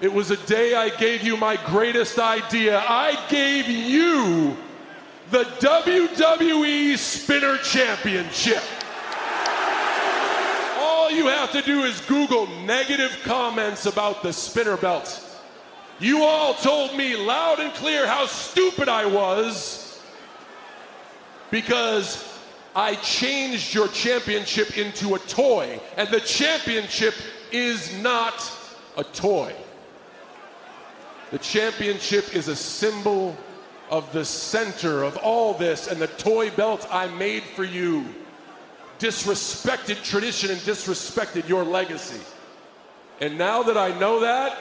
It was a day I gave you my greatest idea. I gave you the WWE Spinner Championship. All you have to do is Google negative comments about the spinner belt. You all told me loud and clear how stupid I was because I changed your championship into a toy, and the championship is not a toy. The championship is a symbol of the center of all this, and the toy belt I made for you disrespected tradition and disrespected your legacy. And now that I know that,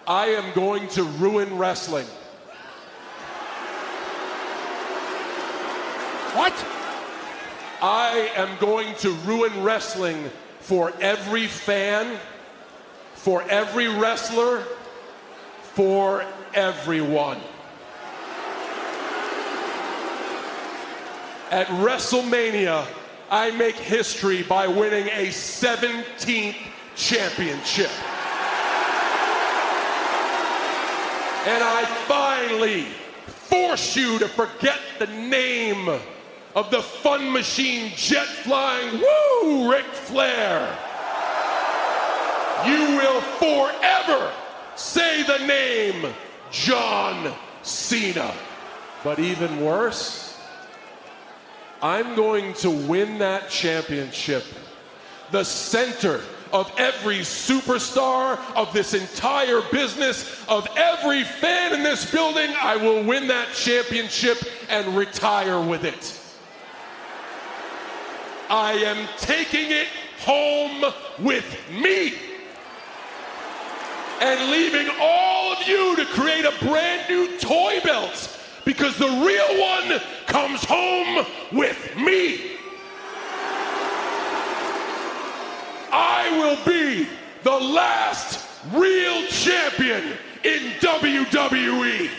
I am going to ruin wrestling. What? I am going to ruin wrestling for every fan, for every wrestler, for everyone. At Wrestlemania, I make history by winning a 17th championship. And I finally force you to forget the name of the fun machine jet flying, woo, Ric Flair. You will forever say the name John Cena. But even worse, I'm going to win that championship. The center of every superstar, of this entire business, of every fan in this building, I will win that championship and retire with it. I am taking it home with me and leaving all of you to create a brand new toy belt, because the real one comes home with me. I will be the last real champion in WWE.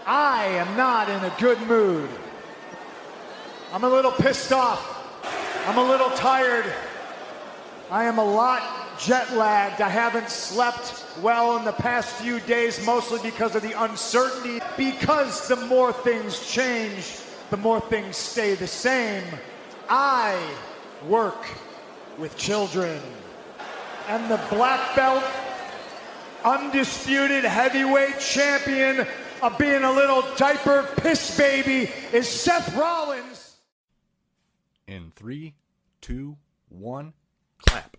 I am not in a good mood. I'm a little pissed off. I'm a little tired. I am a lot jet lagged. I haven't slept well in the past few days, mostly because of the uncertainty. Because the more things change, the more things stay the same. I work with children. And the black belt, undisputed heavyweight champion of being a little diaper piss baby is Seth Rollins. In 3, 2, 1, clap.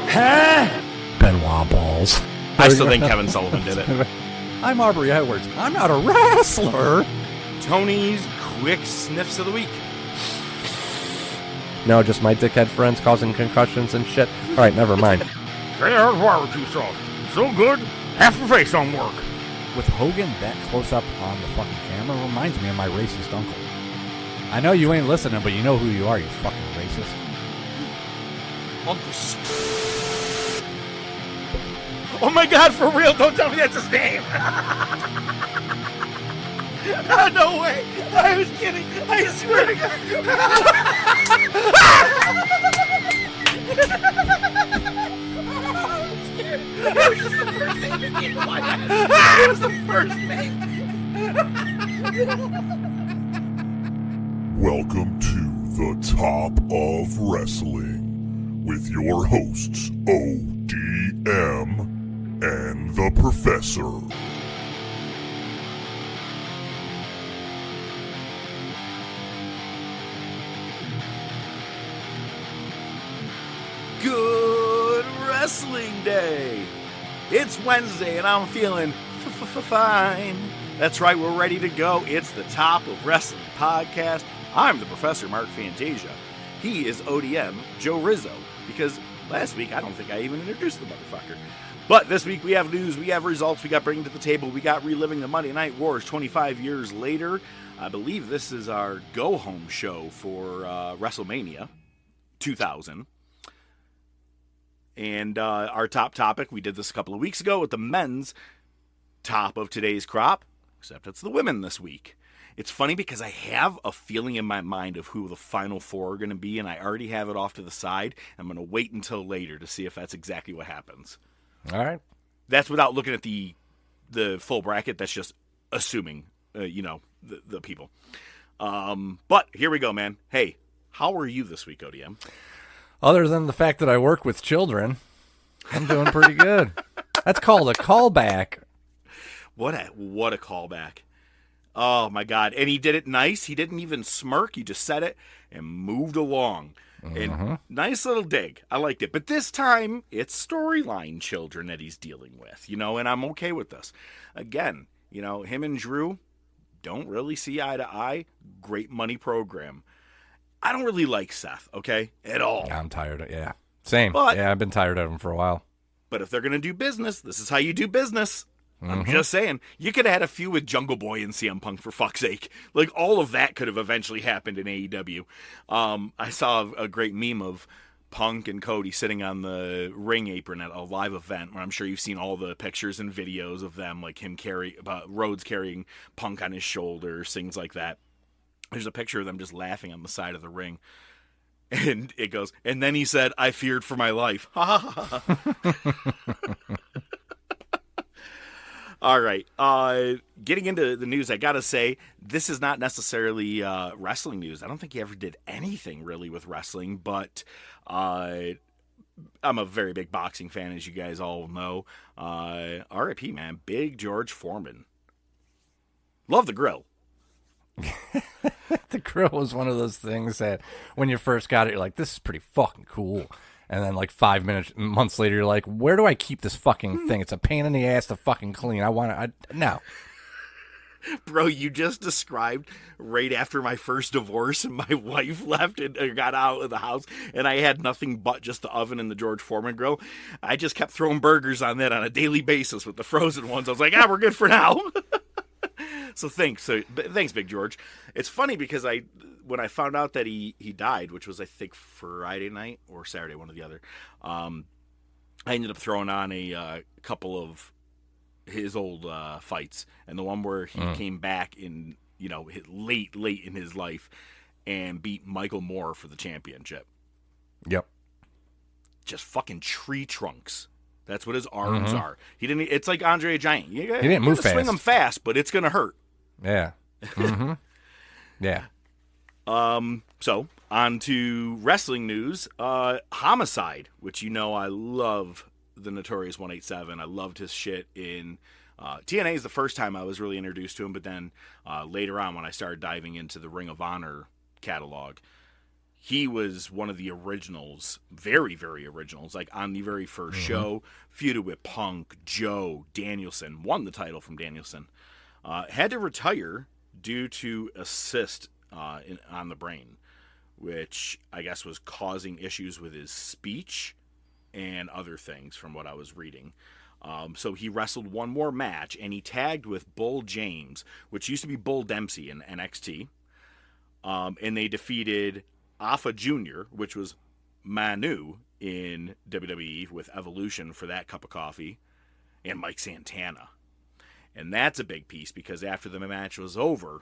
Huh? Benoit balls. I still think Kevin Sullivan did it. I'm Aubrey Edwards. I'm not a wrestler. Tony's quick sniffs of the week. No, just my dickhead friends causing concussions and shit. All right, never mind. There's barbecue sauce. So good, half the face don't work. With Hogan that close up on the fucking camera reminds me of my racist uncle. I know you ain't listening, but you know who you are, you fucking racist. Uncle. Oh my God, for real, don't tell me that's his name. Oh, no way. I was kidding. I swear to God. That was just the first thing that came to my head. It was the first thing. Welcome to the Top of Wrestling with your hosts ODM and the Professor. Good wrestling day. It's Wednesday and I'm feeling fine. That's right, we're ready to go. It's the Top of Wrestling podcast. I'm the Professor Mark Fantasia. He is ODM Joe Rizzo, because last week I don't think I even introduced the motherfucker. But this week we have news, we have results, we got bringing to the table, we got reliving the Monday Night Wars 25 years later. I believe this is our go-home show for WrestleMania 2000. And our top topic, we did this a couple of weeks ago with the men's top of today's crop, except it's the women this week. It's funny because I have a feeling in my mind of who the final four are going to be, and I already have it off to the side. I'm going to wait until later to see if that's exactly what happens. All right. That's without looking at the full bracket. That's just assuming, the people. But here we go, man. Hey, how are you this week, ODM? Other than the fact that I work with children, I'm doing pretty good. That's called a callback. What a callback. Oh, my God. And he did it nice. He didn't even smirk. He just said it and moved along. And nice little dig. I liked it. But this time, it's storyline children that he's dealing with, and I'm okay with this. Again, him and Drew don't really see eye to eye. Great money program. I don't really like Seth, okay, at all. Yeah, I'm tired of yeah. Same. But, I've been tired of him for a while. But if they're going to do business, this is how you do business. I'm just saying, you could have had a feud with Jungle Boy and CM Punk, for fuck's sake. Like, all of that could have eventually happened in AEW. I saw a great meme of Punk and Cody sitting on the ring apron at a live event, where I'm sure you've seen all the pictures and videos of them, like him Rhodes carrying Punk on his shoulders, things like that. There's a picture of them just laughing on the side of the ring. And it goes, and then he said, "I feared for my life." All right. Getting into the news, I got to say, this is not necessarily wrestling news. I don't think he ever did anything really with wrestling, but I'm a very big boxing fan, as you guys all know. R.I.P., man. Big George Foreman. Love the grill. The grill was one of those things that when you first got it, you're like, this is pretty fucking cool. And then like 5 months later, you're like, where do I keep this fucking thing? It's a pain in the ass to fucking clean. No. Bro, you just described right after my first divorce and my wife left and got out of the house and I had nothing but just the oven and the George Foreman grill. I just kept throwing burgers on that on a daily basis with the frozen ones. I was like, we're good for now. So thanks, Big George. It's funny because when I found out that he died, which was I think Friday night or Saturday, one or the other, I ended up throwing on a couple of his old fights, and the one where he came back in late in his life and beat Michael Moore for the championship. Yep. Just fucking tree trunks. That's what his arms are. He didn't. It's like Andre the Giant. He didn't move fast. Swing him fast, but it's gonna hurt. Yeah. Yeah. So on to wrestling news. Homicide, which I love the Notorious 187. I loved his shit in TNA is the first time I was really introduced to him, but then later on when I started diving into the Ring of Honor catalog, he was one of the originals, very, very originals. Like on the very first show, feuded with Punk, Joe, Danielson, won the title from Danielson. Had to retire due to a cyst on the brain, which I guess was causing issues with his speech and other things from what I was reading. So he wrestled one more match, and he tagged with Bull James, which used to be Bull Dempsey in NXT. And they defeated Alpha Jr., which was Manu in WWE with Evolution for that cup of coffee, and Mike Santana. And that's a big piece because after the match was over,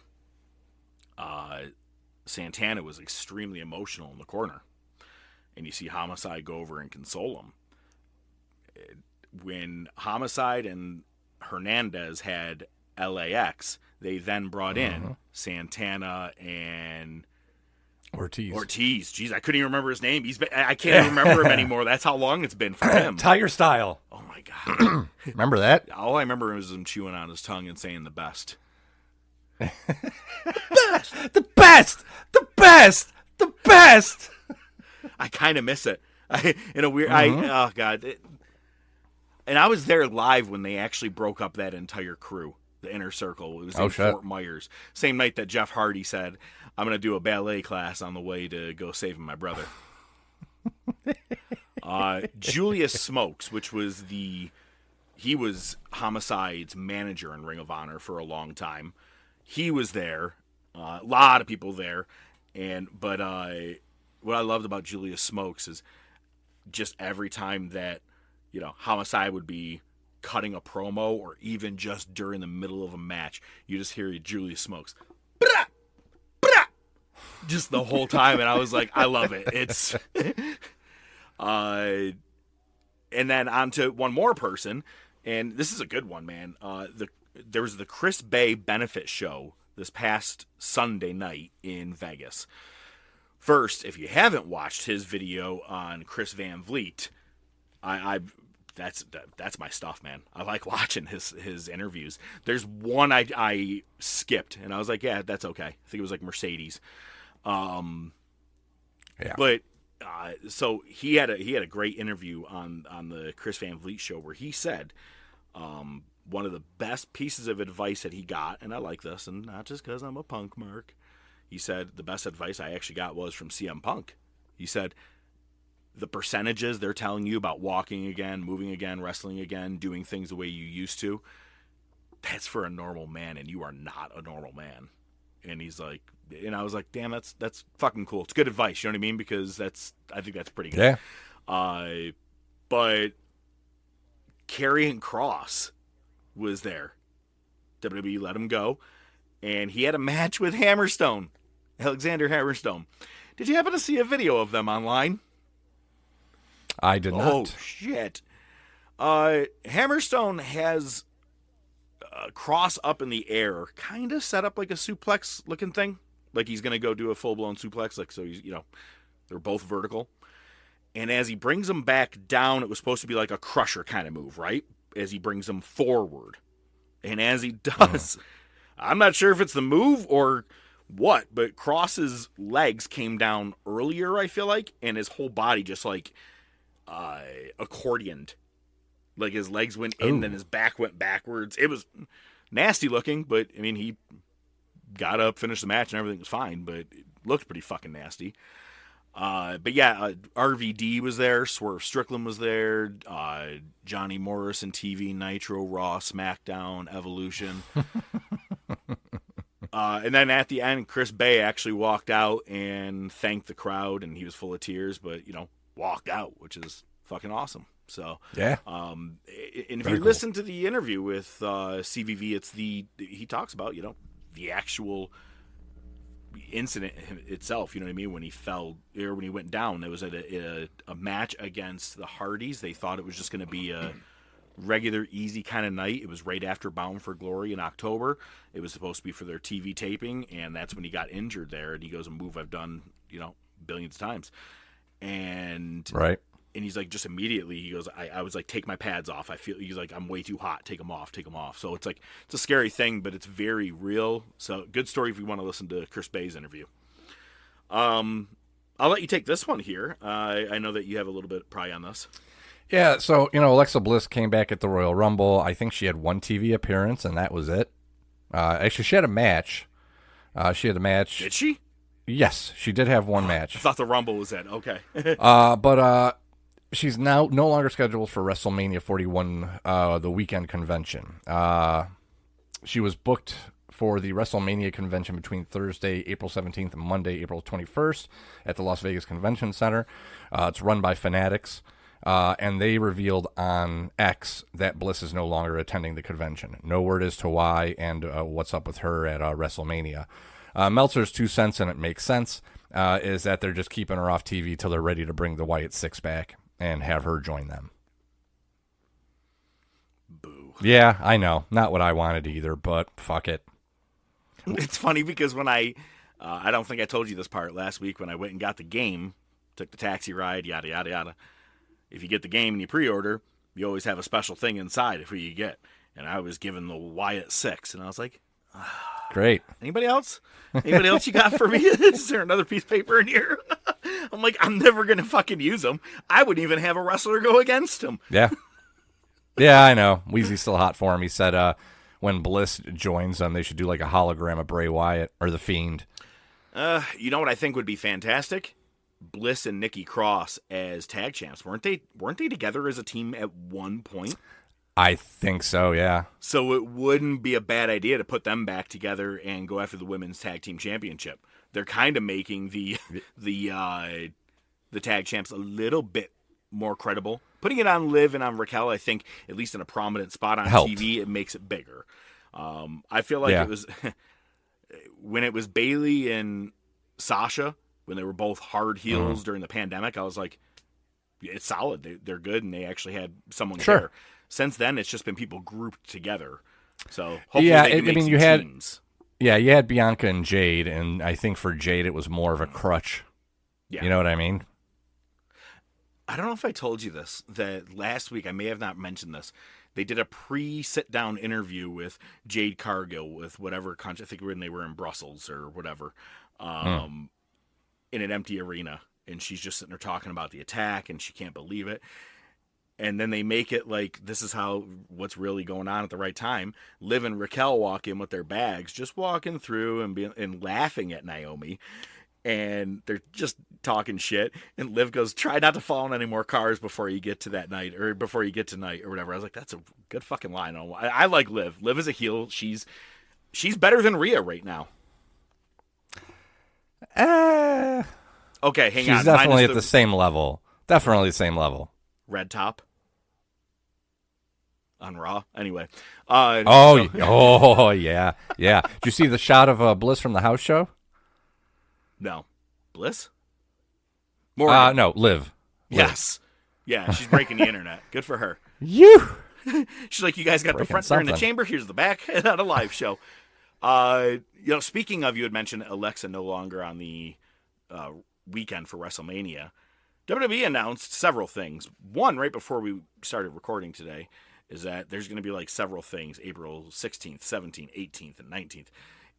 Santana was extremely emotional in the corner. And you see Homicide go over and console him. When Homicide and Hernandez had LAX, they then brought in Santana and Ortiz. Jeez, I couldn't even remember his name. I can't even remember him anymore. That's how long it's been for him. Tiger Style. Oh, my God. Remember that? All I remember was him chewing on his tongue and saying the best. The best. I kind of miss it. Oh, God. And I was there live when they actually broke up that entire crew, the Inner Circle. It was in Fort Myers. Same night that Jeff Hardy said, I'm going to do a ballet class on the way to go saving my brother. Julius Smokes, which was he was Homicide's manager in Ring of Honor for a long time. He was there. A lot of people there. But what I loved about Julius Smokes is just every time that, Homicide would be cutting a promo or even just during the middle of a match, you just hear Julius Smokes. brah, brah, just the whole time, and I was like, I love it. It's and then on to one more person, and this is a good one, man. There was the Chris Bay benefit show this past Sunday night in Vegas. First, if you haven't watched his video on Chris Van Vliet, that's my stuff, man. I like watching his interviews. There's one I skipped, and I was like, yeah, that's okay. I think it was like Mercedes. Yeah. But so he had a great interview on the Chris Van Vliet show where he said one of the best pieces of advice that he got, and I like this, and not just because I'm a punk mark. He said the best advice I actually got was from CM Punk. He said the percentages they're telling you about walking again, moving again, wrestling again, doing things the way you used to, that's for a normal man, and you are not a normal man. And he's like, and I was like, damn, that's fucking cool. It's good advice, you know what I mean? Because I think that's pretty good. Yeah. But Karrion Kross was there. WWE let him go, and he had a match with Hammerstone, Alexander Hammerstone. Did you happen to see a video of them online? I did not. Oh, shit. Hammerstone has Kross up in the air, kind of set up like a suplex looking thing. Like he's going to go do a full-blown suplex. Like, so he's, they're both vertical. And as he brings them back down, it was supposed to be like a crusher kind of move, right? As he brings them forward. And as he does, I'm not sure if it's the move or what, but Kross's legs came down earlier, I feel like, and his whole body just like accordioned. Like his legs went in, then his back went backwards. It was nasty looking, but I mean, he got up, finished the match, and everything was fine, but it looked pretty fucking nasty. But yeah, RVD was there, Swerve Strickland was there, Johnny Morrison, TV, Nitro, Raw, SmackDown, Evolution. And then at the end, Chris Bay actually walked out and thanked the crowd, and he was full of tears, but, walked out, which is fucking awesome. So, yeah. And if you listen to the interview with CVV, he talks about, the actual incident itself, you know what I mean, when he fell or when he went down. It was at a match against the Hardys. They thought it was just going to be a regular easy kind of night. It was right after Bound for Glory in October. It was supposed to be for their TV taping, and that's when he got injured there. And he goes, a move I've done billions of times. And right. And he's like, just immediately, he goes, I was like, take my pads off. He's like, I'm way too hot. Take them off. So it's like, it's a scary thing, but it's very real. So good story if you want to listen to Chris Bay's interview. I'll let you take this one here. I know that you have a little bit probably on this. Yeah. So, Alexa Bliss came back at the Royal Rumble. I think she had one TV appearance and that was it. Actually, she had a match. Did she? Yes, she did have one match. I thought the Rumble was it. Okay. But she's now no longer scheduled for WrestleMania 41, the weekend convention. She was booked for the WrestleMania convention between Thursday, April 17th, and Monday, April 21st at the Las Vegas Convention Center. It's run by Fanatics, and they revealed on X that Bliss is no longer attending the convention. No word as to why and what's up with her at WrestleMania. Meltzer's 2 cents, and it makes sense, is that they're just keeping her off TV till they're ready to bring the Wyatt Six back and have her join them. Boo. Yeah, I know. Not what I wanted either, but fuck it. It's funny because when I don't think I told you this part last week, when I went and got the game, took the taxi ride, yada, yada, yada. If you get the game and you pre-order, you always have a special thing inside of who you get. And I was given the Wyatt Six, and I was like, great. Anybody else? Anybody else you got for me? Is there another piece of paper in here? I'm like, I'm never going to fucking use them. I wouldn't even have a wrestler go against him. Yeah. Yeah, I know. Weezy's still hot for him. He said when Bliss joins them, they should do like a hologram of Bray Wyatt or The Fiend. You know what I think would be fantastic? Bliss and Nikki Cross as tag champs. Weren't they together as a team at one point? I think so, yeah. So it wouldn't be a bad idea to put them back together and go after the women's tag team championship. They're kind of making the tag champs a little bit more credible. Putting it on Liv and on Raquel, I think, at least in a prominent spot on helped. TV, it makes it bigger. I feel like it was When it was Bailey and Sasha, when they were both hard heels during the pandemic, I was like, it's solid. They're good, and they actually had someone care. Since then, it's just been people grouped together. So hopefully they can make some teams. Yeah, you had Bianca and Jade, and I think for Jade it was more of a crutch. Yeah. You know what I mean? I don't know if I told you this, that last week, I may have not mentioned this. They did a pre-sit-down interview with Jade Cargill with whatever country, I think when they were in Brussels or whatever, in an empty arena. And she's just sitting there talking about the attack, and she can't believe it. And then they make it like this is what's really going on at the right time. Liv and Raquel walk in with their bags, just walking through and laughing at Naomi. And they're just talking shit. And Liv goes, try not to fall in any more cars before you get to that night or before you get tonight or whatever. I was like, that's a good fucking line. I like Liv. Liv is a heel. She's better than Rhea right now. Okay, hang on. She's definitely at the same level. Definitely the same level. Red top on Raw. Anyway. Oh, yeah. Yeah. Did you see the shot of Bliss from the house show? No. Bliss? No, Liv. Yes. Yeah, she's breaking the internet. Good for her. You. She's like, you guys got the front door in the chamber. Here's the back. Not a live show. Speaking of, you had mentioned Alexa no longer on the weekend for WrestleMania. WWE announced several things. One, right before we started recording today, is that there's going to be like several things. April 16th, 17th, 18th, and 19th.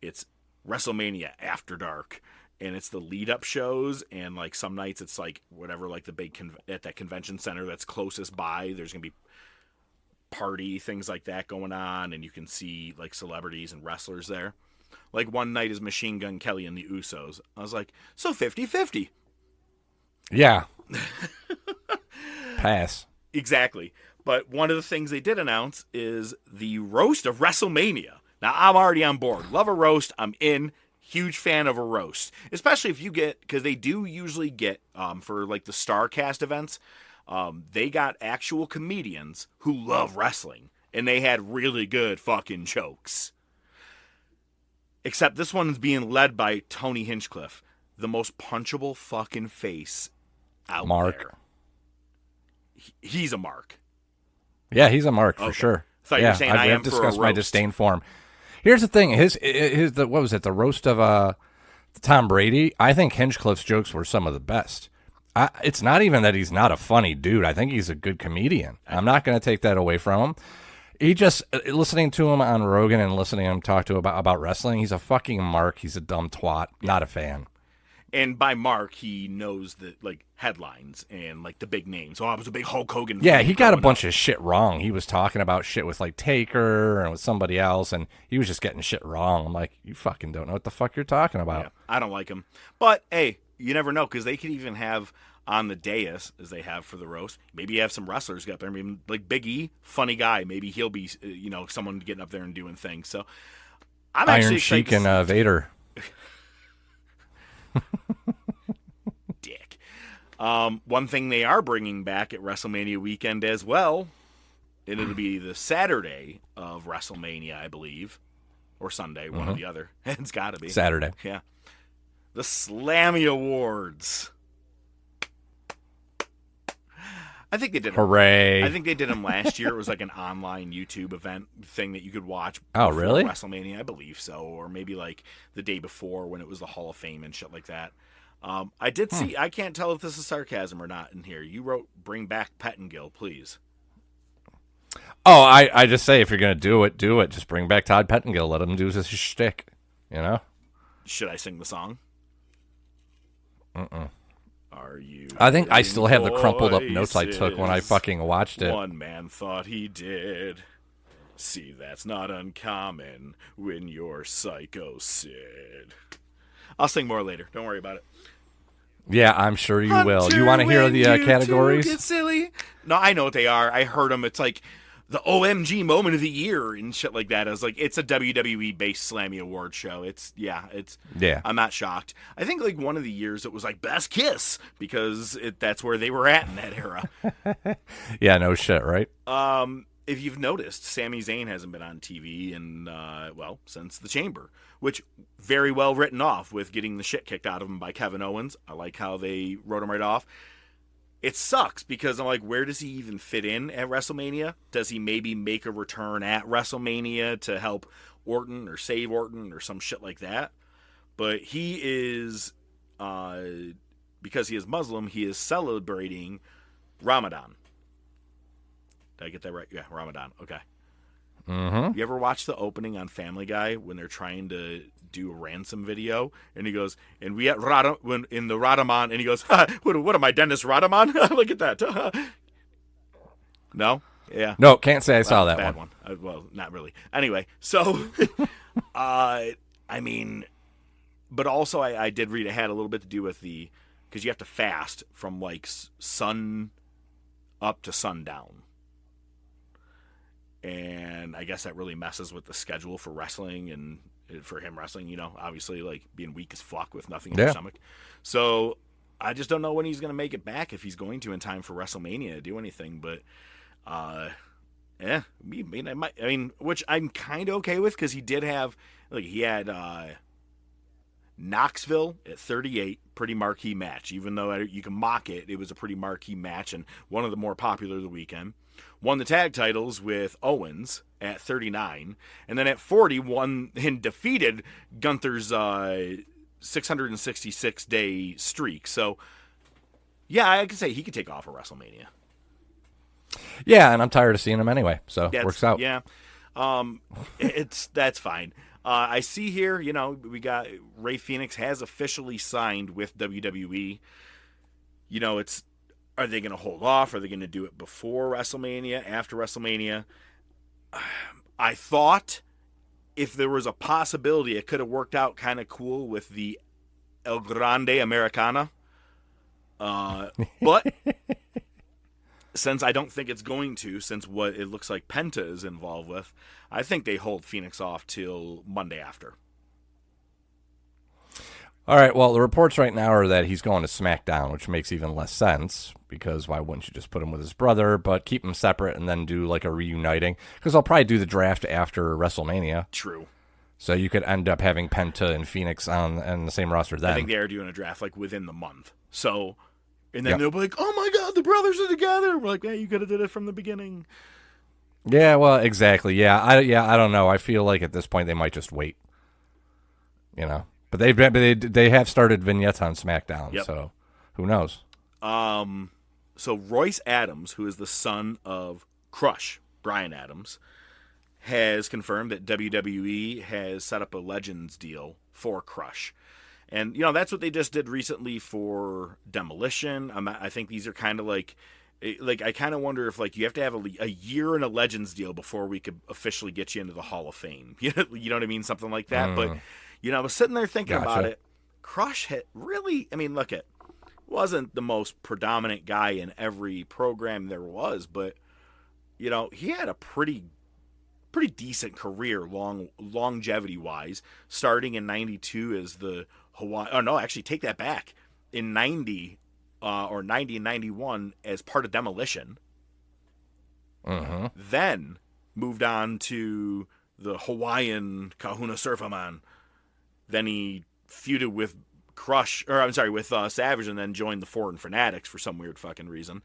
It's WrestleMania After Dark. And it's the lead-up shows, and like some nights it's like whatever, like the big at that convention center that's closest by. There's gonna be party things like that going on, and you can see like celebrities and wrestlers there. Like one night is Machine Gun Kelly and the Usos. I was like, so 50-50. Yeah. Pass. Exactly. But one of the things they did announce is the roast of WrestleMania. Now I'm already on board. Love a roast. I'm in. Huge fan of a roast, especially if you get, because they do usually get, for like the StarCast events, they got actual comedians who love wrestling, and they had really good fucking jokes. Except this one's being led by Tony Hinchcliffe, the most punchable fucking face out there. He's a mark. Yeah, he's a mark for sure. I thought you were saying I've discussed my disdain for him. Here's the thing: what was it? The roast of Tom Brady. I think Hinchcliffe's jokes were some of the best. It's not even that he's not a funny dude. I think he's a good comedian. I'm not going to take that away from him. He just listening to him on Rogan and listening to him talk to about wrestling. He's a fucking mark. He's a dumb twat. Not a fan. And by mark, he knows the like headlines and like the big names. I was a big Hulk Hogan. Yeah, he got a bunch of shit wrong. He was talking about shit with like Taker and with somebody else, and he was just getting shit wrong. I'm like, you fucking don't know what the fuck you're talking about. Yeah, I don't like him. But hey, you never know, because they could even have on the dais, as they have for the roast, maybe you have some wrestlers get up there. Maybe like Big E, funny guy. Maybe he'll be someone getting up there and doing things. So I'm actually Iron Sheik and Vader. Dick. One thing they are bringing back at WrestleMania weekend as well, and it'll be the Saturday of WrestleMania, I believe, or Sunday, one or the other. It's got to be Saturday. Yeah, the Slammy Awards. I think they did. Hooray! I think they did them last year. It was like an online YouTube event thing that you could watch. Oh, really? WrestleMania, I believe so, or maybe like the day before when it was the Hall of Fame and shit like that. I did see. I can't tell if this is sarcasm or not in here. You wrote, "Bring back Pettingill, please." Oh, I just say if you're gonna do it, do it. Just bring back Todd Pettingill. Let him do his shtick. You know. Should I sing the song? Are you? I think I still have the crumpled up notes I took when I fucking watched it. One man thought he did. See, that's not uncommon when you're Psycho Sid. I'll sing more later. Don't worry about it. Yeah, I'm sure you will. You want to hear the categories? Get silly. No, I know what they are. I heard them. It's like the OMG moment of the year and shit like that. I was like, it's a WWE-based Slammy Award show. Yeah. I'm not shocked. I think like one of the years it was like Best Kiss because that's where they were at in that era. Yeah, no shit, right? if you've noticed, Sami Zayn hasn't been on TV since The Chamber, which very well written off with getting the shit kicked out of him by Kevin Owens. I like how they wrote him right off. It sucks because I'm like, where does he even fit in at WrestleMania? Does he maybe make a return at WrestleMania to help Orton or save Orton or some shit like that? But he is, because he is Muslim, he is celebrating Ramadan. Did I get that right? Yeah, Ramadan. Okay. Mm-hmm. You ever watch the opening on Family Guy when they're trying to do a ransom video? And he goes, and we at in the Radaman, and he goes, what am I, Dennis Radaman? Look at that. No? Yeah. No, can't say I saw that bad one. Well, not really. Anyway, so, I mean, but also I did read it had a little bit to do with because you have to fast from like sun up to sundown. And I guess that really messes with the schedule for wrestling and for him wrestling, obviously like being weak as fuck with nothing in your stomach. So I just don't know when he's going to make it back, if he's going to in time for WrestleMania to do anything. But, which I'm kind of okay with, because he did have, he had Knoxville at 38, pretty marquee match. Even though you can mock it, it was a pretty marquee match and one of the more popular of the weekend. Won the tag titles with Owens at 39, and then at 40 won and defeated Gunther's 666-day streak. So, yeah, I could say he could take off a WrestleMania. Yeah, and I'm tired of seeing him anyway, so it works out. Yeah, that's fine. I see here, we got Rey Fenix has officially signed with WWE. Are they going to hold off? Are they going to do it before WrestleMania, after WrestleMania? I thought if there was a possibility, it could have worked out kind of cool with the El Grande Americana. But since I don't think it's going to, since what it looks like Penta is involved with, I think they hold Phoenix off till Monday after. All right, well, the reports right now are that he's going to SmackDown, which makes even less sense, because why wouldn't you just put him with his brother, but keep them separate and then do like a reuniting? Because I'll probably do the draft after WrestleMania. True. So you could end up having Penta and Phoenix on the same roster then. I think they are doing a draft like within the month. So, and then they'll be like, oh my God, the brothers are together. We're like, yeah, you could have did it from the beginning. Yeah, well, exactly. Yeah, I don't know. I feel like at this point they might just wait. But they have started vignettes on SmackDown, so who knows? So Royce Adams, who is the son of Crush, Brian Adams, has confirmed that WWE has set up a Legends deal for Crush. And, that's what they just did recently for Demolition. I think these are kind of like I kind of wonder if you have to have a year in a Legends deal before we could officially get you into the Hall of Fame. You know what I mean? Something like that. But, I was sitting there thinking about it. Crush had really, look at, wasn't the most predominant guy in every program there was, but, he had a pretty decent career, longevity-wise, starting in 92 as the Hawaii, oh no, actually take that back, in 90 or 90 and 91 as part of Demolition. Mm-hmm. Then moved on to the Hawaiian Kahuna Surfaman. Then he feuded with with Savage, and then joined the Foreign Fanatics for some weird fucking reason.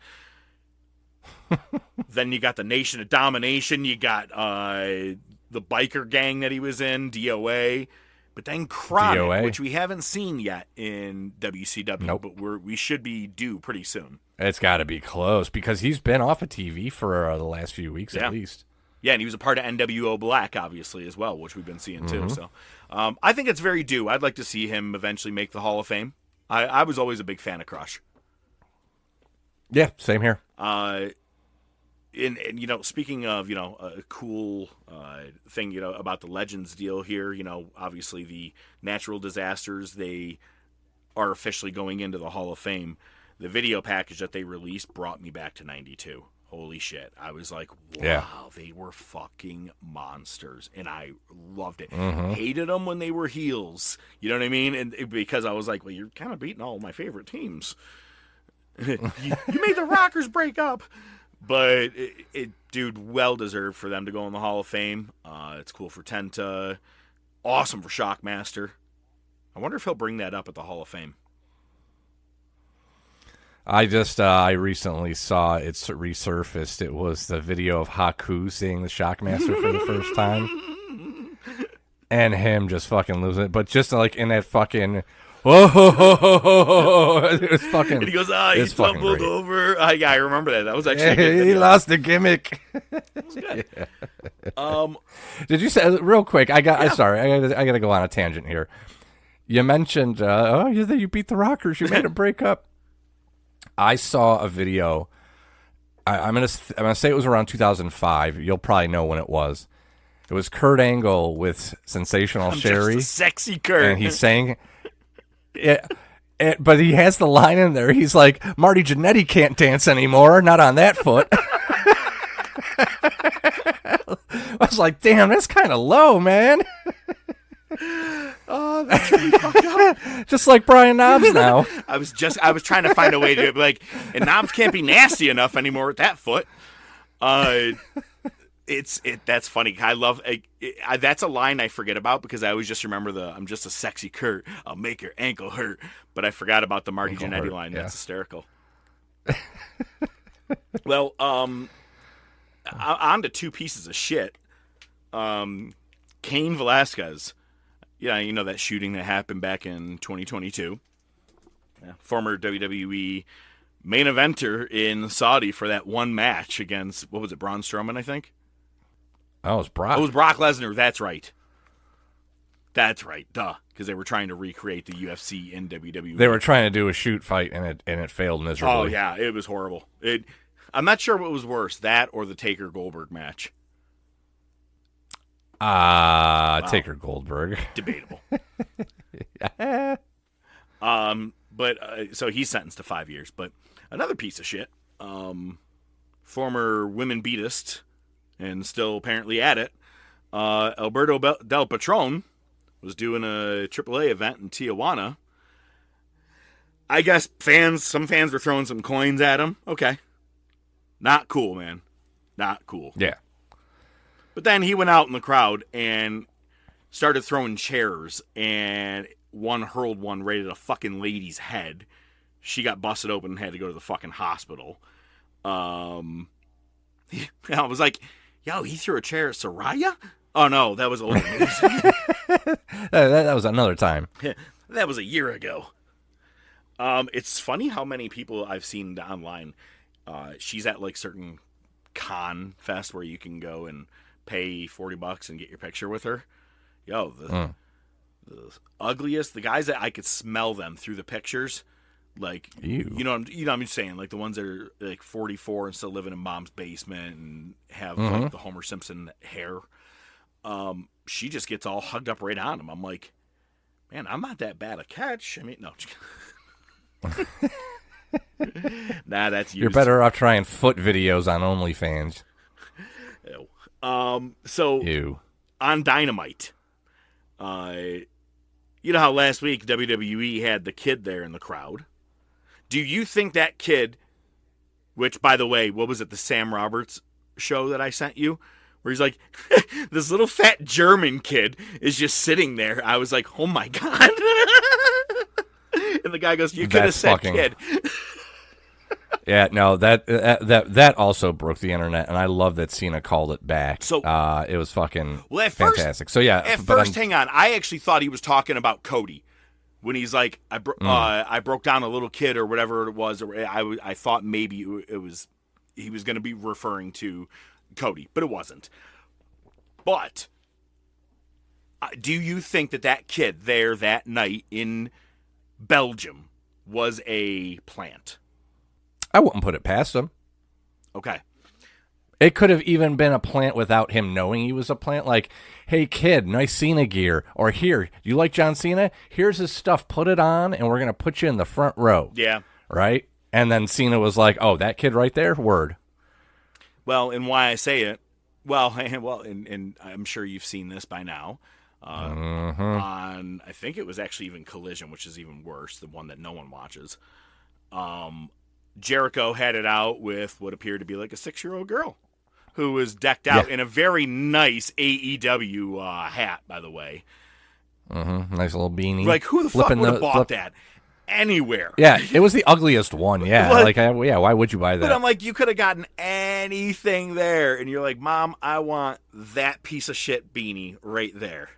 Then you got the Nation of Domination. You got the biker gang that he was in, DOA. But then Chronic, which we haven't seen yet in WCW, but we should be due pretty soon. It's got to be close, because he's been off of TV for the last few weeks at least. Yeah, and he was a part of NWO Black, obviously, as well, which we've been seeing too. So I think it's very due. I'd like to see him eventually make the Hall of Fame. I was always a big fan of Crush. Yeah, same here. And speaking of, a cool thing, about the Legends deal here, obviously the natural disasters, they are officially going into the Hall of Fame. The video package that they released brought me back to 92. Holy shit. I was like, wow, they were fucking monsters. And I loved it. Hated them when they were heels. You know what I mean? And because I was like, well, you're kind of beating all of my favorite teams. you made the Rockers break up. But dude, well deserved for them to go in the Hall of Fame. It's cool for Tenta. Awesome for Shockmaster. I wonder if he'll bring that up at the Hall of Fame. I recently saw it's resurfaced. It was the video of Haku seeing the Shockmaster for the first time, and him just fucking losing it. But just like in that fucking, whoa, it was fucking. And he goes, he tumbled over. Yeah, I remember that. That was actually a good he video. lost the gimmick. That was good. Yeah. Did you say real quick? I got to go on a tangent here. You mentioned, you beat the Rockers. You made them break up. I saw a video. I'm gonna say it was around 2005. You'll probably know when it was. It was Kurt Angle with Sensational Sherry, just a sexy Kurt, and he's saying, but he has the line in there. He's like, Marty Jannetty can't dance anymore, not on that foot. I was like, damn, that's kind of low, man. Oh, that's pretty fucked up. Just like Brian Knobbs now. I was trying to find a way to like, and Knobbs can't be nasty enough anymore with that foot. That's funny. I love that's a line I forget about because I always just remember I'm just a sexy Kurt. I'll make your ankle hurt. But I forgot about the Marty Jannetty line. Yeah. That's hysterical. Well, on to two pieces of shit. Cain Velasquez. Yeah, you know that shooting that happened back in 2022. Yeah. Former WWE main eventer in Saudi for that one match against, what was it, Braun Strowman, I think? Oh, it was Brock. It was Brock Lesnar. That's right. Duh. Because they were trying to recreate the UFC in WWE. They were trying to do a shoot fight, and it failed miserably. Oh, yeah. It was horrible. I'm not sure what was worse, that or the Taker-Goldberg match. Taker Goldberg. Debatable. But so he's sentenced to 5 years. But another piece of shit, former women beatist, and still apparently at it, Alberto Del Patron was doing a AAA event in Tijuana. I guess some fans were throwing some coins at him. Okay. Not cool, man. Not cool. Yeah. But then he went out in the crowd and started throwing chairs, and one hurled one right at a fucking lady's head. She got busted open and had to go to the fucking hospital. I was like, yo, he threw a chair at Saraya? Oh, no, that was a little news. that was another time. That was a year ago. It's funny how many people I've seen online. She's at like certain con fest where you can go and pay $40 and get your picture with her. Yo, the ugliest, the guys that I could smell them through the pictures, like you know I'm saying, like the ones that are like 44 and still living in mom's basement and have like the Homer Simpson hair. She just gets all hugged up right on him. I'm like, man, I'm not that bad a catch. I mean, no. Nah, that's used. You're better off trying foot videos on OnlyFans. Ew. So on Dynamite, you know how last week WWE had the kid there in the crowd? Do you think that kid, which by the way, what was it, the Sam Roberts show that I sent you? Where he's like, this little fat German kid is just sitting there. I was like, oh my God. And the guy goes, you could have said kid. Yeah, no, that also broke the internet, and I love that Cena called it back. So it was fucking fantastic. So yeah, at first, hang on, I actually thought he was talking about Cody when he's like, I broke down a little kid or whatever it was. Or I thought maybe he was going to be referring to Cody, but it wasn't. But do you think that kid there that night in Belgium was a plant? I wouldn't put it past him. Okay. It could have even been a plant without him knowing he was a plant. Like, hey, kid, nice Cena gear. Or here, you like John Cena? Here's his stuff. Put it on, and we're going to put you in the front row. Yeah. Right? And then Cena was like, oh, that kid right there? Word. Well, and why I say it, and I'm sure you've seen this by now. On, I think it was actually even Collision, which is even worse, the one that no one watches. Jericho had it out with what appeared to be like a 6-year-old girl. who was decked out in a very nice AEW hat, by the way. Mm-hmm. Nice little beanie. Like, who the fuck would have bought that anywhere? Yeah, it was the ugliest one. Yeah, why would you buy that? But I'm like, you could have gotten anything there, and you're like, Mom, I want that piece of shit beanie right there.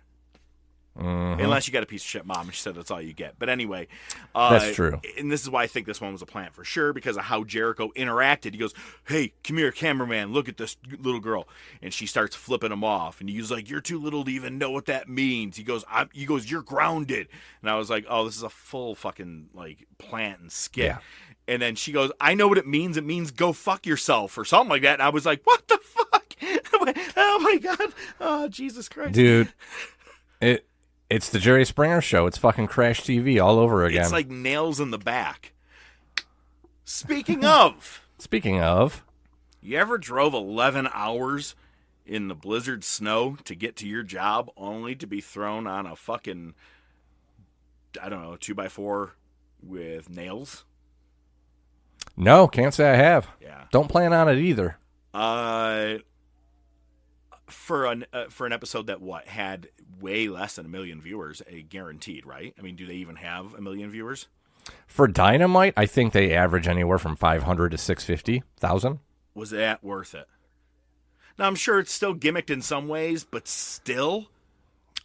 Mm-hmm. Unless you got a piece of shit mom, and she said that's all you get. But anyway, that's true. And this is why I think this one was a plant for sure, because of how Jericho interacted. He goes, "Hey, come here, cameraman, look at this little girl," and she starts flipping him off, and he's like, "You're too little to even know what that means." He goes, "You're grounded," and I was like, "Oh, this is a full fucking like plant and skit." Yeah. And then she goes, "I know what it means. It means go fuck yourself," or something like that. And I was like, "What the fuck?" Oh my god! Oh Jesus Christ, dude! It's the Jerry Springer Show. It's fucking Crash TV all over again. It's like nails in the back. Speaking of, you ever drove 11 hours in the blizzard snow to get to your job only to be thrown on a fucking, I don't know, 2x4 with nails? No, can't say I have. Yeah. Don't plan on it either. For an episode that had way less than 1 million viewers, guaranteed, right? I mean, do they even have 1 million viewers? For Dynamite, I think they average anywhere from 500 to 650,000. Was that worth it? Now I'm sure it's still gimmicked in some ways, but still.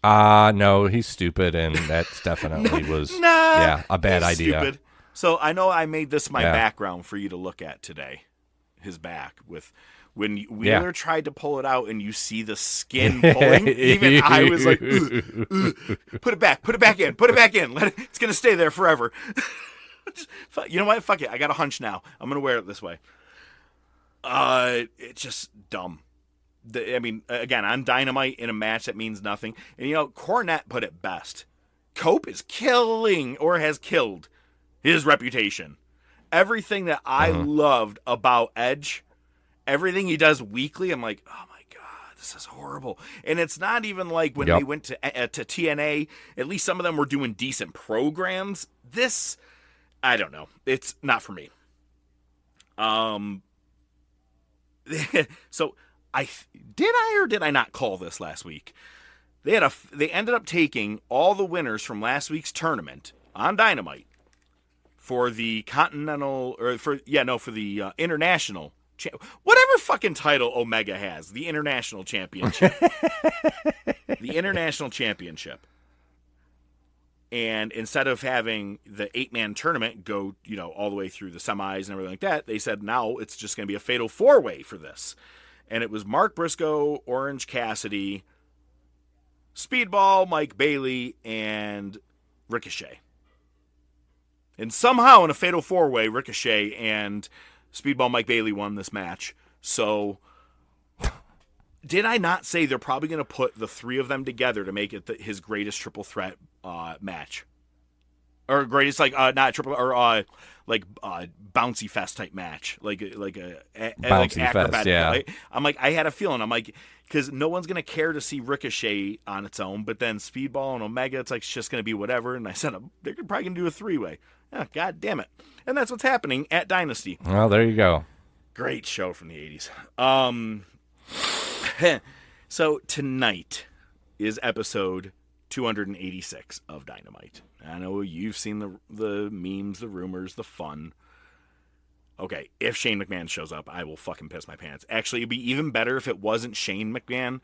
No, he's stupid, and that's definitely was a bad idea. Stupid. So I know I made this my background for you to look at today. His back with. When Wheeler tried to pull it out and you see the skin pulling, even I was like, ugh, ugh. Put it back in. It's going to stay there forever. You know what? Fuck it. I got a hunch now. I'm going to wear it this way. It's just dumb. Again, on Dynamite in a match that means nothing. And, Cornette put it best. Cope is killing or has killed his reputation. Everything that I loved about Edge, everything he does weekly, I'm like, oh my God, this is horrible. And it's not even like when they went to TNA, at least some of them were doing decent programs. This, I don't know. It's not for me. So did I not call this last week? They ended up taking all the winners from last week's tournament on Dynamite for the Continental, or for the International, whatever fucking title Omega has, the International Championship. The International Championship. And instead of having the 8-man tournament go, all the way through the semis and everything like that, they said now it's just going to be a fatal 4-way for this. And it was Mark Briscoe, Orange Cassidy, Speedball, Mike Bailey, and Ricochet. And somehow in a fatal 4-way, Ricochet and Speedball Mike Bailey won this match. So, did I not say they're probably going to put the three of them together to make it his greatest triple threat match? Or greatest, not triple, or bouncy fest type match. Like bouncy fest, yeah. Right? I'm like, I had a feeling. I'm like, because no one's going to care to see Ricochet on its own, but then Speedball and Omega, it's just going to be whatever. And I said, they're probably going to do a 3-way. Oh, God damn it. And that's what's happening at Dynasty. Well, there you go. Great show from the 80s. So tonight is episode 286 of Dynamite. I know you've seen the memes, the rumors, the fun. Okay, if Shane McMahon shows up, I will fucking piss my pants. Actually, it'd be even better if it wasn't Shane McMahon,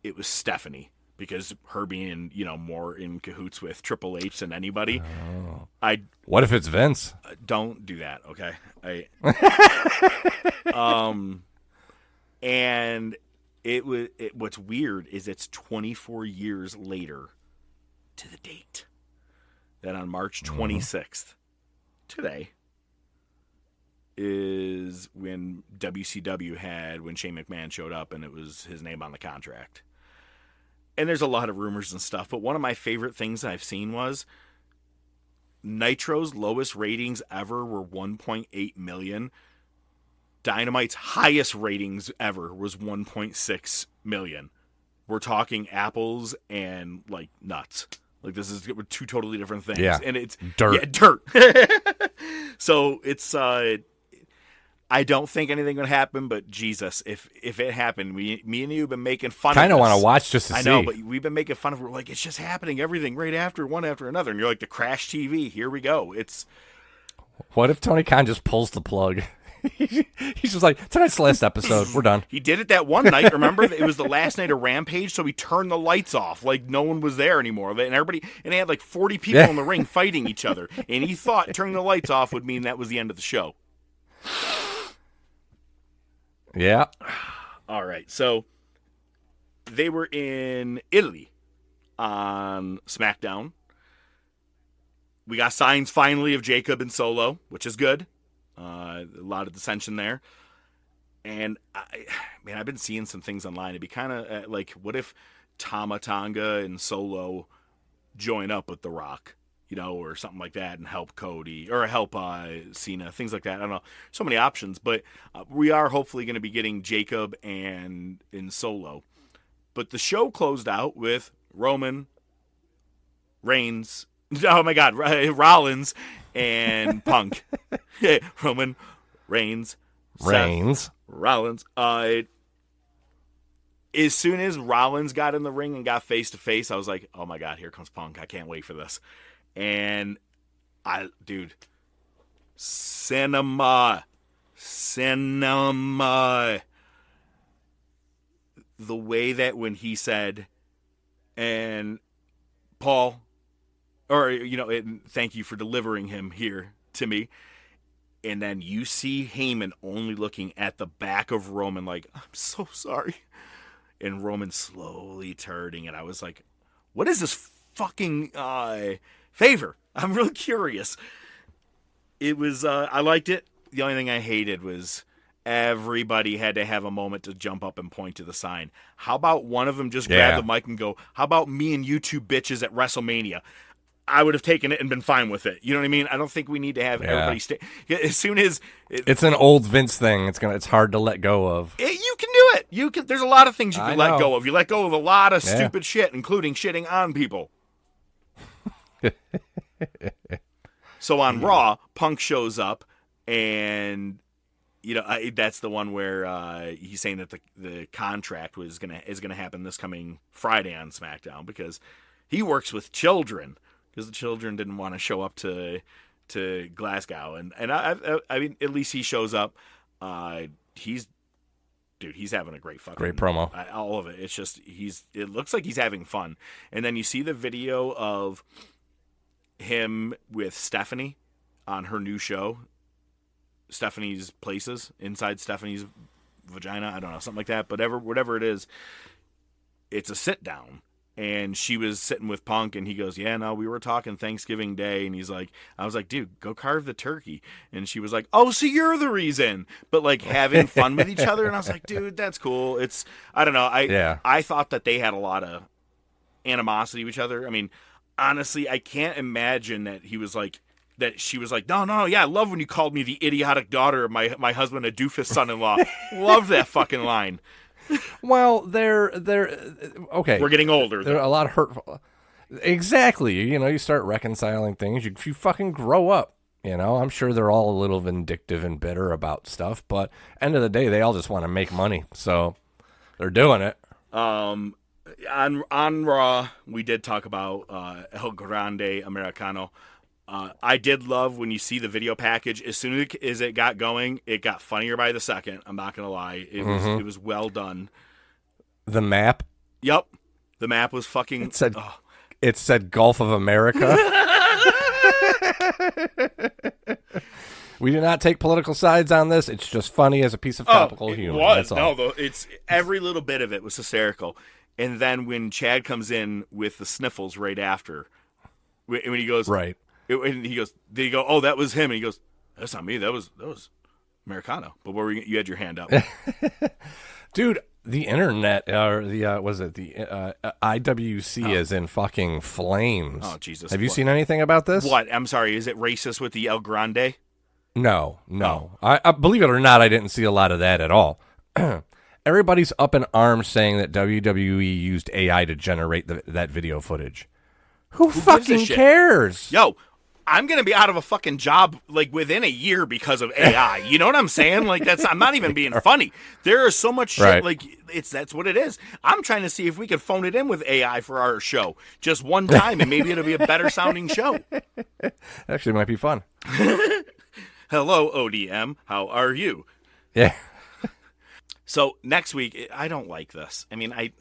it was Stephanie. Because her being, more in cahoots with Triple H than anybody. Oh. What if it's Vince? Don't do that, okay? And what's weird is it's 24 years later to the date. That on March 26th, today, is when WCW when Shane McMahon showed up and it was his name on the contract. And there's a lot of rumors and stuff, but one of my favorite things I've seen was Nitro's lowest ratings ever were 1.8 million. Dynamite's highest ratings ever was 1.6 million. We're talking apples and nuts. This is two totally different things. Yeah. And it's dirt. Yeah, dirt. So it's I don't think anything would happen, but Jesus, if it happened, me and you have been making fun of it. Kind of want to watch just to see. I know, but we've been making fun of it. We're like, it's just happening, everything right after, one after another. And you're like, the Crash TV, here we go. What if Tony Khan just pulls the plug? He's just like, tonight's the last episode. We're done. He did it that one night. Remember, it was the last night of Rampage, so he turned the lights off, like no one was there anymore. And they had like 40 people in the ring fighting each other. And he thought turning the lights off would mean that was the end of the show. Yeah. All right. So they were in Italy on SmackDown. We got signs finally of Jacob and Solo, which is good. A lot of dissension there. And I've been seeing some things online. It'd be kind of like, what if Tama Tonga and Solo join up with The Rock, or something like that, and help Cody or help Cena, things like that. I don't know. So many options, but we are hopefully going to be getting Jacob and Solo. But the show closed out with Roman Reigns. Oh my God, Rollins and Punk. Roman Reigns. Seth Rollins. As soon as Rollins got in the ring and got face to face, I was like, oh my God, here comes Punk. I can't wait for this. And cinema. The way that when he said, and Paul, or, thank you for delivering him here to me. And then you see Heyman only looking at the back of Roman like, I'm so sorry. And Roman slowly turning. And I was like, what is this fucking favor? I'm really curious. It was, I liked it. The only thing I hated was everybody had to have a moment to jump up and point to the sign. How about one of them just grab the mic and go, how about me and you two bitches at Wrestlemania? I would have taken it and been fine with it. You know what I mean? I don't think we need to have everybody stay. As soon as it's an old Vince thing, it's hard to let go of. You can do it. You can. There's a lot of things you can let go of. You let go of a lot of stupid shit, including shitting on people. So on Raw, Punk shows up, and that's the one where he's saying that the contract is gonna happen this coming Friday on SmackDown because he works with children. Because the children didn't want to show up to Glasgow, and I mean, at least he shows up. He's having a great promo. All of it. It's just it looks like he's having fun. And then you see the video of him with Stephanie on her new show, Stephanie's Places, inside Stephanie's vagina. I don't know, something like that. But whatever it is, it's a sit down. And she was sitting with Punk, and he goes, yeah, no, we were talking Thanksgiving Day. And he's like, I was like, dude, go carve the turkey. And she was like, oh, so you're the reason. But, like, having fun with each other. And I was like, dude, that's cool. I don't know. I thought that they had a lot of animosity with each other. I mean, honestly, I can't imagine that he was like, that she was like, no, yeah, I love when you called me the idiotic daughter of my husband, a doofus son-in-law. Love that fucking line. Well, they're okay. We're getting older. They're a lot of hurtful. Exactly. You start reconciling things. You fucking grow up. I'm sure they're all a little vindictive and bitter about stuff, but end of the day, they all just want to make money. So they're doing it. On Raw, we did talk about El Grande Americano. I did love when you see the video package. As soon as it got going, it got funnier by the second. I'm not gonna lie, it was well done. The map. Yep, the map was fucking. It said Gulf of America. We do not take political sides on this. It's just funny as a piece of topical humor. That's all. No, it's every little bit of it was hysterical. And then when Chad comes in with the sniffles right after, when he goes right. And he goes, did he go, oh, that was him? And he goes, that's not me. That was Americano. But where were you had your hand up. Dude, the internet, or the, IWC is in fucking flames. Oh, Jesus. Have you seen anything about this? What? I'm sorry. Is it racist with the El Grande? No. I believe it or not, I didn't see a lot of that at all. Everybody's up in arms saying that WWE used AI to generate that video footage. Who fucking cares? Yo, I'm going to be out of a fucking job like within a year because of AI. You know what I'm saying? Like I'm not even being funny. There is so much shit. Right. Like that's what it is. I'm trying to see if we could phone it in with AI for our show just one time, and maybe it'll be a better sounding show. Actually, it might be fun. Hello, ODM. How are you? Yeah. So next week, I don't like this. I mean, I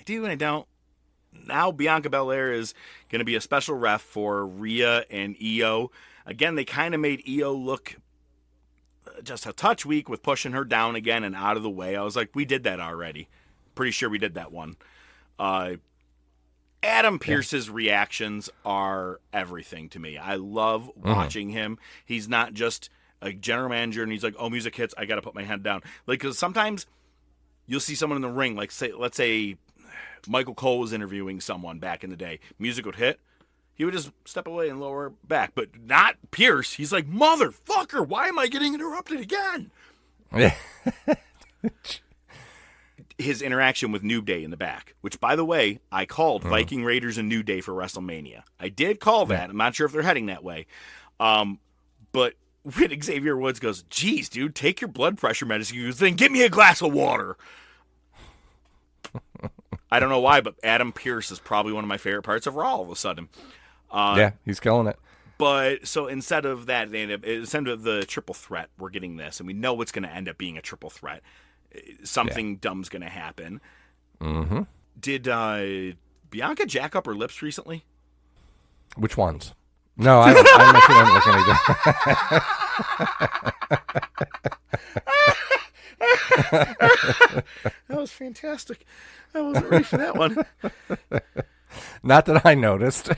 do and I don't. Now Bianca Belair is going to be a special ref for Rhea and Io. Again, they kind of made Io look just a touch weak with pushing her down again and out of the way. I was like, we did that already. Pretty sure we did that one. Adam Pearce's reactions are everything to me. I love watching him. He's not just a general manager and he's like, oh, music hits, I got to put my head down. Like, because sometimes you'll see someone in the ring, like, let's say Michael Cole was interviewing someone back in the day. Music would hit. He would just step away and lower back. But not Pierce. He's like, motherfucker, why am I getting interrupted again? Yeah. His interaction with New Day in the back, which, by the way, I called Viking Raiders and New Day for WrestleMania. I did call that. I'm not sure if they're heading that way. But when Xavier Woods goes, geez, dude, take your blood pressure medicine. He goes, then give me a glass of water. I don't know why, but Adam Pearce is probably one of my favorite parts of Raw all of a sudden. Yeah, he's killing it. But so instead of that, instead of the triple threat, we're getting this, and we know it's going to end up being a triple threat. Something dumb's going to happen. Mm-hmm. Did Bianca jack up her lips recently? Which ones? No, I'm actually not looking at That was fantastic. I wasn't ready for that one. Not that I noticed.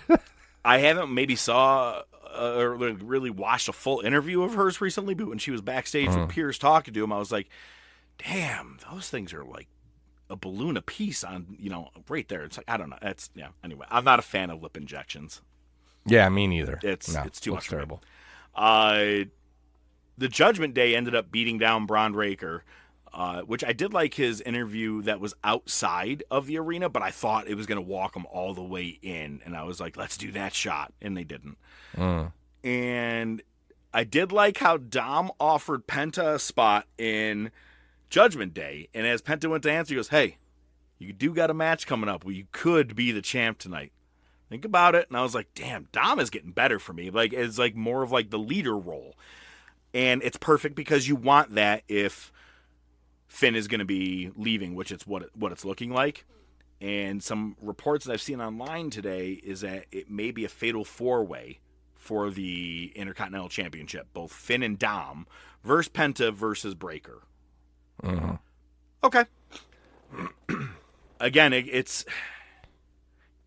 I haven't maybe saw or really watched a full interview of hers recently, but when she was backstage with Pierce talking to him, I was like, damn, those things are like a balloon apiece on, right there. It's like, I don't know. Anyway, I'm not a fan of lip injections. Yeah, me neither. It's too much. Terrible. The Judgment Day ended up beating down Braun Breaker, which I did like his interview that was outside of the arena, but I thought it was going to walk him all the way in. And I was like, let's do that shot. And they didn't. And I did like how Dom offered Penta a spot in Judgment Day. And as Penta went to answer, he goes, hey, you do got a match coming up where you could be the champ tonight. Think about it. And I was like, damn, Dom is getting better for me. Like, it's like more of like the leader role. And it's perfect because you want that if Finn is going to be leaving, which it's what it's looking like. And some reports that I've seen online today is that it may be a fatal four-way for the Intercontinental Championship, both Finn and Dom versus Penta versus Breaker. Mm-hmm. Okay. Again, it's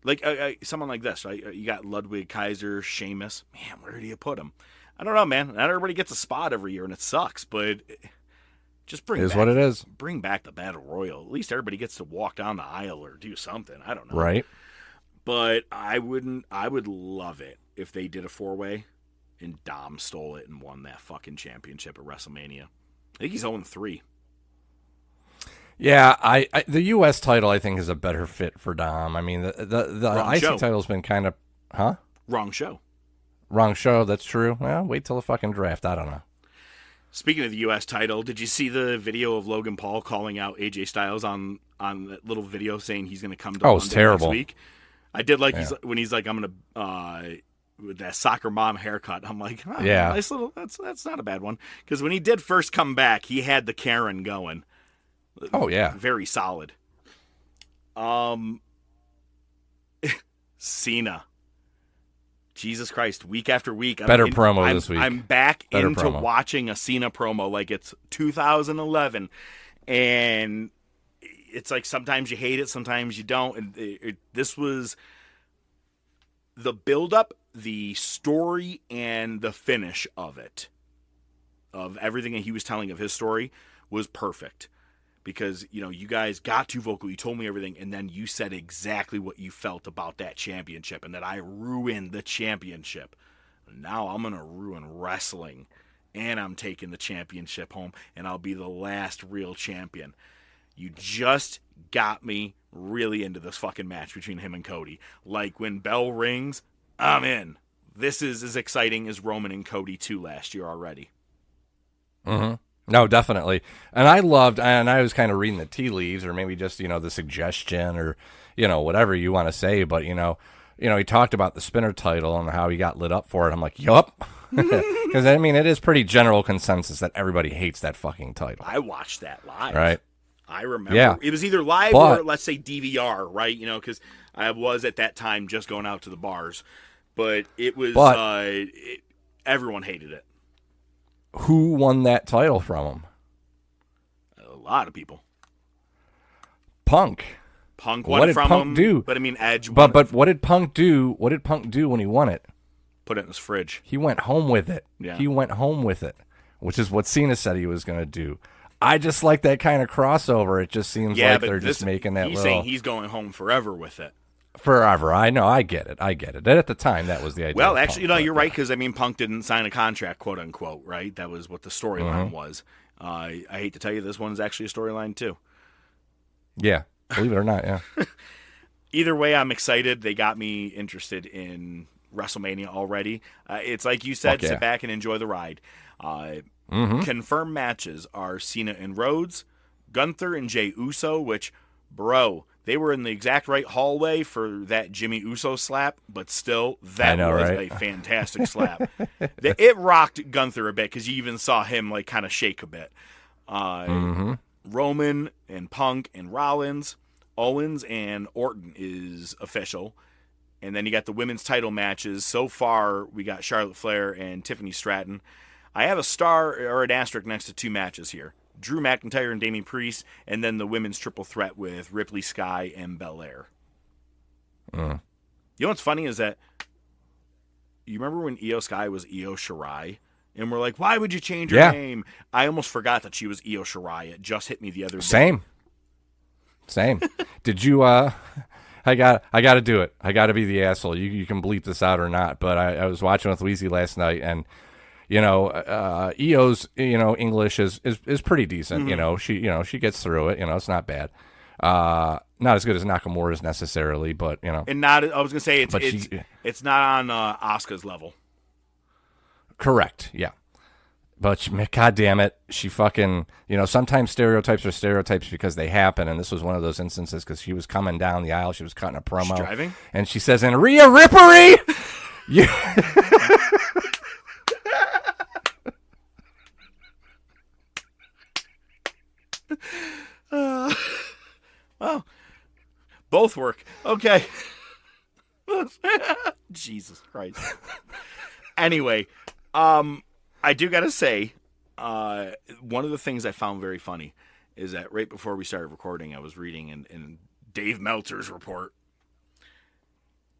like someone like this, right? You got Ludwig, Kaiser, Sheamus. Man, where do you put him? I don't know, man. Not everybody gets a spot every year, and it sucks, but just bring it is back, what it is. Bring back the Battle Royal. At least everybody gets to walk down the aisle or do something. I don't know. Right. But I would love it if they did a four-way and Dom stole it and won that fucking championship at WrestleMania. I think he's 0-3. Yeah, I the U.S. title I think is a better fit for Dom. I mean, the IC title's been kind of, Wrong show. Wrong show. That's true. Well, wait till the fucking draft. I don't know. Speaking of the U.S. title, did you see the video of Logan Paul calling out AJ Styles on that little video saying he's going to come to London terrible. next week? I did like when he's like, I'm going to with that soccer mom haircut. I'm like, nice little. That's not a bad one. Because when he did first come back, he had the Karen going. Oh yeah, very solid. Cena. Jesus Christ, week after week. Better promo this week. I'm back into watching a Cena promo like it's 2011. And it's like sometimes you hate it, sometimes you don't. And this was the build-up, the story, and the finish of it. Of everything that he was telling of his story was perfect. Because, you guys got too vocal. You told me everything, and then you said exactly what you felt about that championship and that I ruined the championship. Now I'm going to ruin wrestling, and I'm taking the championship home, and I'll be the last real champion. You just got me really into this fucking match between him and Cody. Like, when bell rings, I'm in. this is as exciting as Roman and Cody 2 last year already. Mm-hmm. No, definitely. And I was kind of reading the tea leaves, or maybe just, the suggestion, or, whatever you want to say. But, he talked about the spinner title and how he got lit up for it. I'm like, yup. Because, it is pretty general consensus that everybody hates that fucking title. I watched that live. Right. I remember. Yeah. It was either live or, let's say, DVR, right? Because I was at that time just going out to the bars. But it was, everyone hated it. Who won that title from him? A lot of people. Punk. Punk won it from him. Do? But Edge won But what did Punk do? What did Punk do when he won it? Put it in his fridge. He went home with it. Yeah. He went home with it, which is what Cena said he was going to do. I just like that kind of crossover. It just seems like they're just making that he's saying he's going home forever with it. Forever. I know. I get it. At the time, that was the idea. Well, actually, you're right, because, Punk didn't sign a contract, quote unquote, right? That was what the storyline was. I hate to tell you, this one's actually a storyline, too. Yeah. Believe it or not, yeah. Either way, I'm excited. They got me interested in WrestleMania already. It's like you said, sit back and enjoy the ride. Confirmed matches are Cena and Rhodes, Gunther and Jey Uso, which, bro, they were in the exact right hallway for that Jimmy Uso slap, but still, that was a fantastic slap. It rocked Gunther a bit, because you even saw him kind of shake a bit. Roman and Punk and Rollins, Owens and Orton is official. And then you got the women's title matches. So far, we got Charlotte Flair and Tiffany Stratton. I have a star or an asterisk next to 2 matches here. Drew McIntyre and Damian Priest, and then the women's triple threat with Ripley, Sky, and Belair. You know what's funny is that you remember when Io Sky was Io Shirai? And we're like, why would you change her name? I almost forgot that she was Io Shirai. It just hit me the other day. Same. Did you, I got to do it. I got to be the asshole. You can bleep this out or not, but I was watching with Weezy last night, and Io's, English is pretty decent. She gets through it. It's not bad. Not as good as Nakamura's necessarily, but and not. I was gonna say it's not on Asuka's level. Correct. Yeah. But God damn it, she fucking, sometimes stereotypes are stereotypes because they happen, and this was one of those instances because she was coming down the aisle, she was cutting a promo, she's driving, and she says, "And Rhea Ripley." Well, both work. Okay. Jesus Christ. Anyway, I do got to say, one of the things I found very funny is that right before we started recording, I was reading in Dave Meltzer's report.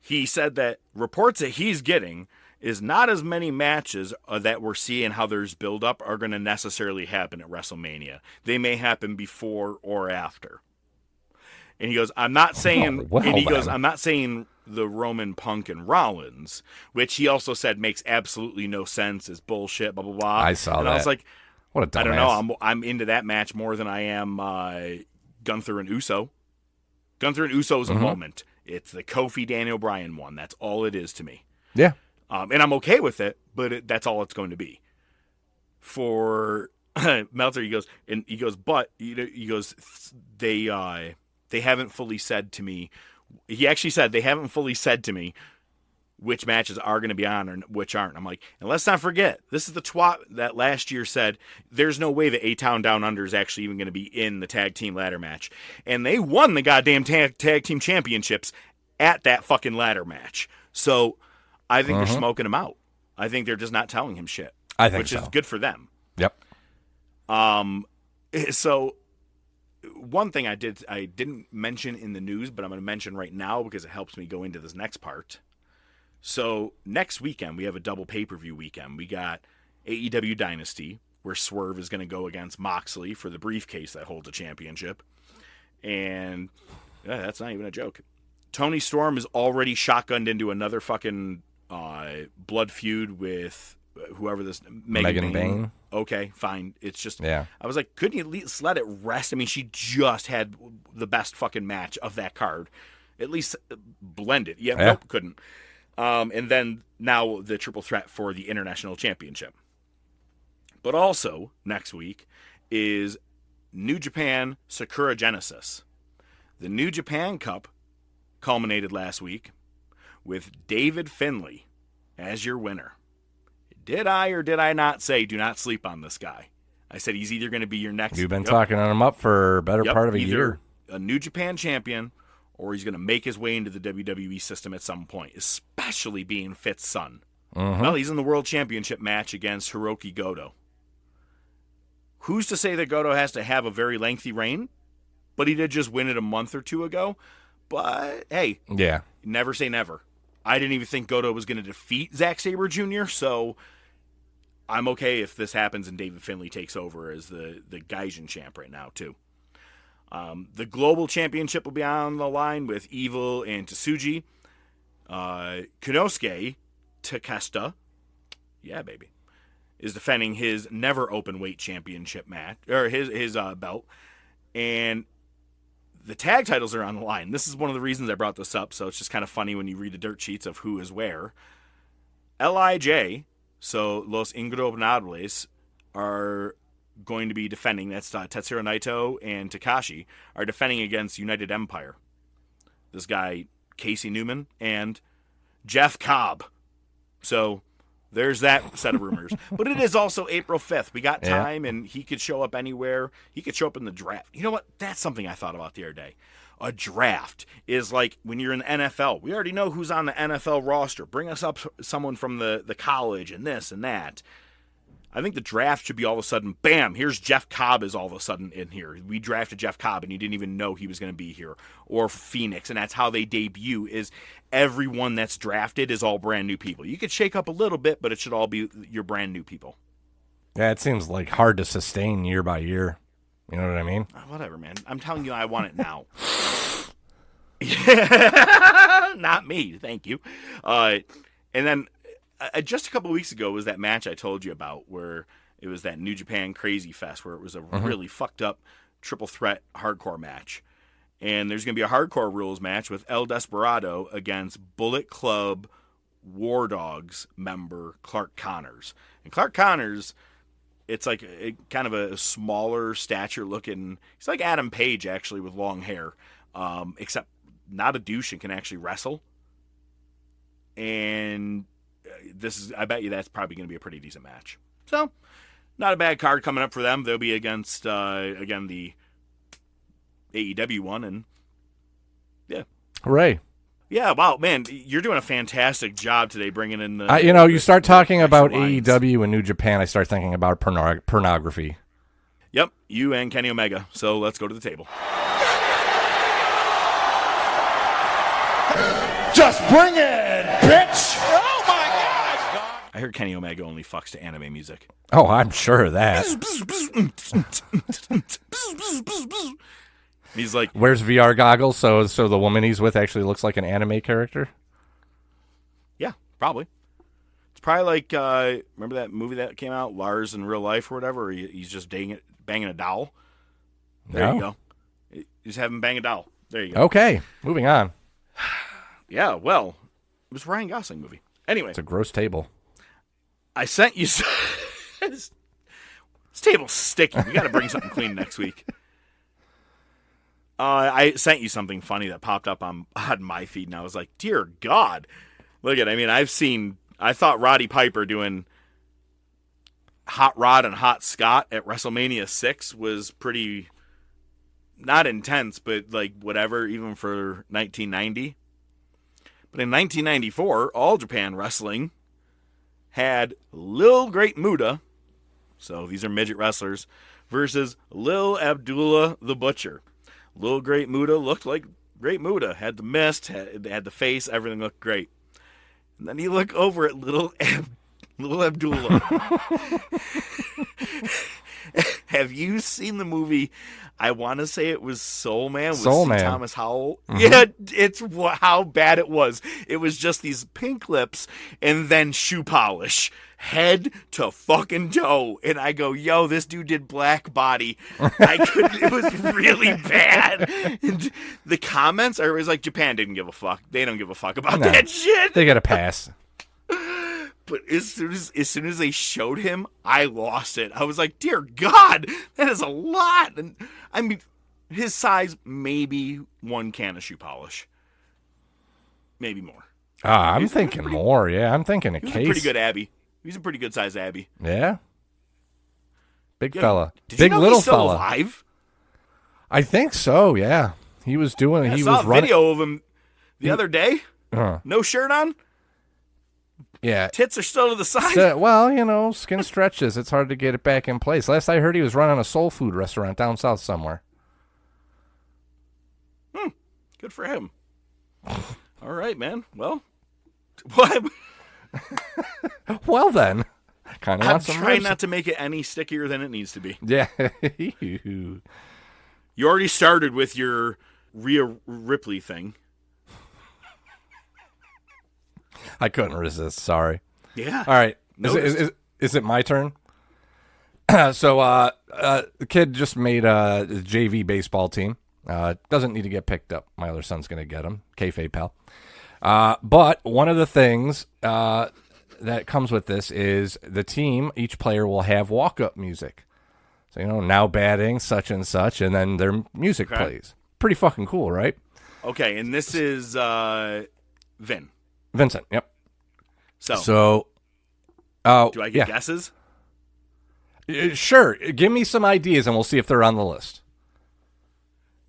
He said that reports that he's getting is not as many matches that we're seeing how there's build-up are going to necessarily happen at WrestleMania. They may happen before or after. And he goes, I'm not saying, I'm not saying the Roman, Punk, and Rollins, which he also said makes absolutely no sense, is bullshit, blah, blah, blah. I saw that. I was like, what a dumbass. I don't know. I'm into that match more than I am Gunther and Uso. Gunther and Uso is a moment. It's the Kofi Daniel Bryan one. That's all it is to me. Yeah. And I'm okay with it, but that's all it's going to be. For Meltzer, he goes, but they haven't fully said to me. He actually said they haven't fully said to me which matches are going to be on and which aren't. I'm like, and let's not forget, this is the twat that last year said there's no way the A-Town Down Under is actually even going to be in the tag team ladder match. And they won the goddamn tag team championships at that fucking ladder match. So I think they're smoking him out. I think they're just not telling him shit. I think which is good for them. Yep. So one thing I didn't mention in the news, but I'm going to mention right now because it helps me go into this next part. So next weekend, we have a double pay-per-view weekend. We got AEW Dynasty, where Swerve is going to go against Moxley for the briefcase that holds a championship. And that's not even a joke. Tony Storm is already shotgunned into another fucking blood feud with whoever this Megan Bayne. Okay, fine. It's just, I was like, couldn't you at least let it rest? I mean, she just had the best fucking match of that card. At least blend it. Nope, couldn't. And then now the triple threat for the International Championship. But also, next week, is New Japan Sakura Genesis. The New Japan Cup culminated last week with David Finlay as your winner. Did I or did I not say do not sleep on this guy? I said he's either going to be your next... You've been talking on him up for a better part of a either year. A New Japan champion, or he's going to make his way into the WWE system at some point, especially being Fit's son. Mm-hmm. Well, he's in the World Championship match against Hiroki Goto. Who's to say that Goto has to have a very lengthy reign? But he did just win it a month or two ago. But, hey, Yeah. never say never. I didn't even think Goto was going to defeat Zack Sabre Jr., so I'm okay if this happens and David Finlay takes over as the Gaijin champ right now, too. The Global Championship will be on the line with Evil and Tsuji. Konosuke Takeshita, yeah, baby, is defending his never open weight championship match, or his belt. And the tag titles are on the line. This is one of the reasons I brought this up, so it's just kind of funny when you read the dirt sheets of who is where. LIJ, so Los Ingobernables, are going to be defending. That's Tetsuya Naito and Takashi are defending against United Empire. This guy, Casey Newman, and Jeff Cobb. So there's that set of rumors. But it is also April 5th. We got time, and he could show up anywhere. He could show up in the draft. You know what? That's something I thought about the other day. A draft is like when you're in the NFL. We already know who's on the NFL roster. Bring us up someone from the college and this and that. I think the draft should be all of a sudden, bam, here's Jeff Cobb is all of a sudden in here. We drafted Jeff Cobb, and you didn't even know he was going to be here. Or Phoenix, and that's how they debut, is everyone that's drafted is all brand new people. You could shake up a little bit, but it should all be your brand new people. Yeah, it seems like hard to sustain year by year. You know what I mean? Whatever, man. I'm telling you, I want it now. Yeah, not me. Thank you. And then just a couple of weeks ago was that match I told you about where it was that New Japan Crazy Fest where it was a really fucked up triple threat hardcore match. And there's going to be a hardcore rules match with El Desperado against Bullet Club War Dogs member Clark Connors. And Clark Connors, it's like kind of a smaller stature looking. He's like Adam Page actually with long hair, except not a douche and can actually wrestle. And I bet you that's probably going to be a pretty decent match. So, not a bad card coming up for them. They'll be against, again, the AEW one, and yeah. Hooray. Yeah, wow, man, you're doing a fantastic job today bringing in the... you start talking about AEW and New Japan, I start thinking about pornography. Yep, you and Kenny Omega. So let's go to the table. Just bring it, bitch! Oh my God! I heard Kenny Omega only fucks to anime music. Oh, I'm sure of that. He's like, Wears VR goggles, so the woman he's with actually looks like an anime character? yeah, probably. It's probably like, remember that movie that came out, Lars in Real Life or whatever? Where he's just banging a doll. There you go. He's having bang a doll. There you go. Okay, moving on. Yeah, well, it was a Ryan Gosling movie. Anyway. It's a gross table. I sent you... this table's sticky. We got to bring something clean next week. I sent you something funny that popped up on my feed, and I was like, dear God. Look at it. I mean, I thought Roddy Piper doing Hot Rod and Hot Scott at WrestleMania 6 was pretty, not intense, but like whatever, even for 1990. But in 1994, All Japan Wrestling had Lil Great Muta, so these are midget wrestlers, versus Lil Abdullah the Butcher. Lil Great Muta looked like Great Muta, had the mist, had the face, everything looked great. And then you look over at Lil Little Abdullah. Have you seen the movie? I want to say it was Soul Man with Soul C. Man. Thomas Howell. Mm-hmm. Yeah, it's how bad it was. It was just these pink lips and then shoe polish, head to fucking toe. And I go, yo, this dude did Black Body. I couldn't. It was really bad. And the comments are always like, Japan didn't give a fuck. They don't give a fuck about that shit. They got a pass. But as soon as they showed him, I lost it. I was like, dear God, that is a lot. And I mean, his size, maybe one can of shoe polish. Maybe more. I'm thinking more. Yeah, I'm thinking a He was case. a pretty good Abby. He's a pretty good size Abby. Yeah. Big Yeah, fella. Did Big you know little he's still fella. alive? I think so, yeah. He was doing, I he saw was a running. video of him the other day. Uh, No shirt on. yeah. Tits are still to the side. Well, you know, skin stretches. It's hard to get it back in place. Last I heard, he was running a soul food restaurant down south somewhere. Good for him. All right, man. Well, what? Well, then. Kind of I'm want some trying ribs. not to make it any stickier than it needs to be. Yeah. You already started with your Rhea Ripley thing. I couldn't resist. Sorry. Yeah. All right. Noticed. Is it my turn? So, the kid just made a JV baseball team. Doesn't need to get picked up. My other son's going to get him. Kayfabe pal. But one of the things that comes with this is the team, each player will have walk-up music. So, you know, now batting, such and such, and then their music plays. Pretty fucking cool, right? Okay, and this is Vin. Vincent, yep. So do I get guesses? Sure. Give me some ideas, and we'll see if they're on the list.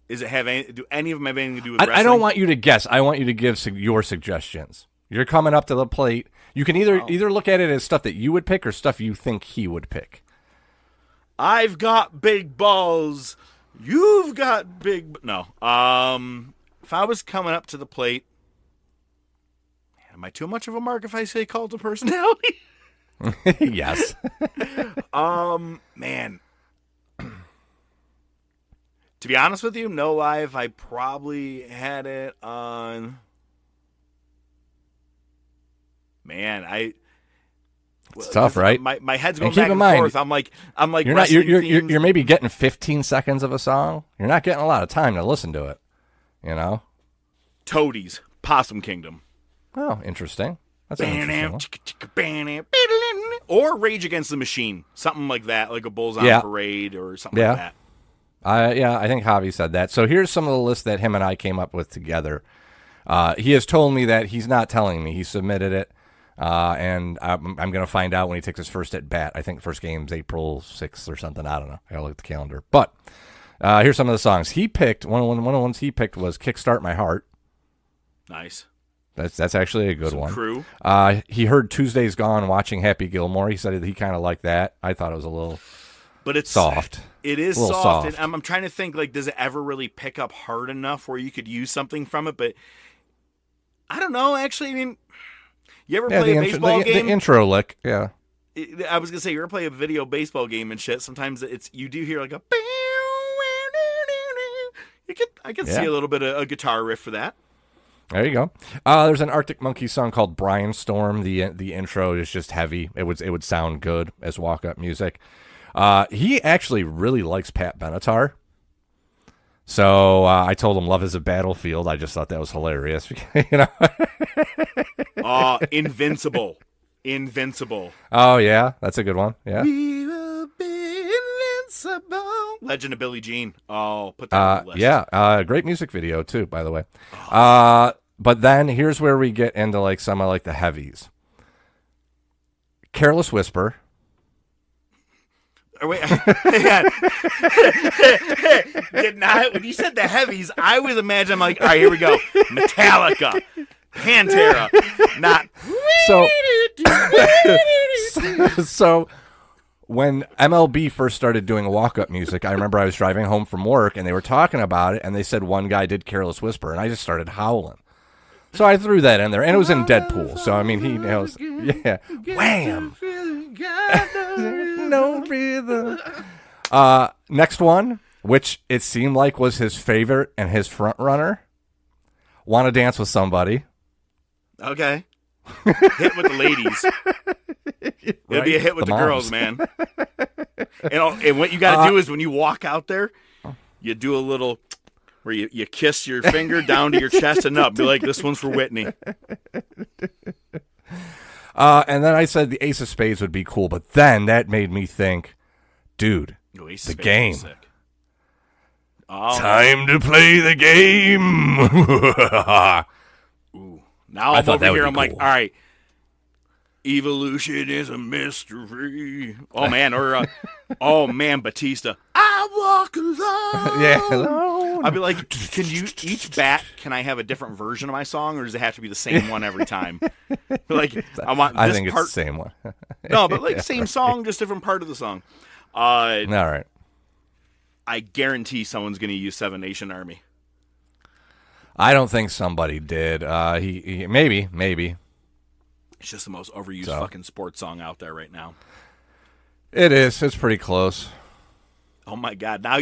Is it do any of them have anything to do with wrestling? I don't want you to guess. I want you to give your suggestions. You're coming up to the plate. You can either look at it as stuff that you would pick or stuff you think he would pick. I've got big balls. You've got big... No. If I was coming up to the plate... Man, am I too much of a mark if I say cult of personality? Yes. Man. To be honest with you, no lie, if I probably had it on... Man, It's tough, right? My head's And going keep back in and mind, forth. I'm like You're not. wrestling You're themes. maybe getting 15 seconds of a song. You're not getting a lot of time to listen to it. You know. Toadies, Possum Kingdom. Oh, interesting. That's an interesting one. Or Rage Against the Machine. Something like that, like a Bulls on Yeah. Parade or something like that. I think Javi said that. So here's some of the lists that him and I came up with together. He has told me that he's not telling me. He submitted it, and I'm going to find out when he takes his first at bat. I think the first game's April 6th or something. I don't know. I got to look at the calendar. But here's some of the songs he picked. One of the ones he picked was "Kickstart My Heart." Nice. That's actually a good one. Crew. He heard "Tuesday's Gone" watching Happy Gilmore. He said that he kind of liked that. I thought it was a little, but it's soft. It is a little soft. And I'm trying to think, like, does it ever really pick up hard enough where you could use something from it? But I don't know. Actually, I mean, you ever play a baseball game? The intro lick, yeah. I was gonna say, you ever play a video baseball game and shit? Sometimes you do hear like a. I could see a little bit of a guitar riff for that. There you go. There's an Arctic Monkeys song called "Bryan Storm." The intro is just heavy. It would sound good as walk up music. He actually really likes Pat Benatar. So I told him "Love Is a Battlefield." I just thought that was hilarious. You know. Invincible. Oh yeah, that's a good one. Yeah. We will be invincible. Legend of Billie Jean. Oh, put that on the list. Yeah, great music video too, by the way. But then here's where we get into like some of like the heavies. "Careless Whisper." Oh, wait, did not. When you said the heavies, I was imagining, I'm like, all right, here we go. Metallica, Pantera, not. So when MLB first started doing walk-up music, I remember I was driving home from work and they were talking about it, and they said one guy did "Careless Whisper," and I just started howling. So I threw that in there, and it was in Deadpool. So I mean, he knows. Yeah, wham. No rhythm. Next one, which it seemed like was his favorite and his front runner. Want to Dance with Somebody. Okay. Hit with the ladies. It'll be a hit with the girls, man. And what you got to do is when you walk out there, you do a little where you kiss your finger down to your chest and up. Be like, this one's for Whitney. And then I said the Ace of Spades would be cool, but then that made me think, dude, the game. Oh, time to play the game. Ooh. Now I'm over here, I'm like, all right, evolution is a mystery. Oh, man, or, oh, man, Batista. I walk alone. Yeah, alone. I'd be like, can I have a different version of my song, or does it have to be the same one every time? Like, I think it's the same one. No, but like same song, just different part of the song. All right. I guarantee someone's going to use Seven Nation Army. I don't think somebody did. He maybe. It's just the most overused fucking sports song out there right now. It is. It's pretty close. Oh my God! Now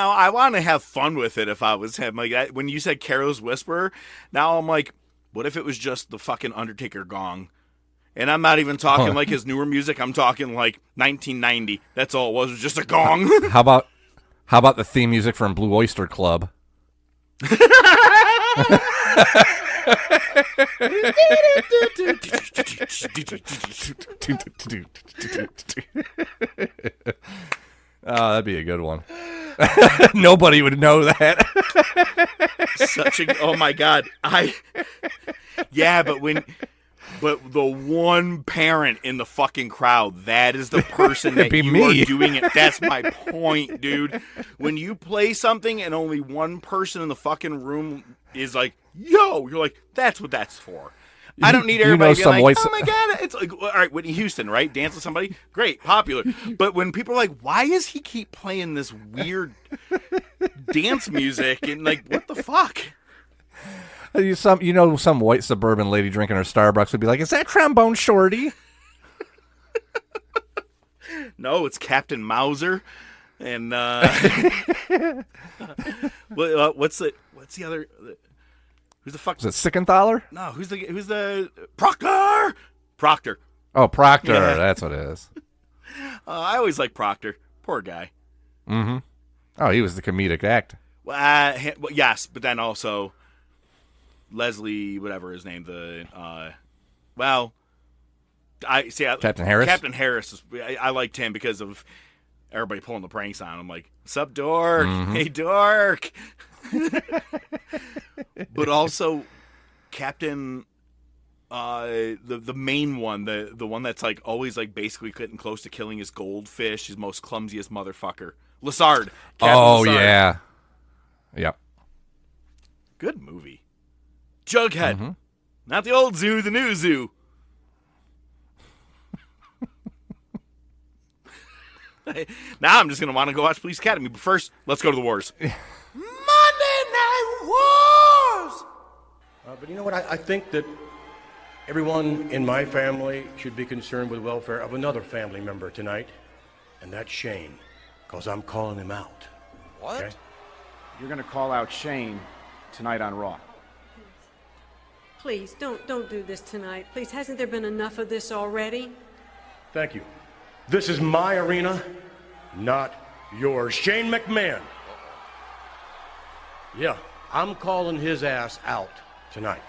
I want to have fun with it. If I was him, like when you said Carol's Whisper, now I'm like, what if it was just the fucking Undertaker gong? And I'm not even talking like his newer music. I'm talking like 1990. That's all it was just a gong. How about the theme music from Blue Oyster Club? That'd be a good one. Nobody would know that. Oh my God. But the one parent in the fucking crowd, that is the person that you are doing it. That's my point, dude. When you play something and only one person in the fucking room is like, yo, you're like, that's what that's for. I don't need everybody to be like, oh my God. It's like, all right, Whitney Houston, right? Dance with Somebody? Great, popular. But when people are like, why does he keep playing this weird dance music? And like, what the fuck? Some white suburban lady drinking her Starbucks would be like, is that Trombone Shorty? No, it's Captain Mauser. And what's the other? Who's the fuck? Is it Sickenthaler? No, who's the Proctor? Proctor. Oh, Proctor. Yeah. That's what it is. I always like Proctor. Poor guy. Mm-hmm. Oh, he was the comedic act. Yes, but then also Leslie, whatever his name, Captain Harris. Captain Harris. I liked him because of everybody pulling the pranks on him. Like, sup, dork? Mm-hmm. Hey, dork. But also, Captain, the main one, the one that's like always like basically getting close to killing his goldfish, his most clumsiest motherfucker, Lassard. Captain Lassard. Yeah. Yep. Good movie. Jughead. Mm-hmm. Not the old zoo, the new zoo. Now I'm just going to want to go watch Police Academy. But first, let's go to the wars. Monday Night Wars! But you know what? I think that everyone in my family should be concerned with the welfare of another family member tonight, and that's Shane, because I'm calling him out. What? Okay? You're going to call out Shane tonight on Raw. Please, don't do this tonight. Please, hasn't there been enough of this already? Thank you. This is my arena, not yours. Shane McMahon. Yeah, I'm calling his ass out tonight.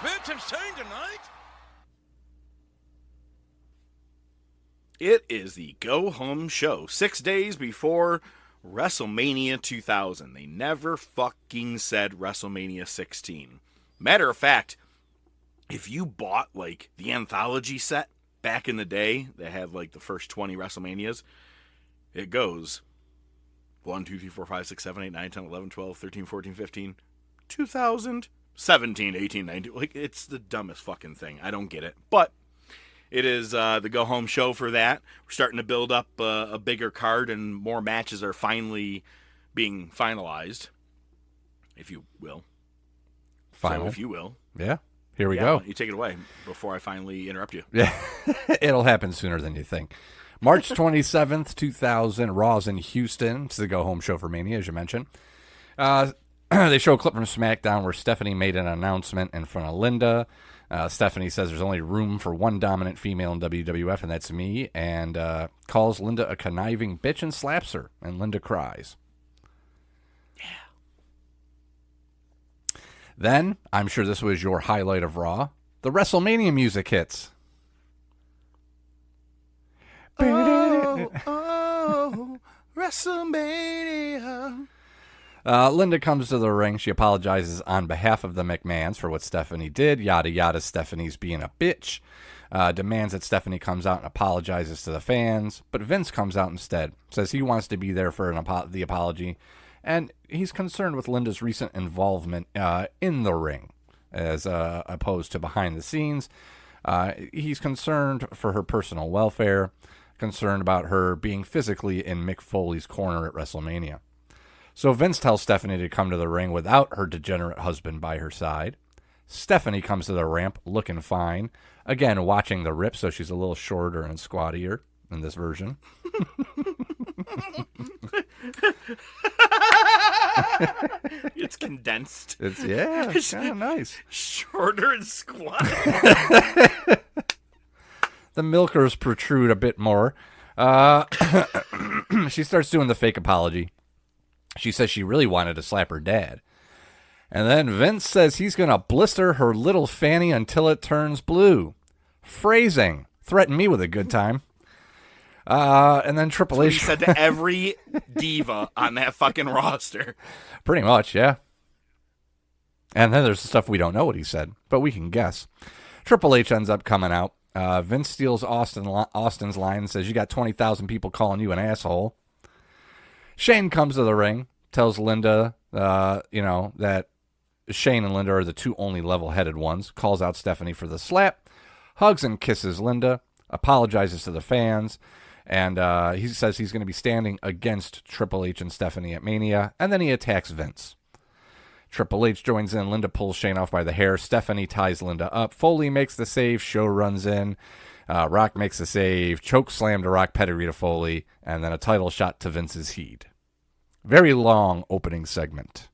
Vince and Shane tonight? It is the Go Home Show, 6 days before WrestleMania 2000. They never fucking said WrestleMania 16. Matter of fact, if you bought like the anthology set back in the day that had like the first 20 WrestleManias, it goes 1, 2, 3, 4, 5, 6, 7, 8, 9, 10, 11, 12, 13, 14, 15, 2000, 17, 18, 19. Like, it's the dumbest fucking thing. I don't get it. But it is the Go Home Show for that. We're starting to build up a bigger card, and more matches are finally being finalized, if you will. Final. So if you will. Yeah. Here we go. You take it away before I finally interrupt you. Yeah. It'll happen sooner than you think. March 27th, 2000, Raw's in Houston. It's the go-home show for Mania, as you mentioned. They show a clip from SmackDown where Stephanie made an announcement in front of Linda. Stephanie says there's only room for one dominant female in WWF, and that's me, and calls Linda a conniving bitch and slaps her, and Linda cries. Yeah. Then, I'm sure this was your highlight of Raw, the WrestleMania music hits. Oh, WrestleMania. Linda comes to the ring. She apologizes on behalf of the McMahons for what Stephanie did. Yada, yada, Stephanie's being a bitch. Demands that Stephanie comes out and apologizes to the fans. But Vince comes out instead. Says he wants to be there for the apology. And he's concerned with Linda's recent involvement in the ring as opposed to behind the scenes. He's concerned for her personal welfare. Concerned about her being physically in Mick Foley's corner at WrestleMania. So Vince tells Stephanie to come to the ring without her degenerate husband by her side. Stephanie comes to the ramp looking fine. Again, watching the rip, so she's a little shorter and squattier in this version. It's condensed. It's kind of nice. Shorter and squat. The milkers protrude a bit more. She starts doing the fake apology. She says she really wanted to slap her dad. And then Vince says he's going to blister her little fanny until it turns blue. Phrasing. Threaten me with a good time. And then Triple H. He said to every diva on that fucking roster. Pretty much, yeah. And then there's the stuff we don't know what he said, but we can guess. Triple H ends up coming out. Vince steals Austin's line and says, you got 20,000 people calling you an asshole. Shane comes to the ring, tells Linda, that Shane and Linda are the two only level-headed ones, calls out Stephanie for the slap, hugs and kisses Linda, apologizes to the fans, and he says he's going to be standing against Triple H and Stephanie at Mania, and then he attacks Vince. Triple H joins in. Linda pulls Shane off by the hair. Stephanie ties Linda up. Foley makes the save. Show runs in. Rock makes the save. Choke slam to Rock, pedigree to Foley. And then a title shot to Vince's heat. Very long opening segment.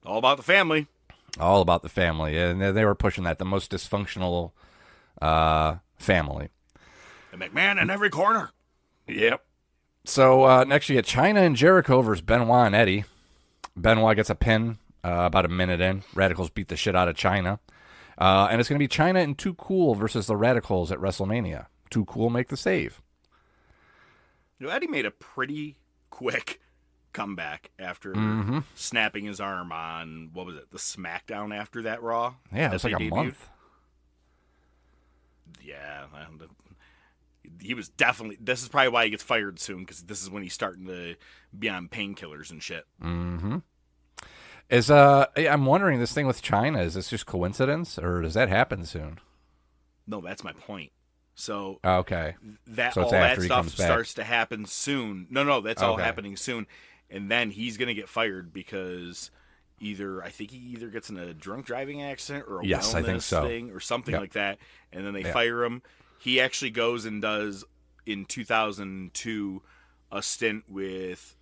All about the family. All about the family. And they were pushing that. The most dysfunctional family. The McMahon in every corner. Yep. So next you get Chyna and Jericho versus Benoit and Eddie. Benoit gets a pin about a minute in. Radicals beat the shit out of Chyna. And it's going to be Chyna and Too Cool versus the Radicals at WrestleMania. Too Cool make the save. Eddie made a pretty quick comeback after snapping his arm on, what was it, the SmackDown after that Raw? Yeah, it was like a month. Yeah. He was definitely, this is probably why he gets fired soon, because this is when he's starting to be on painkillers and shit. Mm-hmm. I'm wondering, this thing with Chyna, is this just coincidence, or does that happen soon? No, that's my point. So okay, all that stuff starts to happen soon. No, that's all happening soon, and then he's gonna get fired because I think he either gets in a drunk driving accident or a wellness thing or something like that, and then they fire him. He actually goes and does in 2002 a stint with.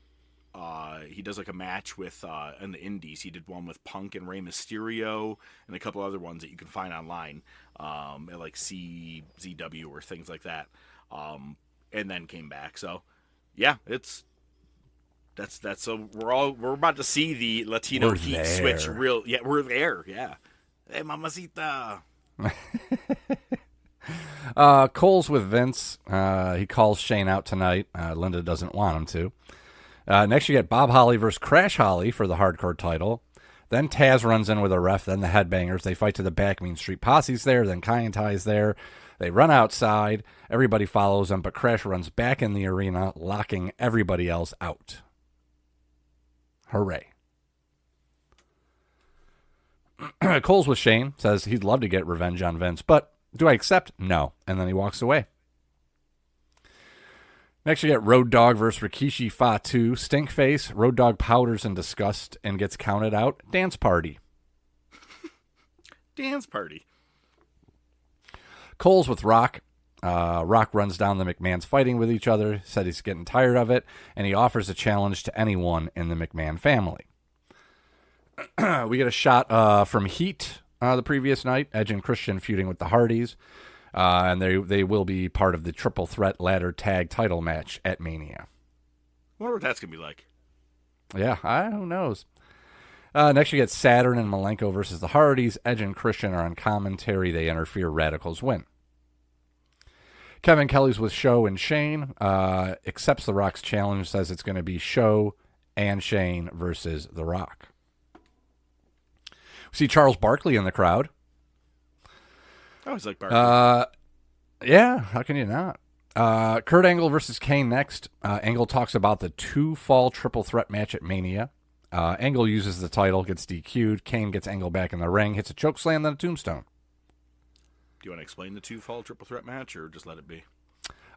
He does like a match with in the Indies. He did one with Punk and Rey Mysterio and a couple other ones that you can find online at like CZW or things like that. And then came back. So yeah, that's so we're about to see the Latino heat switch real. Yeah, we're there. Yeah. Hey, mamacita. Cole's with Vince. He calls Shane out tonight. Linda doesn't want him to. Next, you get Bob Holly versus Crash Holly for the hardcore title. Then Taz runs in with a ref, then the Headbangers. They fight to the back. Mean Street Posse's there, then Kaientai's there. They run outside. Everybody follows them, but Crash runs back in the arena, locking everybody else out. Hooray. Cole's with Shane, says he'd love to get revenge on Vince, but do I accept? No. And then he walks away. Next, you get Road Dogg versus Rikishi Fatu. Stinkface. Road Dogg powders in disgust and gets counted out. Dance party. Dance party. Coles with Rock. Rock runs down the McMahons fighting with each other, said he's getting tired of it, and he offers a challenge to anyone in the McMahon family. We get a shot from Heat the previous night, Edge and Christian feuding with the Hardys, and they will be part of the Triple Threat Ladder Tag title match at Mania. I wonder what that's going to be like. Yeah, who knows? Next, you get Saturn and Malenko versus the Hardys. Edge and Christian are on commentary. They interfere. Radicals win. Kevin Kelly's with Show and Shane. Accepts The Rock's challenge. Says it's going to be Show and Shane versus The Rock. We see Charles Barkley in the crowd. I always like Barkley. Yeah, how can you not? Kurt Angle versus Kane next. Angle talks about the 2-fall triple threat match at Mania. Angle uses the title, gets DQ'd. Kane gets Angle back in the ring, hits a chokeslam, then a tombstone. Do you want to explain the 2-fall triple threat match, or just let it be?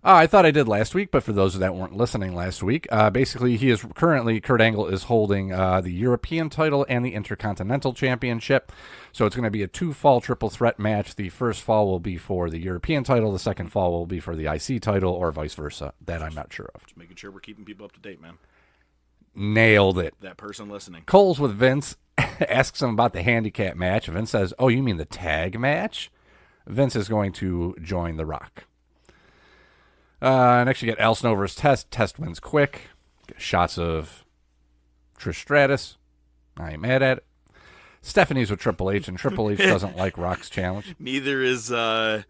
I thought I did last week, but for those that weren't listening last week, basically Kurt Angle is holding the European title and the Intercontinental Championship. So it's going to be a 2-fall triple threat match. The first fall will be for the European title. The second fall will be for the IC title, or vice versa. That I'm not sure of. Just making sure we're keeping people up to date, man. Nailed it. That person listening. Coles with Vince asks him about the handicap match. Vince says, "Oh, you mean the tag match?" Vince is going to join The Rock. Next, you get Al Snow versus Test. Test wins quick. Get shots of Trish Stratus. I ain't mad at it. Stephanie's with Triple H, and Triple H doesn't like Rock's challenge. Neither is Eric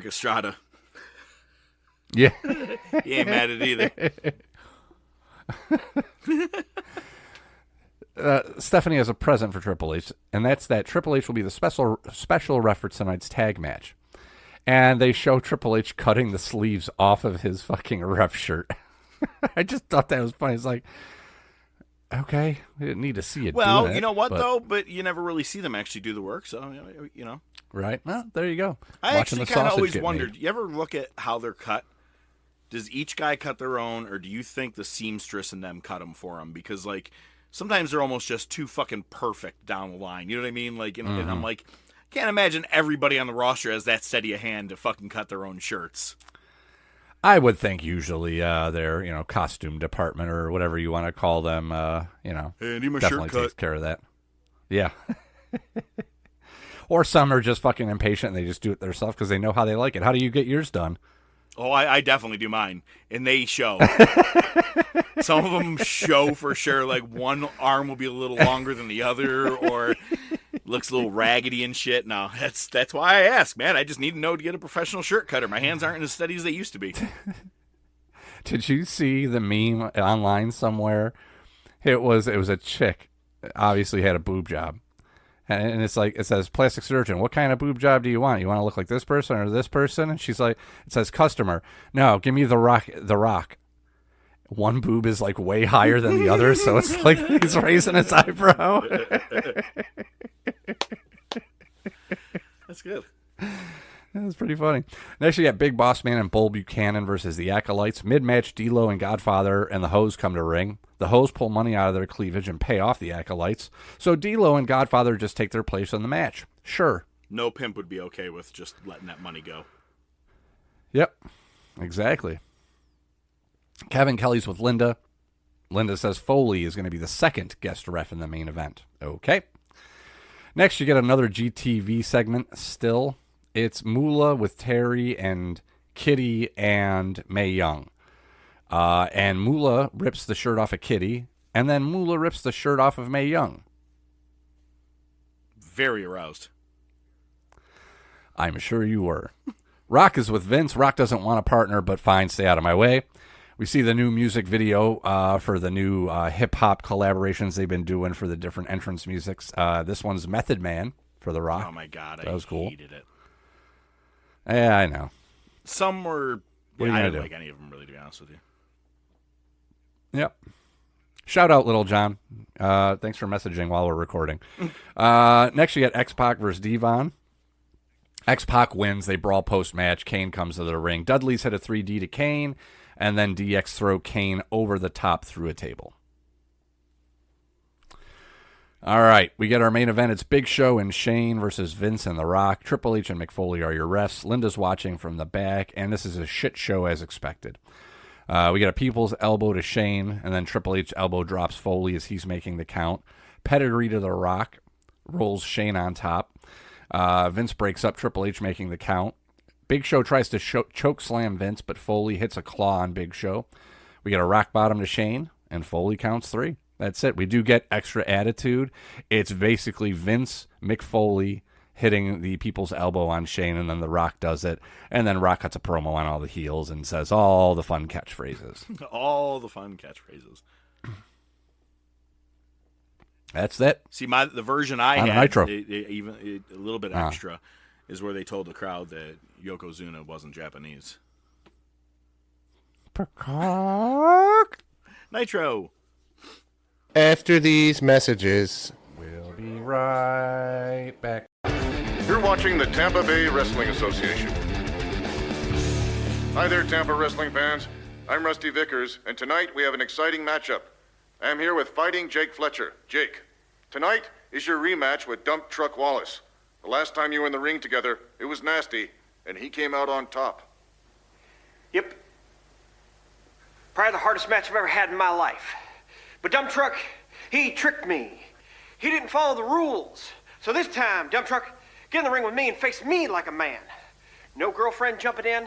Estrada. Yeah. He ain't mad at either. Stephanie has a present for Triple H, and that's that Triple H will be the special ref for tonight's tag match. And they show Triple H cutting the sleeves off of his fucking ref shirt. I just thought that was funny. It's like, okay, we didn't need to see it. Well, doing it, you know what, though? But you never really see them actually do the work, so, you know. Right? Well, there you go. I actually kind of always wondered, made. you ever look at how they're cut? Does each guy cut their own, or do you think the seamstress and them cut them for them? Because, like, sometimes they're almost just too fucking perfect down the line. You know what I mean? Like, and I'm like, can't imagine everybody on the roster has that steady a hand to fucking cut their own shirts. I would think usually their, costume department or whatever you want to call them, Hey, I need my definitely shirt cut. takes care of that. Yeah. Or some are just fucking impatient and they just do it themselves because they know how they like it. How do you get yours done? Oh, I definitely do mine, and they show. Some of them show for sure. Like, one arm will be a little longer than the other, or looks a little raggedy and shit. No, that's why I ask, man. I just need to know to get a professional shirt cutter. My hands aren't as steady as they used to be. Did you see the meme online somewhere? It was a chick, obviously had a boob job. And it's like, it says, plastic surgeon, what kind of boob job do you want? You want to look like this person or this person? And she's like, it says customer. No, give me the rock. One boob is like way higher than the other, so it's like he's raising his eyebrow. That's good. That's pretty funny. Next, you got Big Boss Man and Bull Buchanan versus the Acolytes. Mid-match, D-Lo and Godfather and the Hoes come to ring. The Hoes pull money out of their cleavage and pay off the Acolytes. So D-Lo and Godfather just take their place in the match. Sure. No pimp would be okay with just letting that money go. Yep, exactly. Kevin Kelly's with Linda. Linda says Foley is going to be the second guest ref in the main event. Okay. Next, you get another GTV segment still. It's Moolah with Terry and Kitty and Mae Young. And Moolah rips the shirt off of Kitty, and then Moolah rips the shirt off of Mae Young. Very aroused. I'm sure you were. Rock is with Vince. Rock doesn't want a partner, but fine, stay out of my way. We see the new music video for the new hip-hop collaborations they've been doing for the different entrance musics. This one's Method Man for The Rock. Oh, my God. That was cool. Hated it. Yeah, I know. Some were... What are you I gonna didn't do? like any of them, really, to be honest with you. Yep. Shout out, Little John. Thanks for messaging while we're recording. Next, you got X-Pac versus Devon. X-Pac wins. They brawl post-match. Kane comes to the ring. Dudley's hit a 3D to Kane, and then DX throw Kane over the top through a table. All right, we get our main event. It's Big Show and Shane versus Vince and The Rock. Triple H and McFoley are your refs. Linda's watching from the back, and this is a shit show as expected. We get a people's elbow to Shane, and then Triple H elbow drops Foley as he's making the count. Pedigree to The Rock, rolls Shane on top. Vince breaks up Triple H making the count. Big Show tries to choke slam Vince, but Foley hits a claw on Big Show. We get a rock bottom to Shane, and Foley counts 3. That's it. We do get extra attitude. It's basically Vince McFoley hitting the people's elbow on Shane, and then The Rock does it. And then Rock cuts a promo on all the heels and says all the fun catchphrases. All the fun catchphrases. That's it. See, the version I on had, Nitro. A little bit extra, is where they told the crowd that Yokozuna wasn't Japanese. Nitro. After these messages, we'll be right back. You're watching the Tampa Bay Wrestling Association. Hi there, Tampa wrestling fans. I'm Rusty Vickers, and tonight we have an exciting matchup. I'm here with Fighting Jake Fletcher. Jake, tonight is your rematch with Dump Truck Wallace. The last time you were in the ring together, it was nasty, and he came out on top. Yep. Probably the hardest match I've ever had in my life. But Dump Truck, he tricked me. He didn't follow the rules. So this time, Dump Truck, get in the ring with me and face me like a man. No girlfriend jumping in.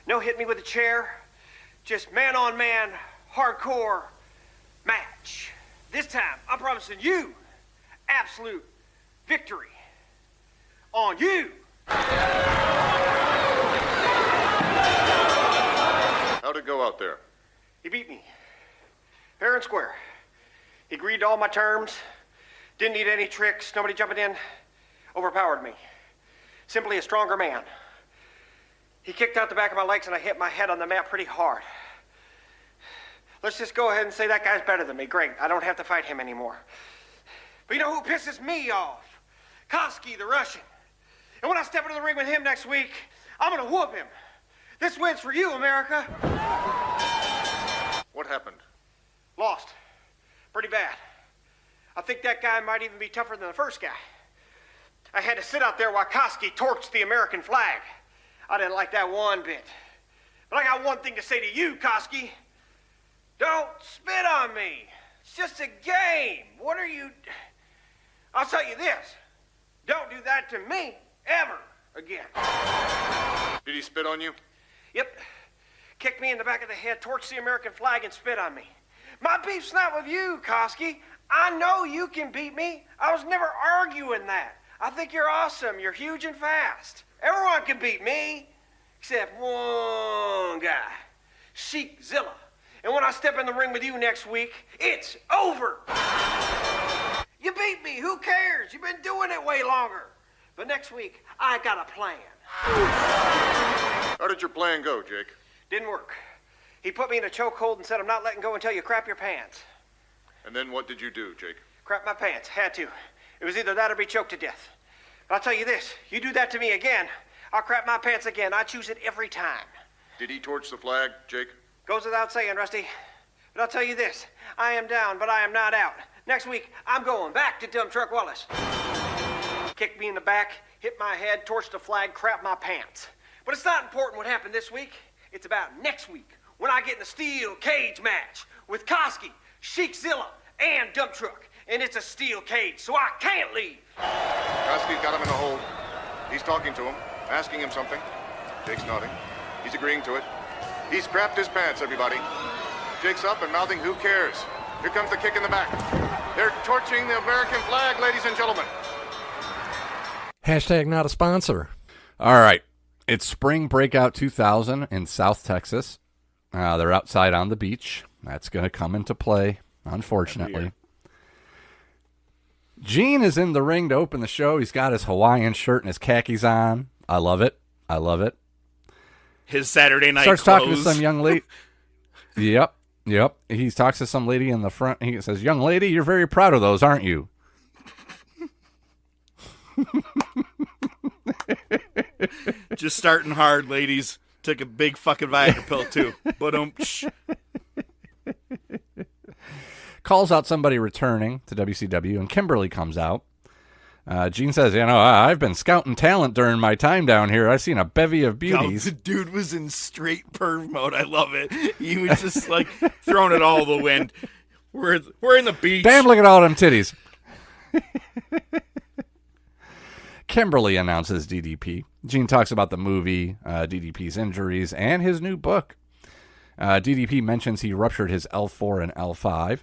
No hit me with a chair. Just man-on-man, hardcore match. This time, I'm promising you absolute victory. On you. How'd it go out there? He beat me. Fair and square. He agreed to all my terms. Didn't need any tricks. Nobody jumping in. Overpowered me. Simply a stronger man. He kicked out the back of my legs and I hit my head on the mat pretty hard. Let's just go ahead and say that guy's better than me. Great. I don't have to fight him anymore. But you know who pisses me off? Koski, the Russian. And when I step into the ring with him next week, I'm gonna whoop him. This win's for you, America. What happened? Lost. Pretty bad. I think that guy might even be tougher than the first guy. I had to sit out there while Koski torched the American flag. I didn't like that one bit. But I got one thing to say to you, Koski. Don't spit on me. It's just a game. What are you... I'll tell you this. Don't do that to me ever again. Did he spit on you? Yep. Kicked me in the back of the head, torched the American flag, and spit on me. My beef's not with you, Koski. I know you can beat me. I was never arguing that. I think you're awesome. You're huge and fast. Everyone can beat me, except one guy, Sheikzilla. And when I step in the ring with you next week, it's over. You beat me. Who cares? You've been doing it way longer. But next week, I got a plan. How did your plan go, Jake? Didn't work. He put me in a chokehold and said, I'm not letting go until you crap your pants. And then what did you do, Jake? Crap my pants. Had to. It was either that or be choked to death. But I'll tell you this. You do that to me again, I'll crap my pants again. I choose it every time. Did he torch the flag, Jake? Goes without saying, Rusty. But I'll tell you this. I am down, but I am not out. Next week, I'm going back to Dump Truck Wallace. Kicked me in the back, hit my head, torched the flag, crap my pants. But it's not important what happened this week. It's about next week, when I get in a steel cage match with Koski, Sheikzilla, and Dump Truck. And it's a steel cage, so I can't leave. Koski's got him in a hold. He's talking to him, asking him something. Jake's nodding. He's agreeing to it. He's crapped his pants, everybody. Jake's up and mouthing, who cares? Here comes the kick in the back. They're torching the American flag, ladies and gentlemen. Hashtag not a sponsor. All right. It's Spring Breakout 2000 in South Texas. They're outside on the beach. That's going to come into play, unfortunately. Gene is in the ring to open the show. He's got his Hawaiian shirt and his khakis on. I love it. I love it. His Saturday night Starts clothes. talking to some young lady. Yep. He talks to some lady in the front. He says, "Young lady, you're very proud of those, aren't you?" Just starting hard, ladies. Took a big fucking Viagra pill, too. But calls out somebody returning to WCW, and Kimberly comes out. Gene says, I've been scouting talent during my time down here. I've seen a bevy of beauties. The dude was in straight perv mode. I love it. He was just like throwing it all the wind. We're in the beach. Damn, look at all them titties. Kimberly announces DDP. Gene talks about the movie, DDP's injuries, and his new book. DDP mentions he ruptured his L4 and L5.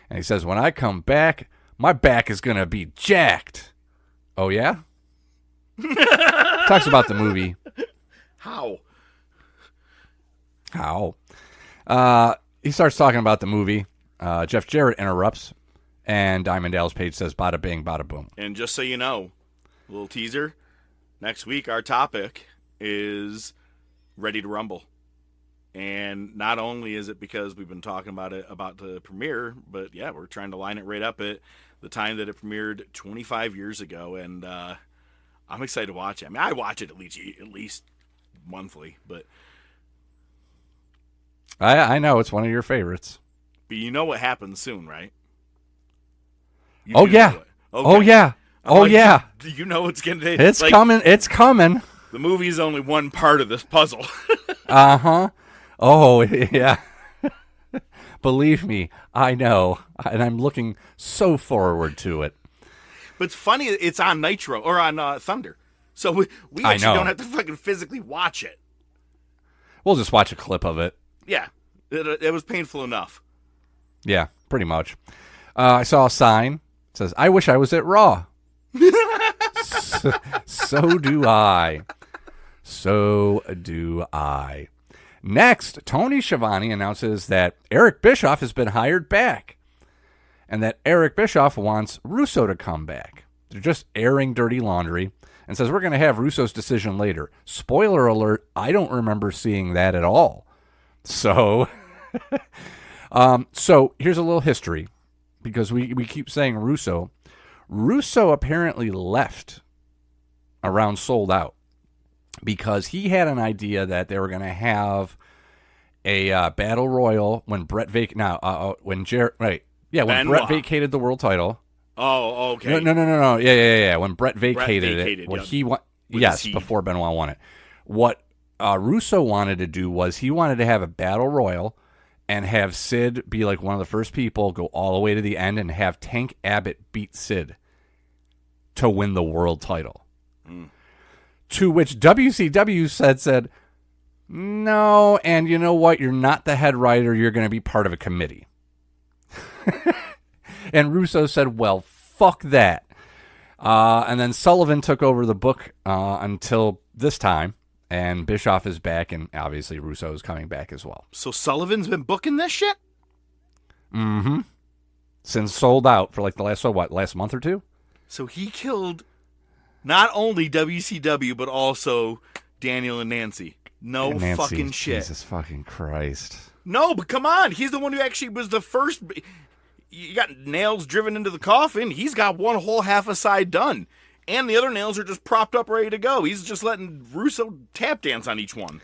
And he says, when I come back, my back is going to be jacked. Oh, yeah? Talks about the movie. How? He starts talking about the movie. Jeff Jarrett interrupts, and Diamond Dallas Page says, bada bing, bada boom. And just so you know, a little teaser, next week our topic is Ready to Rumble. And not only is it because we've been talking about it about the premiere, but yeah, we're trying to line it right up at the time that it premiered 25 years ago, and I'm excited to watch it. I mean, I watch it at least monthly, but I know it's one of your favorites. But you know what happens soon, right? Oh yeah. Okay. Oh yeah. Do you know what's going to? It's coming. It's coming. The movie is only one part of this puzzle. Uh-huh. Oh, yeah. Believe me, I know. And I'm looking so forward to it. But it's funny, it's on Nitro, or on Thunder. So we actually don't have to fucking physically watch it. We'll just watch a clip of it. Yeah. It was painful enough. Yeah, pretty much. I saw a sign. It says, I wish I was at Raw. So do I. So do I. Next, Tony Schiavone announces that Eric Bischoff has been hired back and that Eric Bischoff wants Russo to come back. They're just airing dirty laundry and says, we're going to have Russo's decision later. Spoiler alert, I don't remember seeing that at all. So, so here's a little history because we keep saying Russo. Russo apparently left around Sold Out because he had an idea that they were going to have a battle royal when Brett vacated the world title. Oh, okay. No. Yeah. When Brett vacated it, what he before Benoit won it. What Russo wanted to do was he wanted to have a battle royal and have Sid be like one of the first people, go all the way to the end, and have Tank Abbott beat Sid to win the world title. To which WCW said, no, and you know what? You're not the head writer. You're going to be part of a committee. And Russo said, well, fuck that. And then Sullivan took over the book until this time, and Bischoff is back, and obviously Russo is coming back as well. So Sullivan's been booking this shit? Mm-hmm. Since Sold Out for like the last month or two? So he killed not only WCW, but also Daniel and Nancy. Nancy, fucking shit. Jesus fucking Christ. No, but come on. He's the one who actually was the first. You got nails driven into the coffin. He's got one whole half a side done. And the other nails are just propped up ready to go. He's just letting Russo tap dance on each one.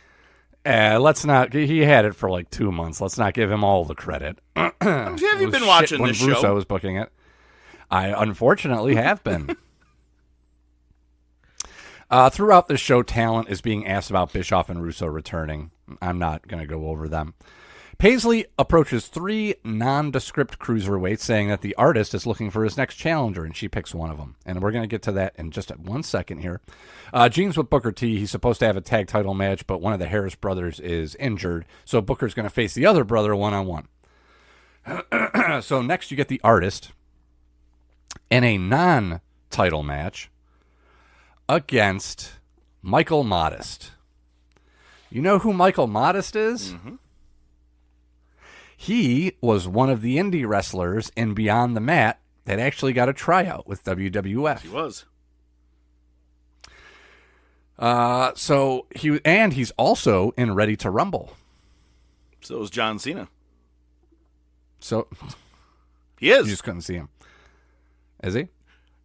Let's not. He had it for like 2 months. Let's not give him all the credit. Have you been watching this show? When Russo was booking it. I unfortunately have been. Throughout the show, talent is being asked about Bischoff and Russo returning. I'm not going to go over them. Paisley approaches 3 nondescript cruiserweights, saying that the artist is looking for his next challenger, and she picks one of them. And we're going to get to that in just 1 second here. Gene's with Booker T. He's supposed to have a tag title match, but one of the Harris brothers is injured, so Booker's going to face the other brother one-on-one. So next you get the artist in a non-title match against Michael Modest. You know who Michael Modest is? Mm-hmm. He was one of the indie wrestlers in Beyond the Mat that actually got a tryout with WWF. He was. He's also in Ready to Rumble. So is John Cena. So he is. You just couldn't see him. Is he?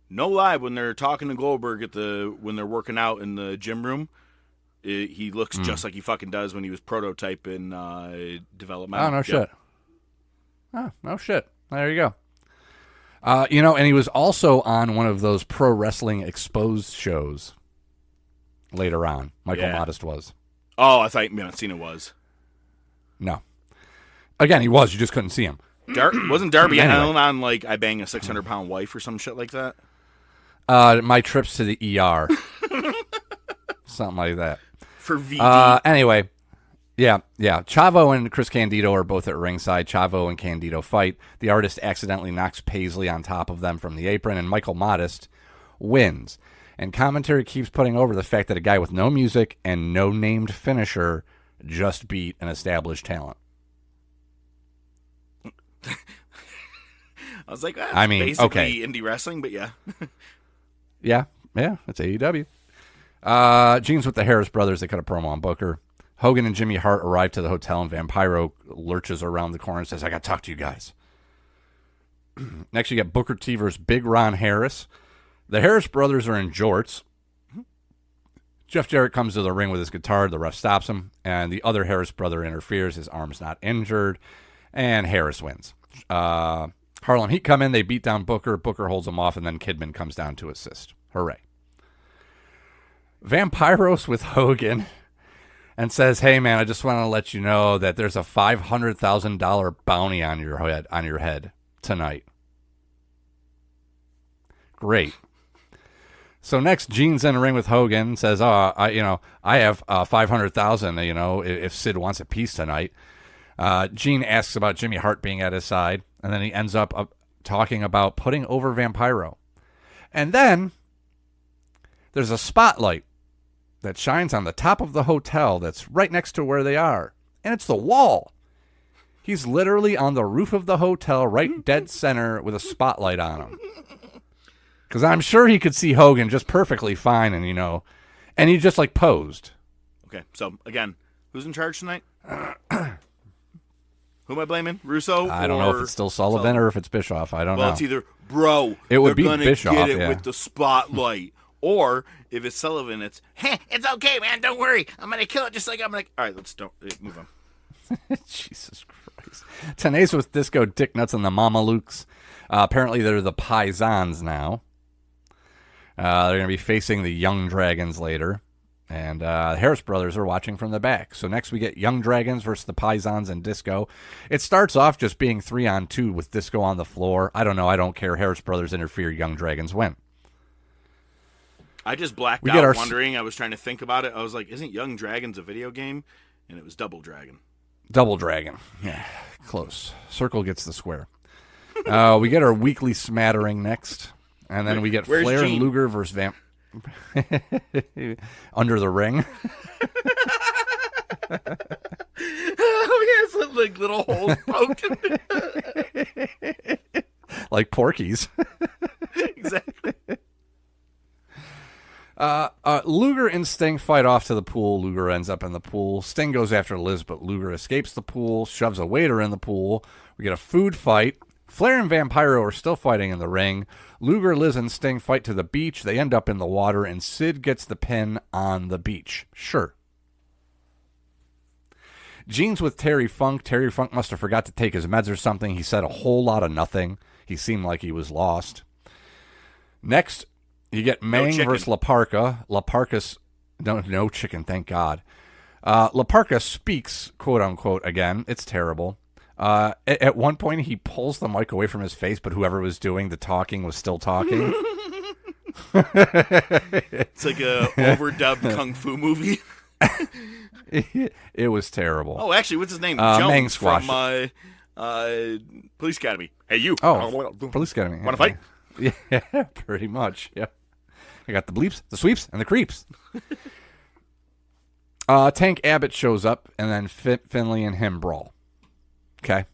no lie, when they're talking to Goldberg when they're working out in the gym room, he looks just like he fucking does when he was prototyping development. Oh, no shit. Oh, no shit. There you go. And he was also on one of those pro wrestling exposed shows later on. Michael Modest was. Oh, I thought Cena was. No. Again, he was. You just couldn't see him. Wasn't Darby Allin on, like, I Bang a 600-pound Wife or some shit like that? My trips to the ER. Something like that. For VD. Anyway. Yeah. Chavo and Chris Candido are both at ringside. Chavo and Candido fight. The artist accidentally knocks Paisley on top of them from the apron, and Michael Modest wins. And commentary keeps putting over the fact that a guy with no music and no named finisher just beat an established talent. I was like, basically okay. Indie wrestling, but yeah. Yeah, it's AEW. Gene's with the Harris brothers. They cut a promo on Booker. Hogan and Jimmy Hart arrive to the hotel, and Vampiro lurches around the corner and says, I got to talk to you guys. Next, you get Booker T versus Big Ron Harris. The Harris brothers are in jorts. Jeff Jarrett comes to the ring with his guitar. The ref stops him, and the other Harris brother interferes. His arm's not injured, and Harris wins. Harlem Heat come in. They beat down Booker. Booker holds him off, and then Kidman comes down to assist. Hooray. Vampiros with Hogan and says, hey, man, I just want to let you know that there's a $500,000 bounty on your head tonight. Great. So next, Gene's in the ring with Hogan, says, I have $500,000, if Sid wants a piece tonight. Gene asks about Jimmy Hart being at his side, and then he ends up talking about putting over Vampiro. And then there's a spotlight that shines on the top of the hotel that's right next to where they are, and it's the wall. He's literally on the roof of the hotel, right dead center, with a spotlight on him. Because I'm sure he could see Hogan just perfectly fine, and he just, posed. Okay, so, again, who's in charge tonight? Who am I blaming? Russo? I don't know if it's still Sullivan or if it's Bischoff. I don't know. Well, it's either, bro, it would be Bischoff, get it yeah. with the spotlight. Or, if it's Sullivan, it's, hey, it's okay, man, don't worry. I'm going to kill it just like I'm going to... All right, let's move on. Jesus Christ. Tenaz with Disco, Dick Nuts, and the Mamalukes. Apparently, they're the Paisans now. They're going to be facing the Young Dragons later. And the Harris brothers are watching from the back. So next we get Young Dragons versus the Paisans and Disco. It starts off just being 3-on-2 with Disco on the floor. I don't know. I don't care. Harris brothers interfere. Young Dragons win. I just blacked out wondering. I was trying to think about it. I was like, isn't Young Dragons a video game? And it was Double Dragon. Double Dragon. Yeah, close. Circle gets the square. We get our weekly smattering next. And then we get Flair and Luger versus Under the Ring. Oh, yes, like little holes poked. Like Porky's. Exactly. Luger and Sting fight off to the pool. Luger ends up in the pool. Sting goes after Liz, but Luger escapes the pool, shoves a waiter in the pool. We get a food fight. Flair and Vampiro are still fighting in the ring. Luger, Liz, and Sting fight to the beach. They end up in the water, and Sid gets the pin on the beach. Sure. Gene's with Terry Funk. Terry Funk must have forgot to take his meds or something. He said a whole lot of nothing. He seemed like he was lost. Next, you get Mang versus La Parka. La Parka's... No chicken, thank God. La Parka speaks, quote-unquote, again. It's terrible. At one point, he pulls the mic away from his face, but whoever was doing the talking was still talking. It's like a overdubbed kung fu movie. It was terrible. Oh, actually, what's his name? Jones Squash. From Police Academy. Hey, you. Oh, Police Academy. Want to fight? Yeah, pretty much. Yeah. I got the bleeps, the sweeps, and the creeps. Tank Abbott shows up, and then Finley and him brawl. Okay.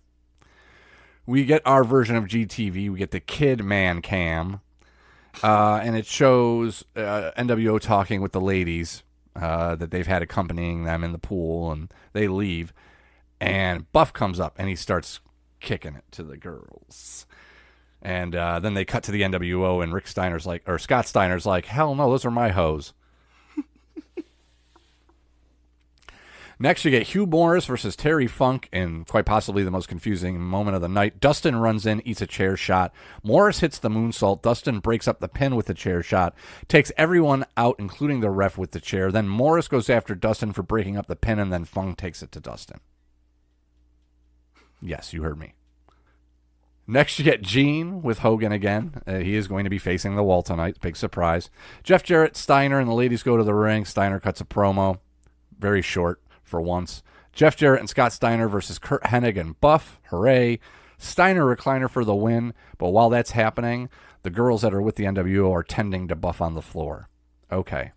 We get our version of GTV. We get the Kid Man Cam. And it shows NWO talking with the ladies that they've had accompanying them in the pool, and they leave. And Buff comes up, and he starts kicking it to the girls. And then they cut to the NWO, and Scott Steiner's like, hell no, those are my hoes. Next, you get Hugh Morris versus Terry Funk in quite possibly the most confusing moment of the night. Dustin runs in, eats a chair shot. Morris hits the moonsault. Dustin breaks up the pin with the chair shot, takes everyone out, including the ref, with the chair. Then Morris goes after Dustin for breaking up the pin, and then Funk takes it to Dustin. Yes, you heard me. Next, you get Gene with Hogan again. He is going to be facing the wall tonight. Big surprise. Jeff Jarrett, Steiner, and the ladies go to the ring. Steiner cuts a promo. Very short. For once. Jeff Jarrett and Scott Steiner versus Kurt Hennig and Buff. Hooray. Steiner recliner for the win. But while that's happening, the girls that are with the NWO are tending to Buff on the floor. Okay.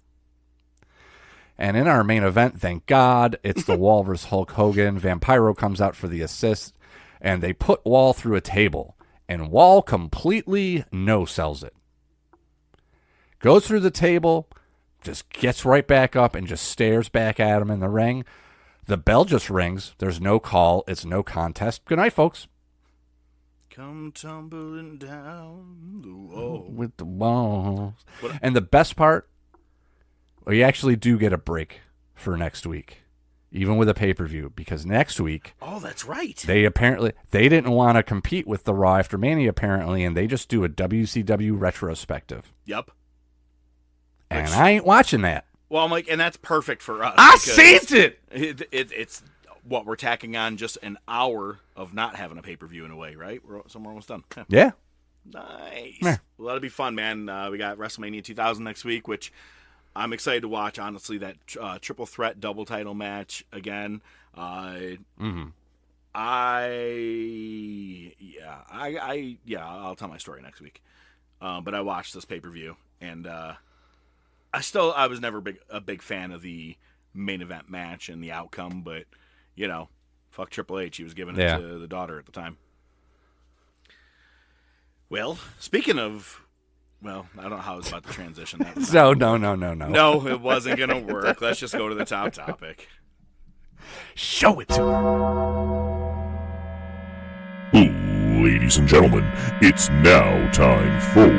And in our main event, thank God, it's the Wall versus Hulk Hogan. Vampiro comes out for the assist, and they put Wall through a table. And Wall completely no-sells it. Goes through the table, just gets right back up and just stares back at him in the ring. The bell just rings. There's no call. It's no contest. Good night, folks. Come tumbling down the wall. With the walls. And the best part, we actually do get a break for next week, even with a pay-per-view, because next week... Oh, that's right. They didn't want to compete with the Raw After Mania, apparently, and they just do a WCW retrospective. Yep. And I ain't watching that. Well, I'm like, and that's perfect for us. I seen it! It's what we're tacking on just an hour of not having a pay-per-view in a way, right? We're almost done. Yeah. Nice. Yeah. Well, that'll be fun, man. We got WrestleMania 2000 next week, which I'm excited to watch, honestly, that triple threat double title match again. I'll tell my story next week. But I watched this pay-per-view, and I was never a big fan of the main event match and the outcome, but, you know, fuck Triple H. He was giving it to the daughter at the time. Well, speaking of, well, I don't know how I was about to transition. That was No. No, it wasn't going to work. Let's just go to the top topic. Show it to her. Ladies and gentlemen, it's now time for...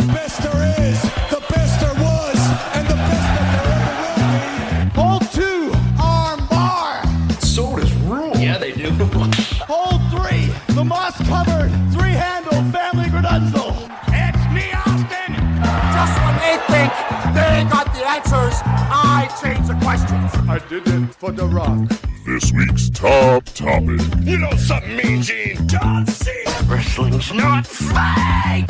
Best there is, the best there was, and the best that there ever will be. Hold 2, arm bar. Sodas rule. Yeah, they do. Hold 3, the moss-covered, 3-handle family granunzel. It's me, Austin. Just when they think they got the answers, I change the questions. I did it for The Rock. This week's top topic. You know something, Mean Gene? John Cena. Wrestling's not fake.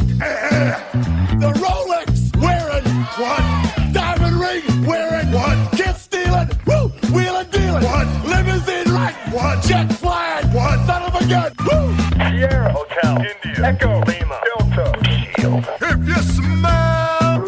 The Rolex wearing one. Diamond ring wearing one. Kiss stealing. Woo. Wheeling dealing. One. Limousine riding. One. Jet flying. One. Son of a gun. Woo. Sierra Hotel. India. Echo. Lima. Delta. Shield. If you smell.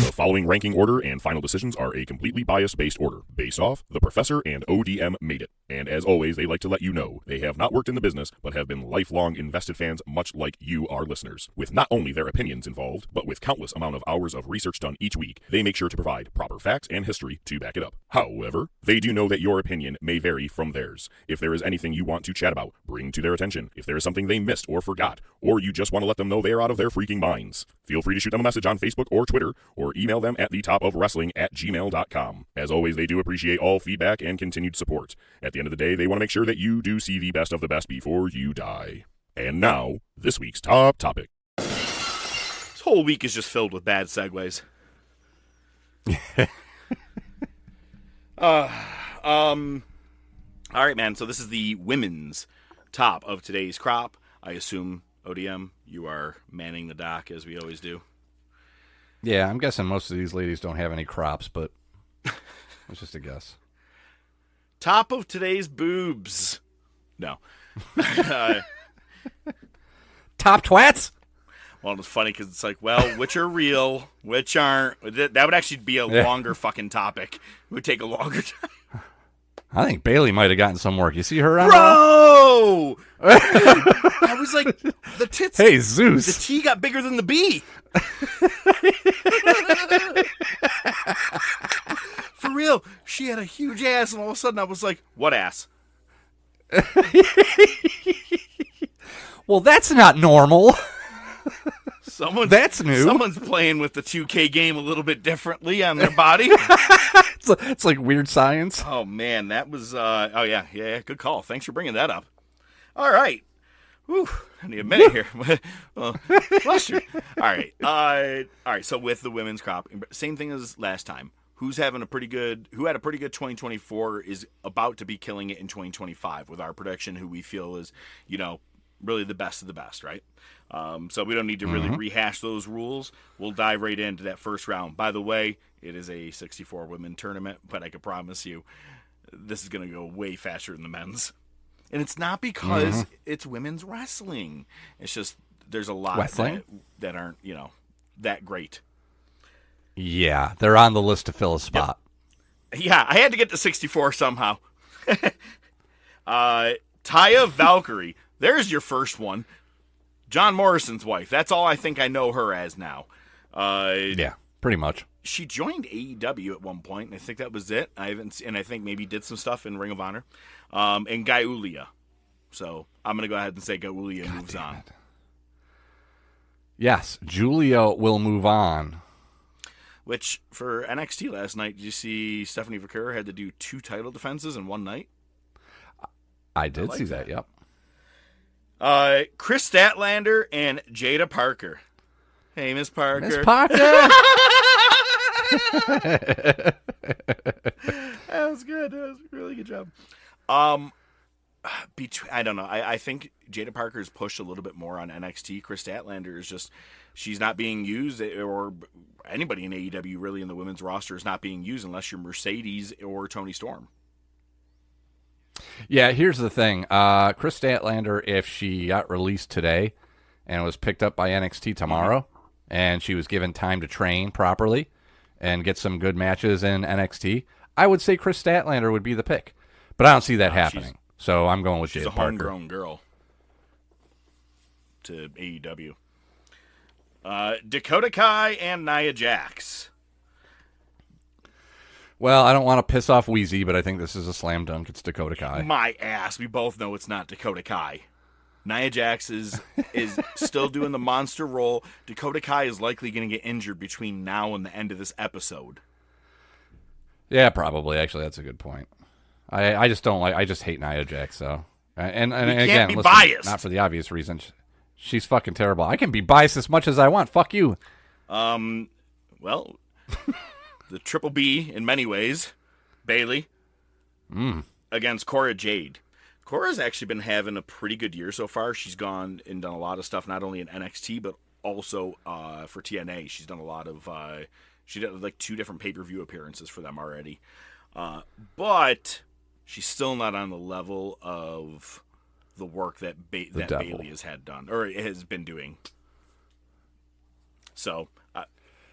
The following ranking order and final decisions are a completely bias-based order, based off The Professor and ODM made it. And as always, they like to let you know they have not worked in the business, but have been lifelong invested fans much like you, our listeners. With not only their opinions involved, but with countless amount of hours of research done each week, they make sure to provide proper facts and history to back it up. However, they do know that your opinion may vary from theirs. If there is anything you want to chat about, bring to their attention. If there is something they missed or forgot, or you just want to let them know they are out of their freaking minds, feel free to shoot them a message on Facebook or Twitter, or email them at thetopofwrestling@gmail.com. As always, they do appreciate all feedback and continued support. At the end of the day, they want to make sure that you do see the best of the best before you die. And now, this week's top topic. This whole week is just filled with bad segues. All right, man. So this is the women's top of today's crop. I assume, ODM, you are manning the dock as we always do. Yeah, I'm guessing most of these ladies don't have any crops, but it's just a guess. Top of today's boobs. No. Top twats? Well, it's funny because it's like, well, which are real, which aren't. That would actually be a longer fucking topic. It would take a longer time. I think Bailey might have gotten some work. You see her on Bro! I was like, the tits. Hey, Zeus. The T got bigger than the B. For real. She had a huge ass, and all of a sudden I was like, what ass? Well, that's not normal. That's new. Someone's playing with the 2K game a little bit differently on their body. It's like weird science. Oh, man, that was... yeah, good call. Thanks for bringing that up. All right. Whew, I need a minute here. Well, bless you. All right, so with the women's crop, same thing as last time. Who had a pretty good 2024 is about to be killing it in 2025 with our prediction, who we feel is, really the best of the best, right? So we don't need to really rehash those rules. We'll dive right into that first round. By the way, it is a 64-women tournament, but I can promise you this is going to go way faster than the men's. And it's not because it's women's wrestling. It's just there's a lot that aren't, that great. Yeah, they're on the list to fill a spot. Yep. Yeah, I had to get to 64 somehow. Taya Valkyrie, there's your first one. John Morrison's wife. That's all I think I know her as now. Yeah, pretty much. She joined AEW at one point, and I think that was it. I think maybe did some stuff in Ring of Honor. And Gaiulia. So I'm going to go ahead and say Gaiulia moves on. Yes, Julia will move on. Which, for NXT last night, did you see Stephanie Vaquer had to do 2 title defenses in one night? I did see that, yep. Chris Statlander and Jada Parker. Hey, Miss Parker. Miss Parker! That was good. That was a really good job. I don't know. I think Jada Parker is pushed a little bit more on NXT. Chris Statlander is just, she's not being used, or anybody in AEW really in the women's roster is not being used unless you're Mercedes or Toni Storm. Yeah, here's the thing. Chris Statlander, if she got released today and was picked up by NXT tomorrow, and she was given time to train properly and get some good matches in NXT, I would say Chris Statlander would be the pick. But I don't see that happening. So I'm going with Jada Parker. She's a homegrown girl to AEW. Dakota Kai and Nia Jax. Well, I don't want to piss off Wheezy, but I think this is a slam dunk. It's Dakota Kai. My ass. We both know it's not Dakota Kai. Nia Jax is still doing the monster role. Dakota Kai is likely going to get injured between now and the end of this episode. Yeah, probably. Actually, that's a good point. I just don't like. I just hate Nia Jax. So, and again, be biased. Not for the obvious reason. She's fucking terrible. I can be biased as much as I want. Fuck you. Well, the Triple B in many ways, Bayley, against Cora Jade. Cora's actually been having a pretty good year so far. She's gone and done a lot of stuff, not only in NXT, but also for TNA. She's done a lot of, she did like 2 different pay-per-view appearances for them already. But she's still not on the level of the work that Bayley has had done, or has been doing. So,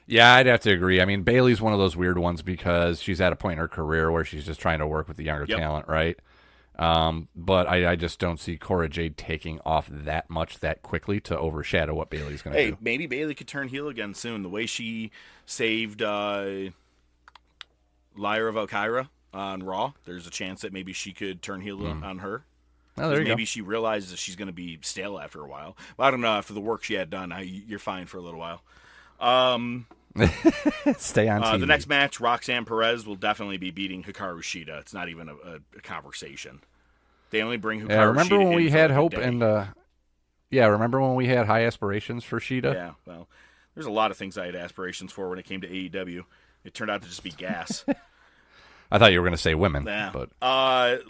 yeah, I'd have to agree. I mean, Bayley's one of those weird ones because she's at a point in her career where she's just trying to work with the younger talent, right? But I just don't see Cora Jade taking off that much that quickly to overshadow what Bayley's going to do. Hey, maybe Bayley could turn heel again soon. The way she saved Lyra Valkyra on Raw, there's a chance that maybe she could turn heel on her. Oh, there you maybe go. she realizes that she's going to be stale after a while. Well, I don't know. After the work she had done, you're fine for a little while. Stay on TV. The next match, Roxanne Perez will definitely be beating Hikaru Shida. It's not even a conversation. They only bring Hikaru Shida. Remember when we had hope and remember when we had high aspirations for Shida? Yeah, well, there's a lot of things I had aspirations for when it came to AEW. It turned out to just be gas. I thought you were going to say women. Yeah. But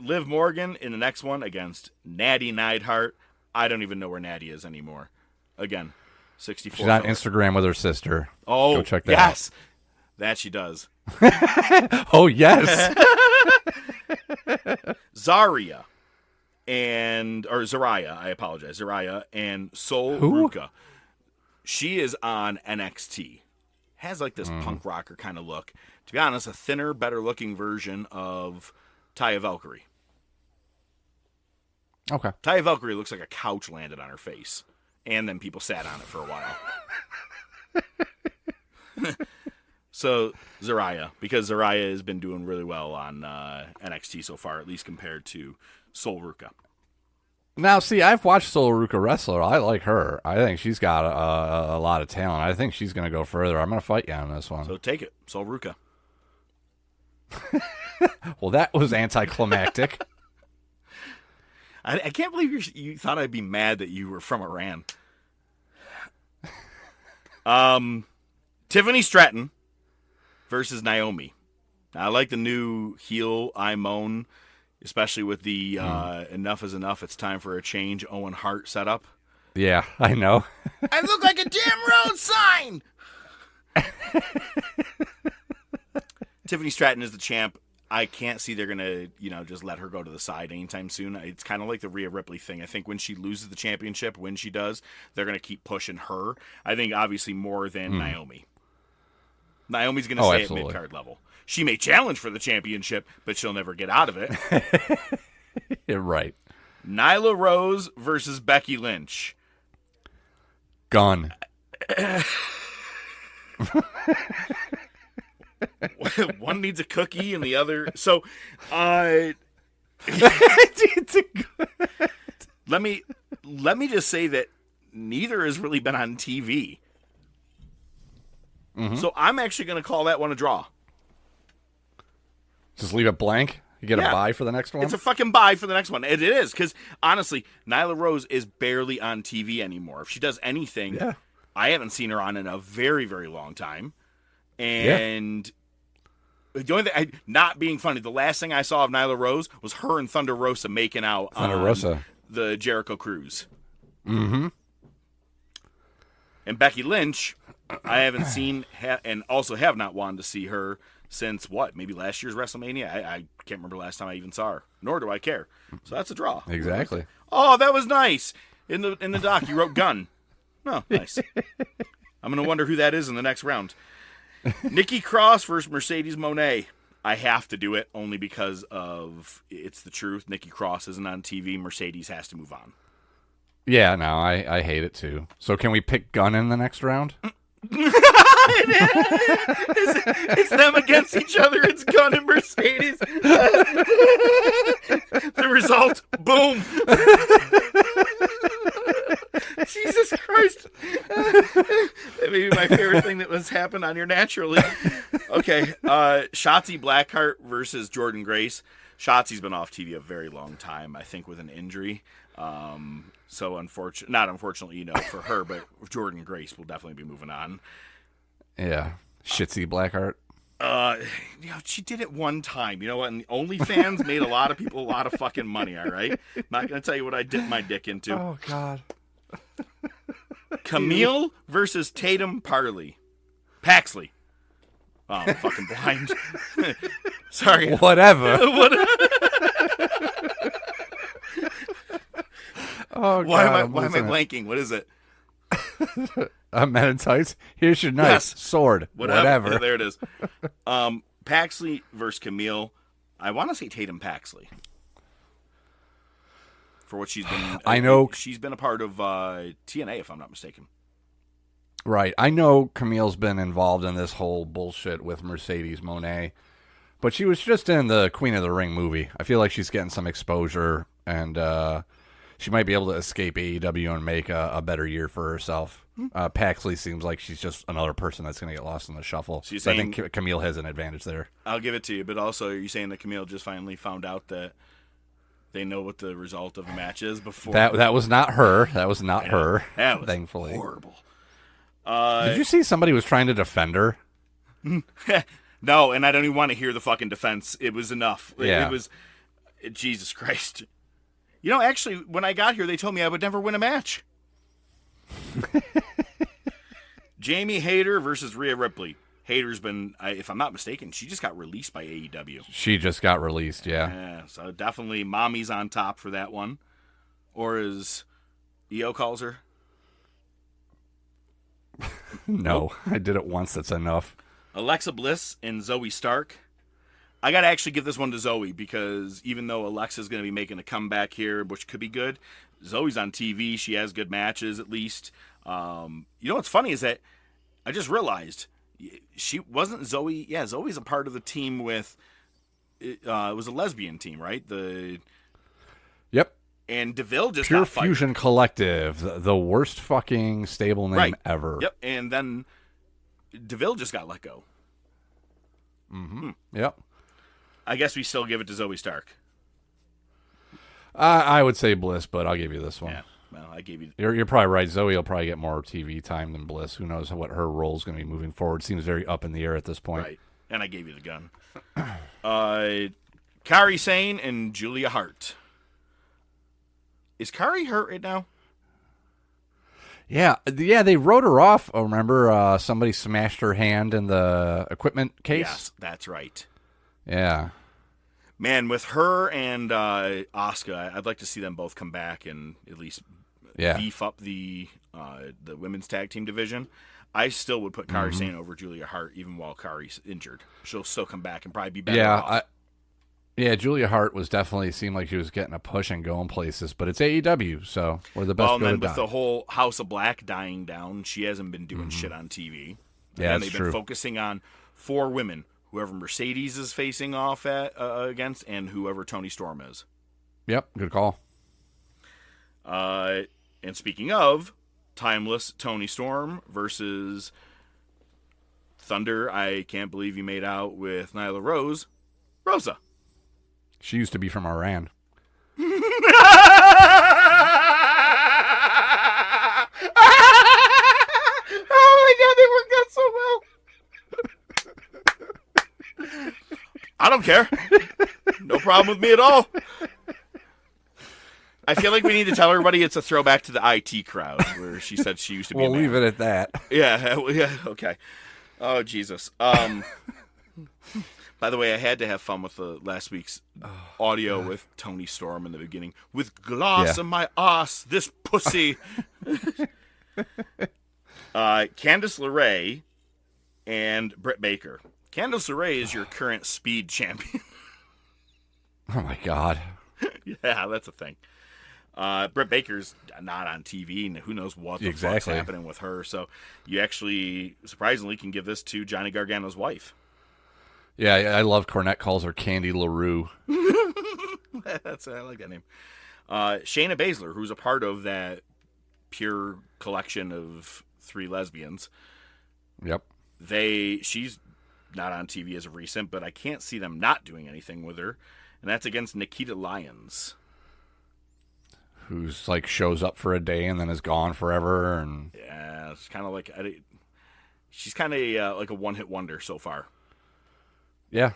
Liv Morgan in the next one against Natty Neidhart. I don't even know where Natty is anymore. Again, 64. She's on Instagram with her sister. Oh, go check that out. That she does. Oh, yes. Zariah, I apologize. Zariah and Sol Ruka. She is on NXT. Has like this punk rocker kind of look. To be honest, a thinner, better looking version of Taya Valkyrie. Okay. Taya Valkyrie looks like a couch landed on her face. And then people sat on it for a while. So Zariah, because Zariah has been doing really well on NXT so far, at least compared to Sol Ruca. Now, see, I've watched Sol Ruca wrestle. I like her. I think she's got a lot of talent. I think she's going to go further. I'm going to fight you on this one. So take it, Sol Ruca. Well, that was anticlimactic. I can't believe you thought I'd be mad that you were from Iran. Tiffany Stratton versus Naomi. Now, I like the new heel I Moan, especially with the enough is enough, it's time for a change Owen Hart setup. Yeah, I know. I look like a damn road sign! Tiffany Stratton is the champ. I can't see they're going to, just let her go to the side anytime soon. It's kind of like the Rhea Ripley thing. I think when she loses the championship, when she does, they're going to keep pushing her. I think obviously more than Naomi. Naomi's going to stay absolutely. at mid-card level. She may challenge for the championship, but she'll never get out of it. You're right. Nyla Rose versus Becky Lynch. Gun. One needs a cookie and the other. So, let me just say that neither has really been on TV. Mm-hmm. So I'm actually going to call that one a draw. Just leave it blank? You get a bye for the next one? It's a fucking bye for the next one. It is, because honestly, Nyla Rose is barely on TV anymore. If she does anything, I haven't seen her on in a very, very long time. And the only thing, not being funny, the last thing I saw of Nyla Rose was her and Thunder Rosa making out on the Jericho Cruise. Mm-hmm. And Becky Lynch, I haven't seen and also have not wanted to see her since maybe last year's WrestleMania? I can't remember last time I even saw her, nor do I care. So that's a draw. Exactly. Oh, that was nice. In the doc, you wrote gun. Oh, nice. I'm going to wonder who that is in the next round. Nikki Cross versus Mercedes Moné. I have to do it only because of it's the truth. Nikki Cross isn't on TV. Mercedes has to move on. Yeah, no, I hate it too. So can we pick Gun in the next round? It's them against each other. It's Gun and Mercedes. The result, boom. Jesus Christ. That may be my favorite thing that was happened on Your Naturally. Okay, Shotzi Blackheart versus Jordan Grace. Shotzi's been off TV a very long time, I think, with an injury. So not unfortunately, for her, but Jordan Grace will definitely be moving on. Yeah, Shitzy Blackheart. She did it one time. You know what? And OnlyFans made a lot of people a lot of fucking money. All right, I'm not gonna tell you what I dipped my dick into. Oh God. Camille versus Tatum Paxley. Oh, I'm fucking blind. Sorry. Whatever. Oh, why God, am I blanking? What is it? Men in tights. Here's your knife. Yes. Sword. Whatever. Yeah, there it is. Paxley versus Camille. I want to say Tatum Paxley. For what she's been. I know. She's been a part of TNA, if I'm not mistaken. Right. I know Camille's been involved in this whole bullshit with Mercedes Moné, but she was just in the Queen of the Ring movie. I feel like she's getting some exposure, and she might be able to escape AEW and make a better year for herself. Paxley seems like she's just another person that's going to get lost in the shuffle. So I think Camille has an advantage there. I'll give it to you, but also are you saying that Camille just finally found out that they know what the result of the match is before? That was not her. That was not her. That was thankfully horrible. Did you see somebody was trying to defend her? No, and I don't even want to hear the fucking defense. It was enough. Yeah. It was Jesus Christ. Actually, when I got here, they told me I would never win a match. Jamie Hayter versus Rhea Ripley. Hayter's been, if I'm not mistaken, she just got released by AEW. She just got released, yeah. Yeah, so definitely mommy's on top for that one. Or as EO calls her. No, I did it once. That's enough. Alexa Bliss and Zoe Stark. I got to actually give this one to Zoe because even though Alexa's going to be making a comeback here, which could be good, Zoe's on TV. She has good matches at least. What's funny is that I just realized she wasn't Zoe. Yeah, Zoe's a part of the team with. It was a lesbian team, right? Yep. And DeVille just Pure got fired. Fusion Collective, the worst fucking stable name ever. Yep. And then DeVille just got let go. Mm-hmm. Yep. I guess we still give it to Zoe Stark. I would say Bliss, but I'll give you this one. Yeah. Well, I gave you. You're probably right. Zoe will probably get more TV time than Bliss. Who knows what her role is going to be moving forward? Seems very up in the air at this point. Right. And I gave you the gun. Kairi Sane and Julia Hart. Is Kairi hurt right now? Yeah, they wrote her off. Oh, remember somebody smashed her hand in the equipment case? Yes, that's right. Yeah. Man, with her and Asuka, I'd like to see them both come back and at least beef up the women's tag team division. I still would put Kairi Sane over Julia Hart even while Kairi's injured. She'll still come back and probably be better off. Julia Hart seemed like she was getting a push and going places, but it's AEW, so we're the best. Well, and then with the whole House of Black dying down, she hasn't been doing shit on TV. Yeah, they've been focusing on 4 women, whoever Mercedes is facing off against, and whoever Toni Storm is. Yep, good call. And speaking of timeless Toni Storm versus Thunder, I can't believe you made out with Nyla Rose, Rosa. She used to be from Iran. Oh my God, they worked out so well. I don't care. No problem with me at all. I feel like we need to tell everybody it's a throwback to the IT crowd where she said she used to be. We'll leave it at that. Yeah, okay. Oh, Jesus. By the way, I had to have fun with the last week's audio with Toni Storm in the beginning. With gloss in my ass, this pussy. Candice LeRae and Britt Baker. Candice LeRae is your current speed champion. Oh, my God. Yeah, that's a thing. Britt Baker's not on TV, and who knows what the fuck's happening with her. So you actually, surprisingly, can give this to Johnny Gargano's wife. Yeah, I love Cornette calls her Candy LaRue. I like that name. Shayna Baszler, who's a part of that pure collection of 3 lesbians. Yep. She's not on TV as of recent, but I can't see them not doing anything with her. And that's against Nikita Lyons. Who's shows up for a day and then is gone forever. And yeah, it's kind of like she's kind of like a one-hit wonder so far. Yeah.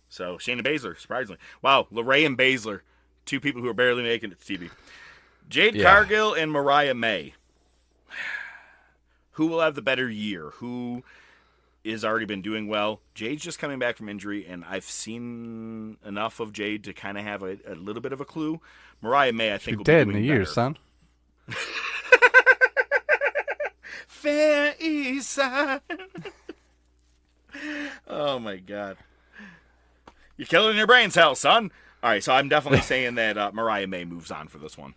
So Shayna Baszler, surprisingly, wow, LeRae and Baszler, 2 people who are barely making it to TV. Jade Cargill and Mariah May. Who will have the better year? Who is already been doing well? Jade's just coming back from injury, and I've seen enough of Jade to kind of have a little bit of a clue. Mariah May, I think, will be doing better. Dead in a year, son. Fair East Side. Oh, my God. You're killing your brain cells, son. All right, so I'm definitely saying that Mariah May moves on for this one.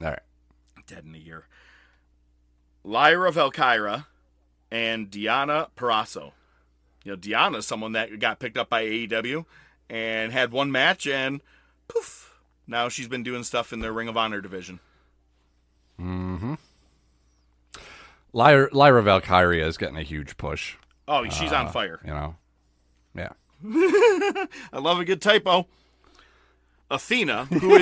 All right. Dead in a year. Lyra Valkyra and Deonna Purrazzo. Deonna's someone that got picked up by AEW and had one match, and poof, now she's been doing stuff in their Ring of Honor division. Mm-hmm. Lyra Valkyria is getting a huge push. Oh, she's on fire. Yeah. I love a good typo. Athena, who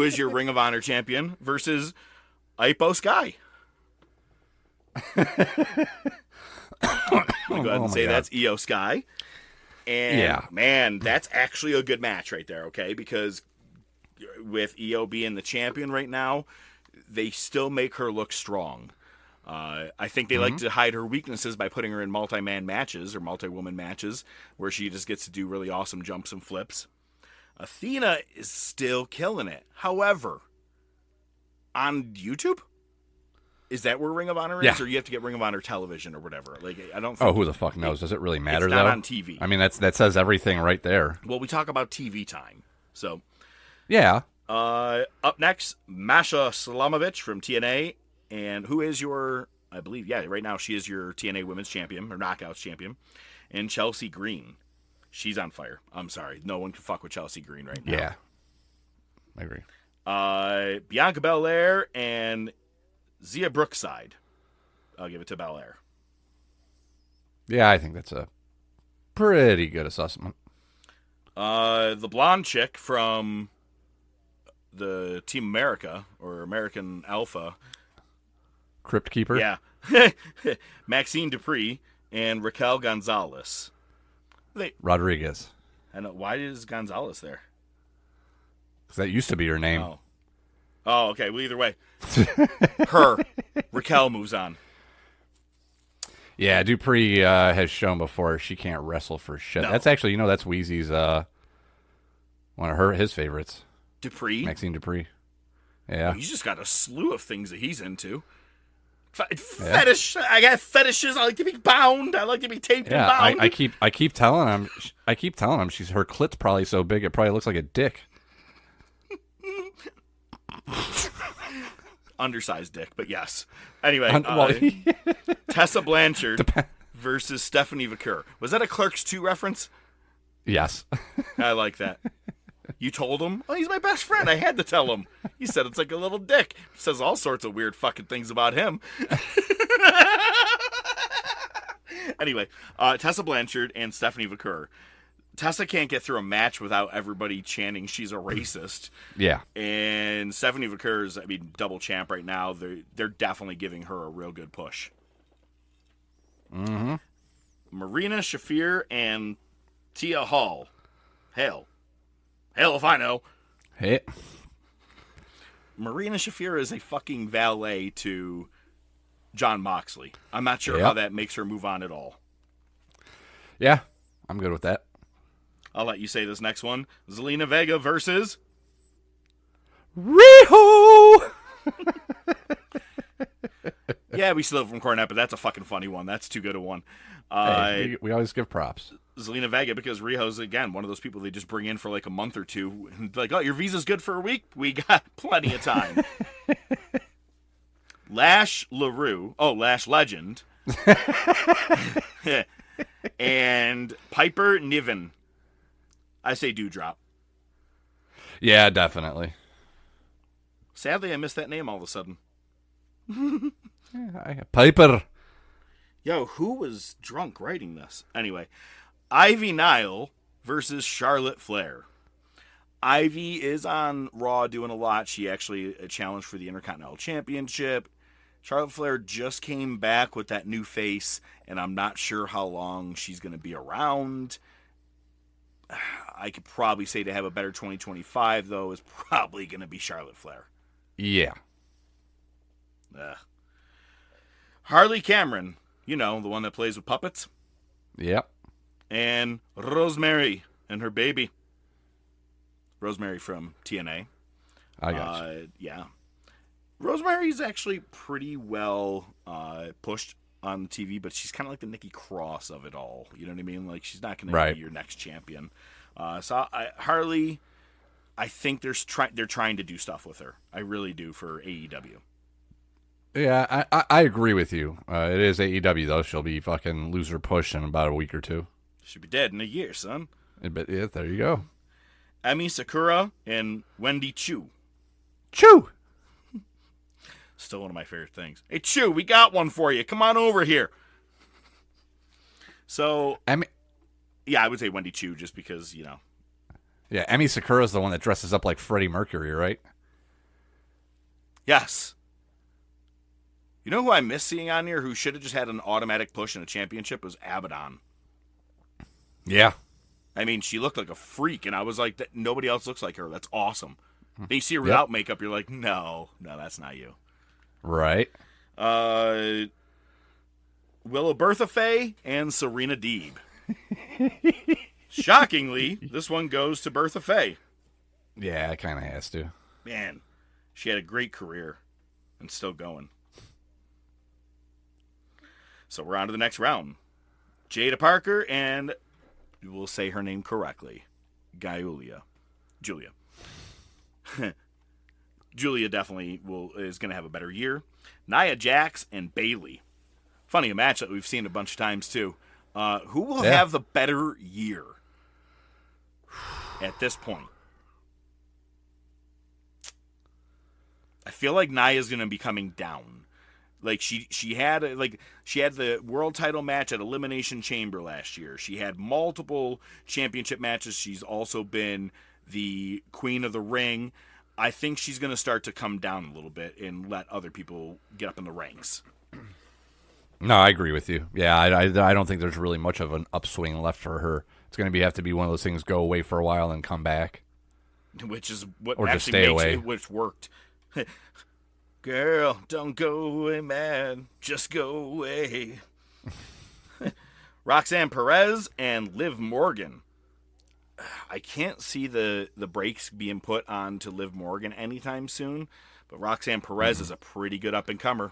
is your Ring of Honor champion, versus Ipo Sky. I'm going to go ahead and say that's Io Sky. And, man, that's actually a good match right there, okay? Because with Io being the champion right now, they still make her look strong. I think they like to hide her weaknesses by putting her in multi-man matches or multi-woman matches where she just gets to do really awesome jumps and flips. Athena is still killing it. However, on YouTube, is that where Ring of Honor is, or you have to get Ring of Honor television or whatever? I don't. Think who the fuck knows? Does it really matter? It's not on TV. I mean, that says everything right there. Well, we talk about TV time, so yeah. Up next, Masha Slamovich from TNA, and who is your I believe, yeah, right now she is your TNA Women's Champion, or Knockouts Champion. And Chelsea Green. She's on fire. I'm sorry. No one can fuck with Chelsea Green right now. Yeah. I agree. Bianca Belair and Zia Brookside. I'll give it to Belair. Yeah, I think that's a pretty good assessment. The blonde chick from the Team America, or American Alpha. Crypt Keeper? Yeah. Maxine Dupree and Raquel Gonzalez. Rodriguez. And why is Gonzalez there? Because that used to be her name. Oh, okay. Well, either way. Raquel moves on. Yeah, Dupree has shown before she can't wrestle for shit. No. That's actually, that's Wheezy's one of his favorites. Dupree? Maxine Dupree. Yeah. He's just got a slew of things that he's into. Fetish. I got fetishes. I like to be bound. I like to be taped and bound. I keep telling him. Her clit's probably so big it probably looks like a dick. Undersized dick, but yes. Anyway, Tessa Blanchard versus Stephanie Vaquer. Was that a Clerks 2 reference? Yes. I like that. You told him? Oh, he's my best friend. I had to tell him. He said it's like a little dick. He says all sorts of weird fucking things about him. Anyway, Tessa Blanchard and Stephanie Vaquer. Tessa can't get through a match without everybody chanting she's a racist. Yeah. And Stephanie Vaquer is, double champ right now. They're definitely giving her a real good push. Mm-hmm. Marina Shafir and Tia Hall. Hell if I know. Hey. Marina Shafir is a fucking valet to Jon Moxley. I'm not sure how that makes her move on at all. Yeah, I'm good with that. I'll let you say this next one. Zelina Vega versus Riho. Yeah, we steal it from Cornette, but that's a fucking funny one. That's too good a one. Hey, we always give props. Zelina Vega, because Riho's, again, one of those people they just bring in for like a month or two. Like, oh, your visa's good for a week? We got plenty of time. Lash Legend. And Piper Niven. I say Dewdrop. Yeah, definitely. Sadly, I missed that name all of a sudden. Piper. Yo, who was drunk writing this? Anyway, Ivy Nile versus Charlotte Flair. Ivy is on Raw doing a lot. She actually challenged for the Intercontinental Championship. Charlotte Flair just came back with that new face, and I'm not sure how long she's going to be around. I could probably say to have a better 2025, though, is probably going to be Charlotte Flair. Yeah. Harley Cameron, the one that plays with puppets. Yep. And Rosemary and her baby. Rosemary from TNA. I got you. Yeah. Rosemary's actually pretty well pushed on the TV, but she's kind of like the Nikki Cross of it all. You know what I mean? Like, she's not going to be your next champion. Harley, I think they're trying to do stuff with her. I really do for AEW. Yeah, I agree with you. It is AEW, though. She'll be fucking loser push in about a week or two. She'll be dead in a year, son. But yeah, there you go. Emi Sakura and Wendy Chu. Chu! Still one of my favorite things. Hey, Chu, we got one for you. Come on over here. So, yeah, I would say Wendy Chu just because, Yeah, Emi Sakura's the one that dresses up like Freddie Mercury, right? Yes. You know who I miss seeing on here who should have just had an automatic push in a championship was Abaddon. Yeah. I mean, she looked like a freak, and I was like, nobody else looks like her. That's awesome. Then you see her without makeup, you're like, no, that's not you. Right. Willow Bertha Faye and Serena Deeb. Shockingly, this one goes to Bertha Faye. Yeah, it kind of has to. Man, she had a great career and still going. So we're on to the next round. Jada Parker and, we'll say her name correctly, Julia. Julia definitely is going to have a better year. Nia Jax and Bayley. Funny, a match that we've seen a bunch of times too. Who will have the better year at this point? I feel like Nia's going to be coming down. Like she had the world title match at Elimination Chamber last year. She had multiple championship matches. She's also been the Queen of the Ring. I think she's going to start to come down a little bit and let other people get up in the ranks. No, I agree with you. Yeah, I don't think there's really much of an upswing left for her. It's going to have to be one of those things, go away for a while and come back. Which is what or actually just stay makes away. it, which worked. Girl, don't go away, man. Just go away. Roxanne Perez and Liv Morgan. I can't see the brakes being put on to Liv Morgan anytime soon, but Roxanne Perez is a pretty good up-and-comer.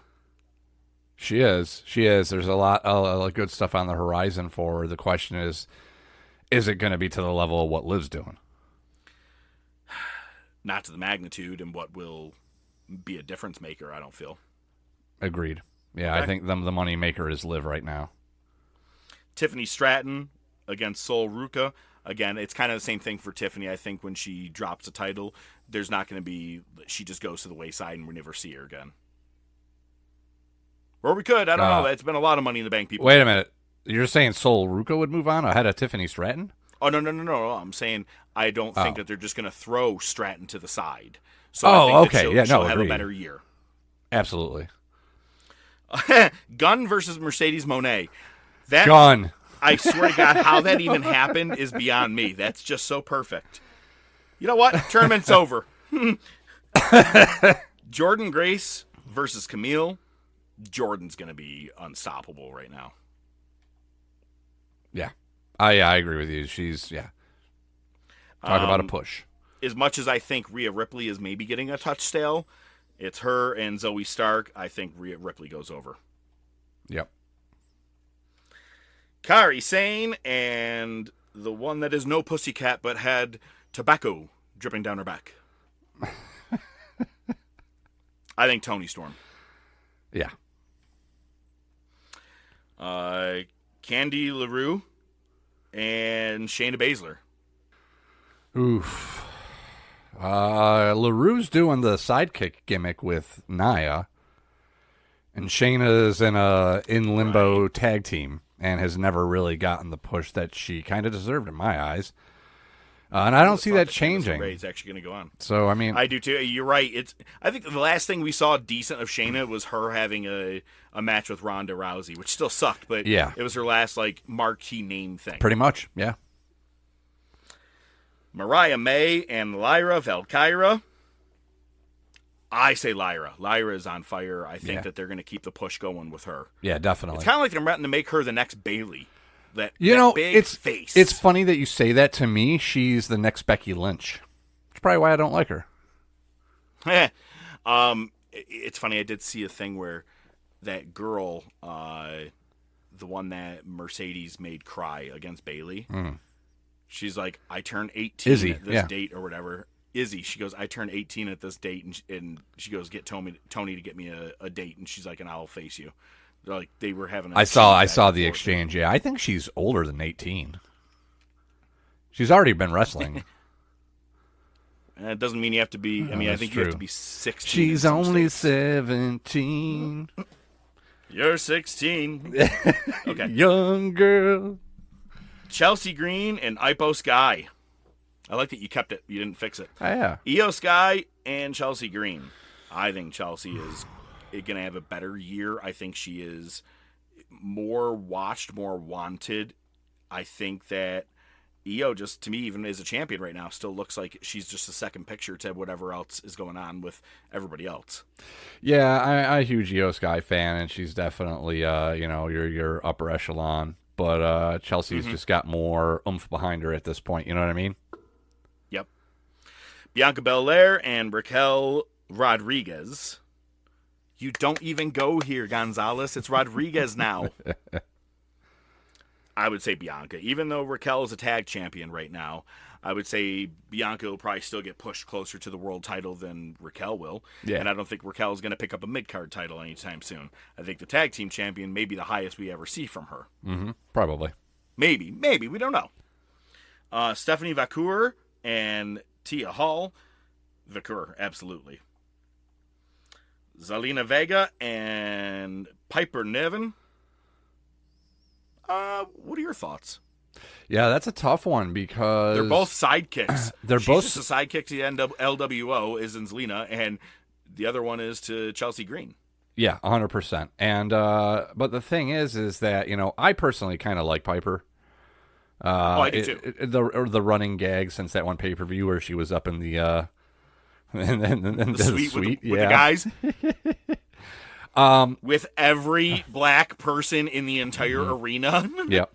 She is. There's a lot of good stuff on the horizon for her. The question is it going to be to the level of what Liv's doing? Not to the magnitude and what will be a difference maker, I don't feel. Agreed. Yeah, Okay. I think the money maker is Liv right now. Tiffany Stratton against Sol Ruca. Again, it's kind of the same thing for Tiffany. I think when she drops a title, there's not going to be... She just goes to the wayside and we never see her again. Or we could. I don't know. It's been a lot of money in the bank, people. Wait a minute. You're saying Sol Ruca would move on ahead of Tiffany Stratton? Oh, no. I'm saying I don't think that they're just going to throw Stratton to the side. So I think okay. that she'll have agreed. a better year. Absolutely. Gunn versus Mercedes Moné. Gunn. I swear to God, how that even happened is beyond me. That's just so perfect. You know what? Tournament's over. Jordan Grace versus Camille. Jordan's going to be unstoppable right now. Yeah. I agree with you. She's, Talk about a push. As much as I think Rhea Ripley is maybe getting a touch stale, it's her and Zoe Stark. I think Rhea Ripley goes over. Yep. Kairi Sane and the one that is no pussycat but had tobacco dripping down her back. I think Toni Storm. Yeah. Candy LaRue and Shayna Baszler. Oof. LaRue's doing the sidekick gimmick with Nia, and Shayna's in limbo tag team and has never really gotten the push that she kind of deserved in my eyes. And I don't see that changing. It's actually going to go on. So, I mean, I do too. You're right. I think the last thing we saw decent of Shayna was her having a match with Ronda Rousey, which still sucked, but yeah, it was her last marquee name thing. Pretty much, yeah. Mariah May and Lyra Valkyra. I say Lyra. Lyra is on fire. I think that they're going to keep the push going with her. Yeah, definitely. It's kind of like they're wanting to make her the next Bayley. Big face. It's funny that you say that. To me, she's the next Becky Lynch. That's probably why I don't like her. It's funny. I did see a thing where that girl, the one that Mercedes made cry against Bayley, she's like, I turned 18 at this date or whatever. Izzy, she goes, I turned 18 at this date, and she goes, get Tony to get me a date, and she's like, and I'll face you. Like they were having. I saw the exchange. Yeah, I think she's older than 18. She's already been wrestling. It doesn't mean you have to be. I mean, I think you have to be 16. She's only 17. You're 16. Okay, young girl. Chelsea Green and Ippo Sky. I like that you kept it. You didn't fix it. Oh, yeah. Io Sky and Chelsea Green. I think Chelsea is going to have a better year. I think she is more watched, more wanted. I think that Io, just to me, even as a champion right now, still looks like she's just a second picture to whatever else is going on with everybody else. Yeah, I'm a huge Io Sky fan, and she's definitely, your upper echelon. But Chelsea's just got more oomph behind her at this point. You know what I mean? Yep. Bianca Belair and Raquel Rodriguez. You don't even go here, Gonzalez. It's Rodriguez now. I would say Bianca. Even though Raquel is a tag champion right now, I would say Bianca will probably still get pushed closer to the world title than Raquel will. Yeah. And I don't think Raquel is going to pick up a mid-card title anytime soon. I think the tag team champion may be the highest we ever see from her. Mm-hmm. Probably. Maybe. We don't know. Stephanie Vacour and Tia Hall. Vacour, absolutely. Zelina Vega and Piper Niven. What are your thoughts? Yeah, that's a tough one because they're both sidekicks. She's both just a sidekick to the LWO is in Zelina, and the other one is to Chelsea Green. Yeah, 100%. And but the thing is that I personally kind of like Piper. I do too. The running gag since that one pay-per-view where she was up in the the suite with the guys. With every black person in the entire arena. Yeah.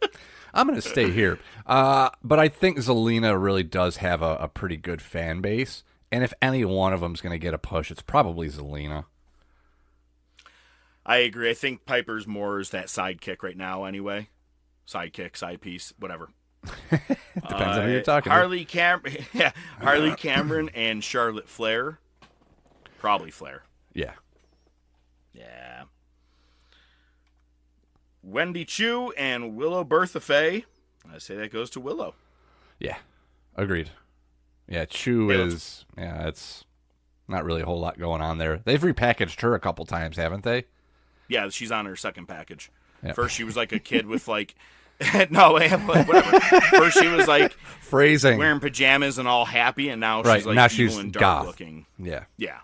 I'm going to stay here. But I think Zelina really does have a pretty good fan base. And if any one of them is going to get a push, it's probably Zelina. I agree. I think Piper's more is that sidekick right now anyway. Sidekick, side piece, whatever. Depends on who you're talking to. Harley Cameron and Charlotte Flair. Probably Flair. Yeah. Yeah. Wendy Chu and Willow Bertha Faye. I say that goes to Willow. Yeah. Agreed. Yeah, Chu is... Yeah, it's not really a whole lot going on there. They've repackaged her a couple times, haven't they? Yeah, she's on her second package. Yep. First, she was like a kid with like... no, whatever. First, she was like... Phrasing. Wearing pajamas and all happy, and now right. she's like now evil she's and dark goth looking. Yeah. Yeah.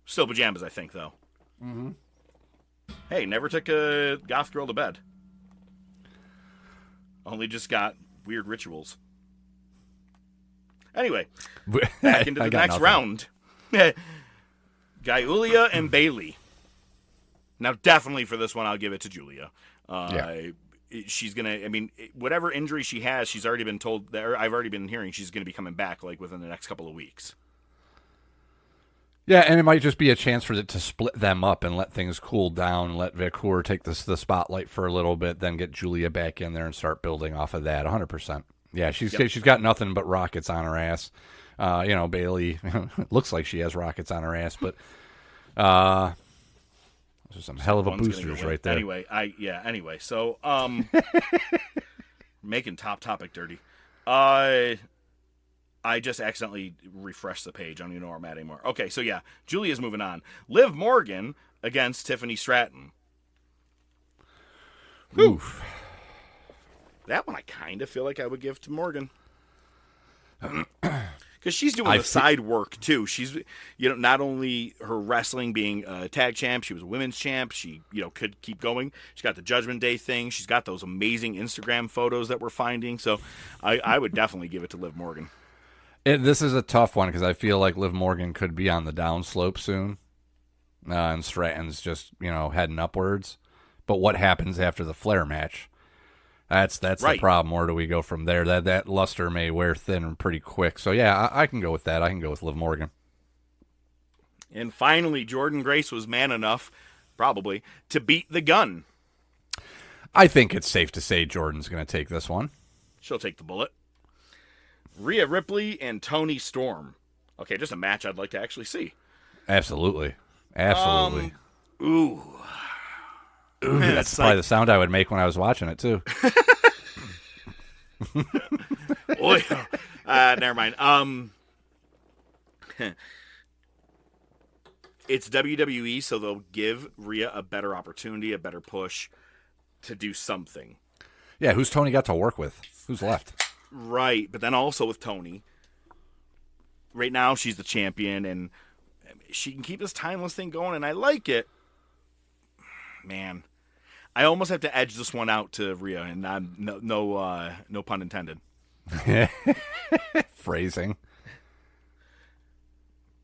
Still pajamas, I think, though. Mm-hmm. Hey, never took a goth girl to bed. Only just got weird rituals. Anyway, back into the next round. Giulia and Bailey. Now, definitely for this one, I'll give it to Julia. She's going to, I mean, whatever injury she has, she's already been told, I've already been hearing she's going to be coming back like within the next couple of weeks. Yeah, and it might just be a chance for it to split them up and let things cool down, let Vacour take the spotlight for a little bit, then get Julia back in there and start building off of that. 100%. Yeah, she's got nothing but rockets on her ass. Bailey looks like she has rockets on her ass, but those are some hell of a boosters right there. Anyway, so making Top Topic dirty. I just accidentally refreshed the page. I don't even know where I'm at anymore. Okay, so yeah, Julia's moving on. Liv Morgan against Tiffany Stratton. Oof. That one I kind of feel like I would give to Morgan. Because she's doing the side work, too. She's, not only her wrestling being a tag champ, she was a women's champ. She, could keep going. She's got the Judgment Day thing. She's got those amazing Instagram photos that we're finding. So I would definitely give it to Liv Morgan. This is a tough one because I feel like Liv Morgan could be on the downslope soon. And Stratton's just, heading upwards. But what happens after the Flair match? That's right. The problem. Where do we go from there? That luster may wear thin pretty quick. So, yeah, I can go with that. I can go with Liv Morgan. And finally, Jordynne Grace was man enough, probably, to beat the gun. I think it's safe to say Jordan's going to take this one. She'll take the bullet. Rhea Ripley and Toni Storm. Okay, just a match I'd like to actually see. Absolutely. Ooh, that's probably the sound I would make when I was watching it, too. Never mind. It's WWE, so they'll give Rhea a better opportunity, a better push to do something. Yeah, who's Toni got to work with? Who's left? Right, but then also with Toni. Right now, she's the champion, and she can keep this timeless thing going, and I like it. Man, I almost have to edge this one out to Rhea, and no pun intended. Phrasing.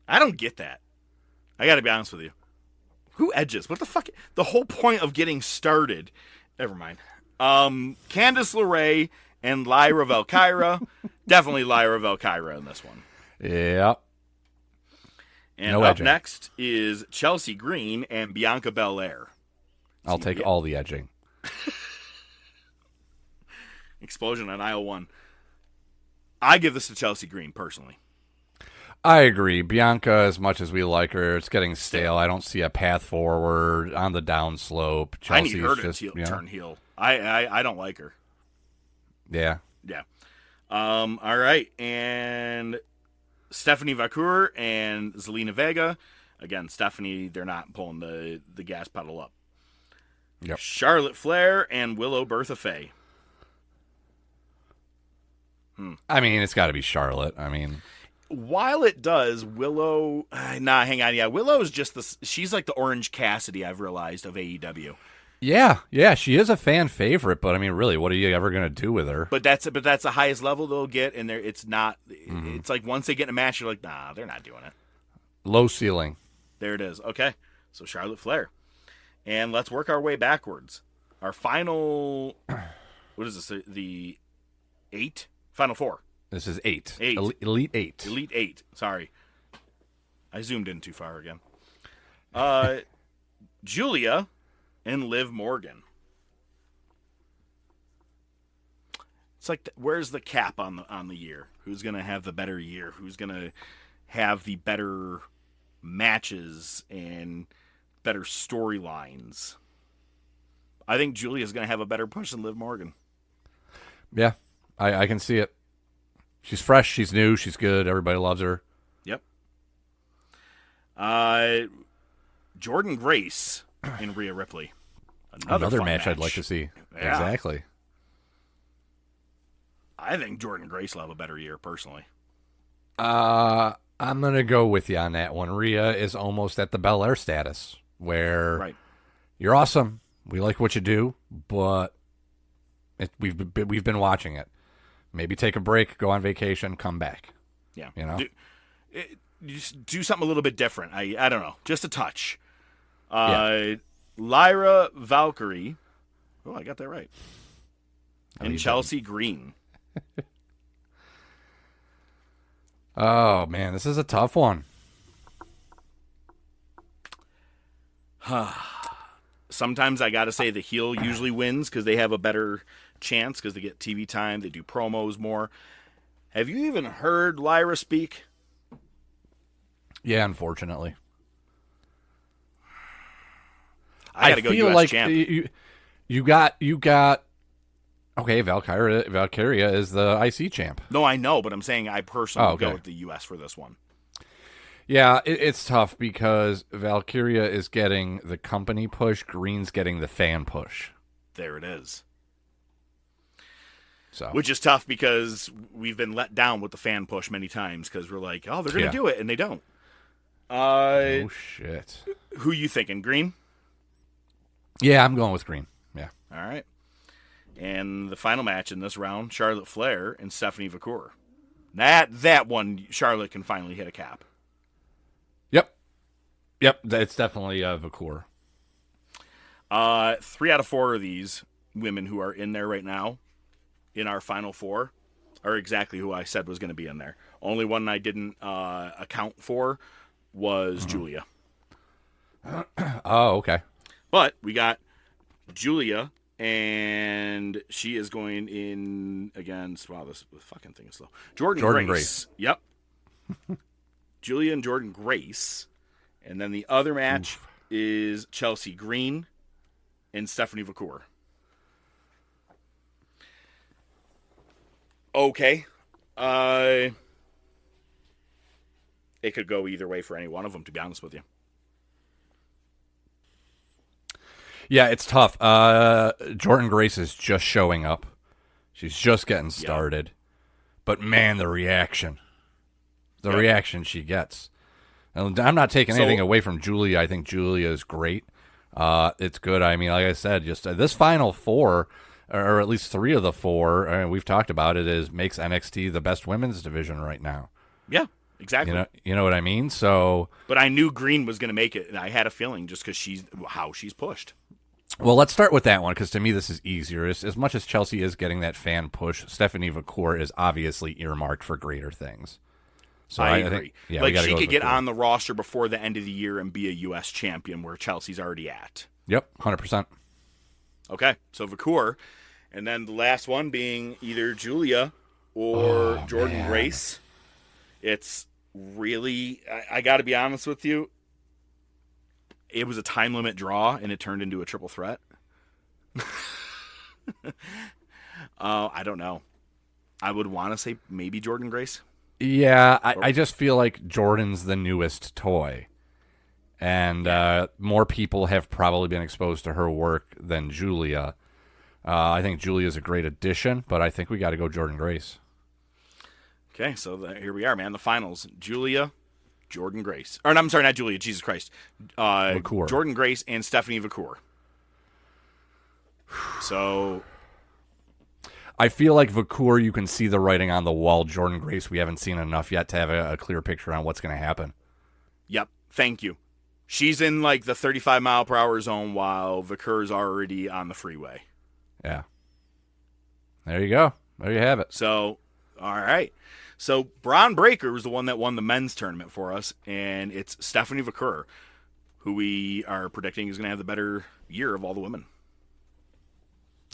I don't get that. I got to be honest with you. Who edges? What the fuck? The whole point of getting started. Never mind. Candice LeRae and Lyra Valkyra. Definitely Lyra Valkyra in this one. Yeah. And up next is Chelsea Green and Bianca Belair. I'll take all the edging. Explosion on aisle 1. I give this to Chelsea Green, personally. I agree. Bianca, as much as we like her, it's getting stale. I don't see a path forward on the downslope. Chelsea's I need her to just, turn heel. I don't like her. Yeah. Yeah. All right. And Stephanie Vacour and Zelina Vega. Again, Stephanie, they're not pulling the gas pedal up. Yep. Charlotte Flair and Willow Bertha Faye. I mean, it's got to be Charlotte. I mean, while it does, Willow... hang on. Yeah, Willow's just she's like the Orange Cassidy, I've realized, of AEW. Yeah, she is a fan favorite, but I mean, really, what are you ever going to do with her? But that's the highest level they'll get, and it's not... It's like once they get in a match, you're like, nah, they're not doing it. Low ceiling. There it is. Okay, so Charlotte Flair. And let's work our way backwards. Our final... What is this? The 8? Final 4. This is 8. 8. Elite 8. Elite 8. Sorry. I zoomed in too far again. Julia and Liv Morgan. It's like, where's the cap on the year? Who's going to have the better year? Who's going to have the better matches and better storylines? I think Julia's going to have a better push than Liv Morgan. Yeah, I can see it. She's fresh, she's new, she's good. Everybody loves her. Yep. Jordan Grace and Rhea Ripley. Another match I'd like to see. Yeah. Exactly. I think Jordan Grace will have a better year, personally. I'm going to go with you on that one. Rhea is almost at the Belair status, where you're awesome. We like what you do, but we've been watching it. Maybe take a break, go on vacation, come back. Yeah. You know? Do something a little bit different. I don't know. Just a touch. Lyra Valkyrie. Oh, I got that right. And Chelsea Green. Oh, man, this is a tough one. Sometimes I got to say the heel usually wins because they have a better chance because they get TV time. They do promos more. Have you even heard Lyra speak? Yeah, unfortunately. I got to go feel US like champ. You got. Okay, Valkyria is the IC champ. No, I know, but I'm saying I personally go with the US for this one. Yeah, it's tough because Valkyria is getting the company push, Green's getting the fan push. There it is. So, which is tough because we've been let down with the fan push many times because we're like, oh, they're going to do it, and they don't. Oh, shit. Who you thinking, Green? Yeah, I'm going with Green. Yeah. All right. And the final match in this round, Charlotte Flair and Stephanie Vacour. That one, Charlotte can finally hit a cap. Yep, it's definitely Vacour. 3 out of 4 of these women who are in there right now, in our final 4, are exactly who I said was going to be in there. Only one I didn't account for was Julia. Oh, okay. But we got Julia, and she is going in against, wow, this fucking thing is slow. Jordan Grace. Yep. Julia and Jordan Grace. And then the other match is Chelsea Green and Stephanie Vacour. Okay. It could go either way for any one of them, to be honest with you. Yeah, it's tough. Jordan Grace is just showing up. She's just getting started. But, man, the reaction. The reaction she gets. And I'm not taking anything away from Julia. I think Julia is great. It's good. I mean, like I said, just this final 4, or at least 3 of the 4, and we've talked about it, makes NXT the best women's division right now. Yeah, exactly. You know what I mean? So, but I knew Green was going to make it, and I had a feeling just because how she's pushed. Well, let's start with that one, because to me this is easier. As much as Chelsea is getting that fan push, Stephanie Vacour is obviously earmarked for greater things. So I agree. Think, like she could get on the roster before the end of the year and be a U.S. champion where Chelsea's already at. Yep, 100%. Okay, so Vacour. And then the last one being either Julia or Jordan Grace. It's really, I got to be honest with you, it was a time limit draw, and it turned into a triple threat. I don't know. I would want to say maybe Jordan Grace. Yeah, I just feel like Jordan's the newest toy. And more people have probably been exposed to her work than Julia. I think Julia's a great addition, but I think we got to go Jordan Grace. Okay, so here we are, man. The finals. Julia, Jordan Grace. Or, no, I'm sorry, not Julia. Jesus Christ. Vacour. Jordan Grace and Stephanie Vacour. So I feel like Vacour, you can see the writing on the wall. Jordan Grace, we haven't seen enough yet to have a clear picture on what's going to happen. Yep, thank you. She's in like the 35-mile-per-hour zone while Vacour's already on the freeway. Yeah. There you go. There you have it. So, all right. So, Braun Breaker was the one that won the men's tournament for us, and it's Stephanie Vacour, who we are predicting is going to have the better year of all the women.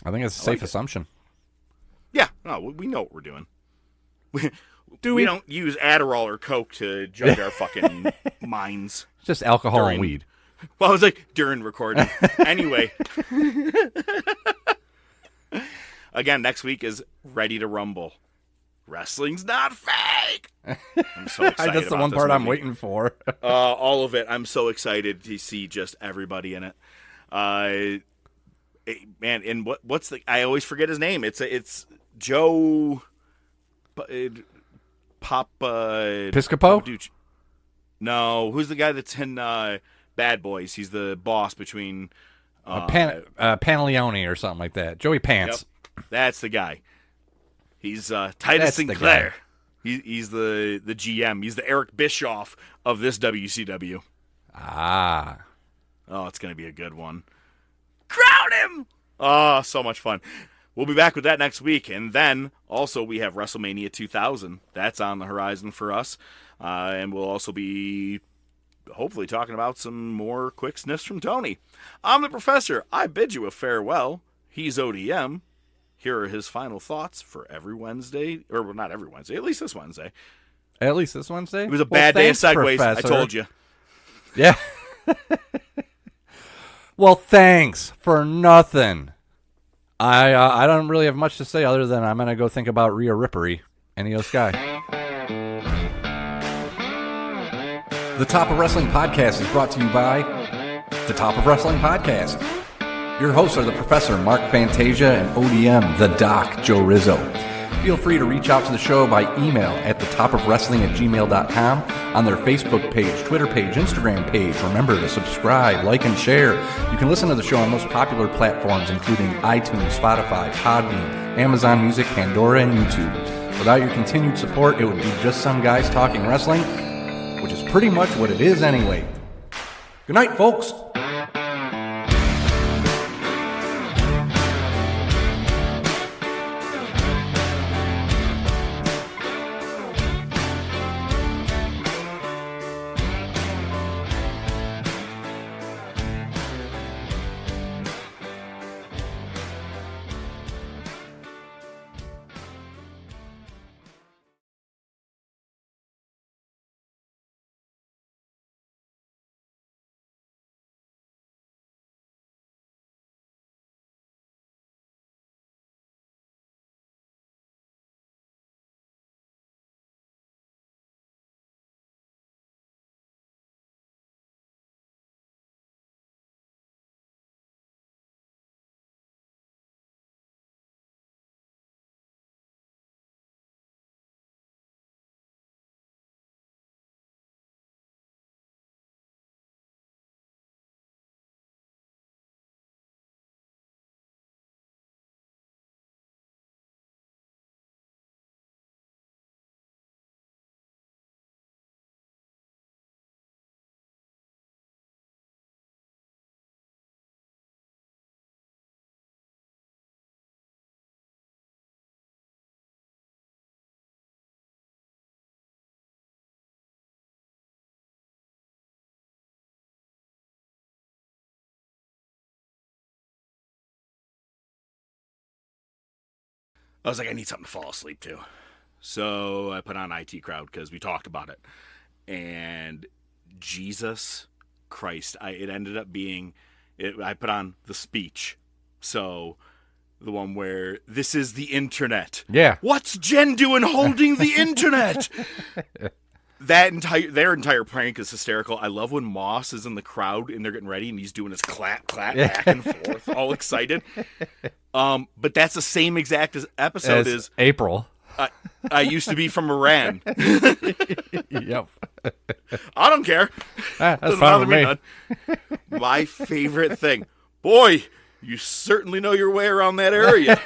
I think it's a safe assumption. Yeah, no, we know what we're doing. We we? don't use Adderall or Coke to judge our fucking minds. Just alcohol and weed. Well, I was like, during recording. Anyway. Again, next week is Ready to Rumble. Wrestling's not fake. I'm so excited. That's the one part I'm waiting for. All of it. I'm so excited to see just everybody in it. Man, and what's the? I always forget his name. It's Joe. Papa Piscopo? No, who's the guy that's in Bad Boys? He's the boss between Pantaleone or something like that. Joey Pants. Yep, that's the guy. He's Titus Sinclair. He's the GM. He's the Eric Bischoff of this WCW. Ah. Oh, it's going to be a good one. Crown him! Oh, so much fun. We'll be back with that next week. And then also we have WrestleMania 2000. That's on the horizon for us. And we'll also be hopefully talking about some more quick sniffs from Tony. I'm the Professor. I bid you a farewell. He's ODM. Here are his final thoughts for every Wednesday. Or well, not every Wednesday. At least this Wednesday. At least this Wednesday? It was a bad day of segues. Professor. I told you. Yeah. Well, thanks for nothing. I don't really have much to say other than I'm going to go think about Rhea Ripley and Io Sky. The Top of Wrestling Podcast is brought to you by The Top of Wrestling Podcast. Your hosts are the Professor Mark Fantasia and ODM The Doc Joe Rizzo. Feel free to reach out to the show by email at thetopofwrestling@gmail.com, on their Facebook page, Twitter page, Instagram page. Remember to subscribe, like, and share. You can listen to the show on most popular platforms, including iTunes, Spotify, Podbean, Amazon Music, Pandora, and YouTube. Without your continued support, it would be just some guys talking wrestling, which is pretty much what it is anyway. Good night, folks. I was like, I need something to fall asleep to. So I put on IT Crowd because we talked about it. And Jesus Christ, it ended up being, I put on The Speech. So the one where this is the internet. Yeah. What's Jen doing holding the internet? Their entire prank is hysterical. I love when Moss is in the crowd and they're getting ready and he's doing his clap back and forth, all excited. But that's the same exact episode as April. I used to be from Iran. Yep. I don't care. That's fine with me. My favorite thing. Boy, you certainly know your way around that area.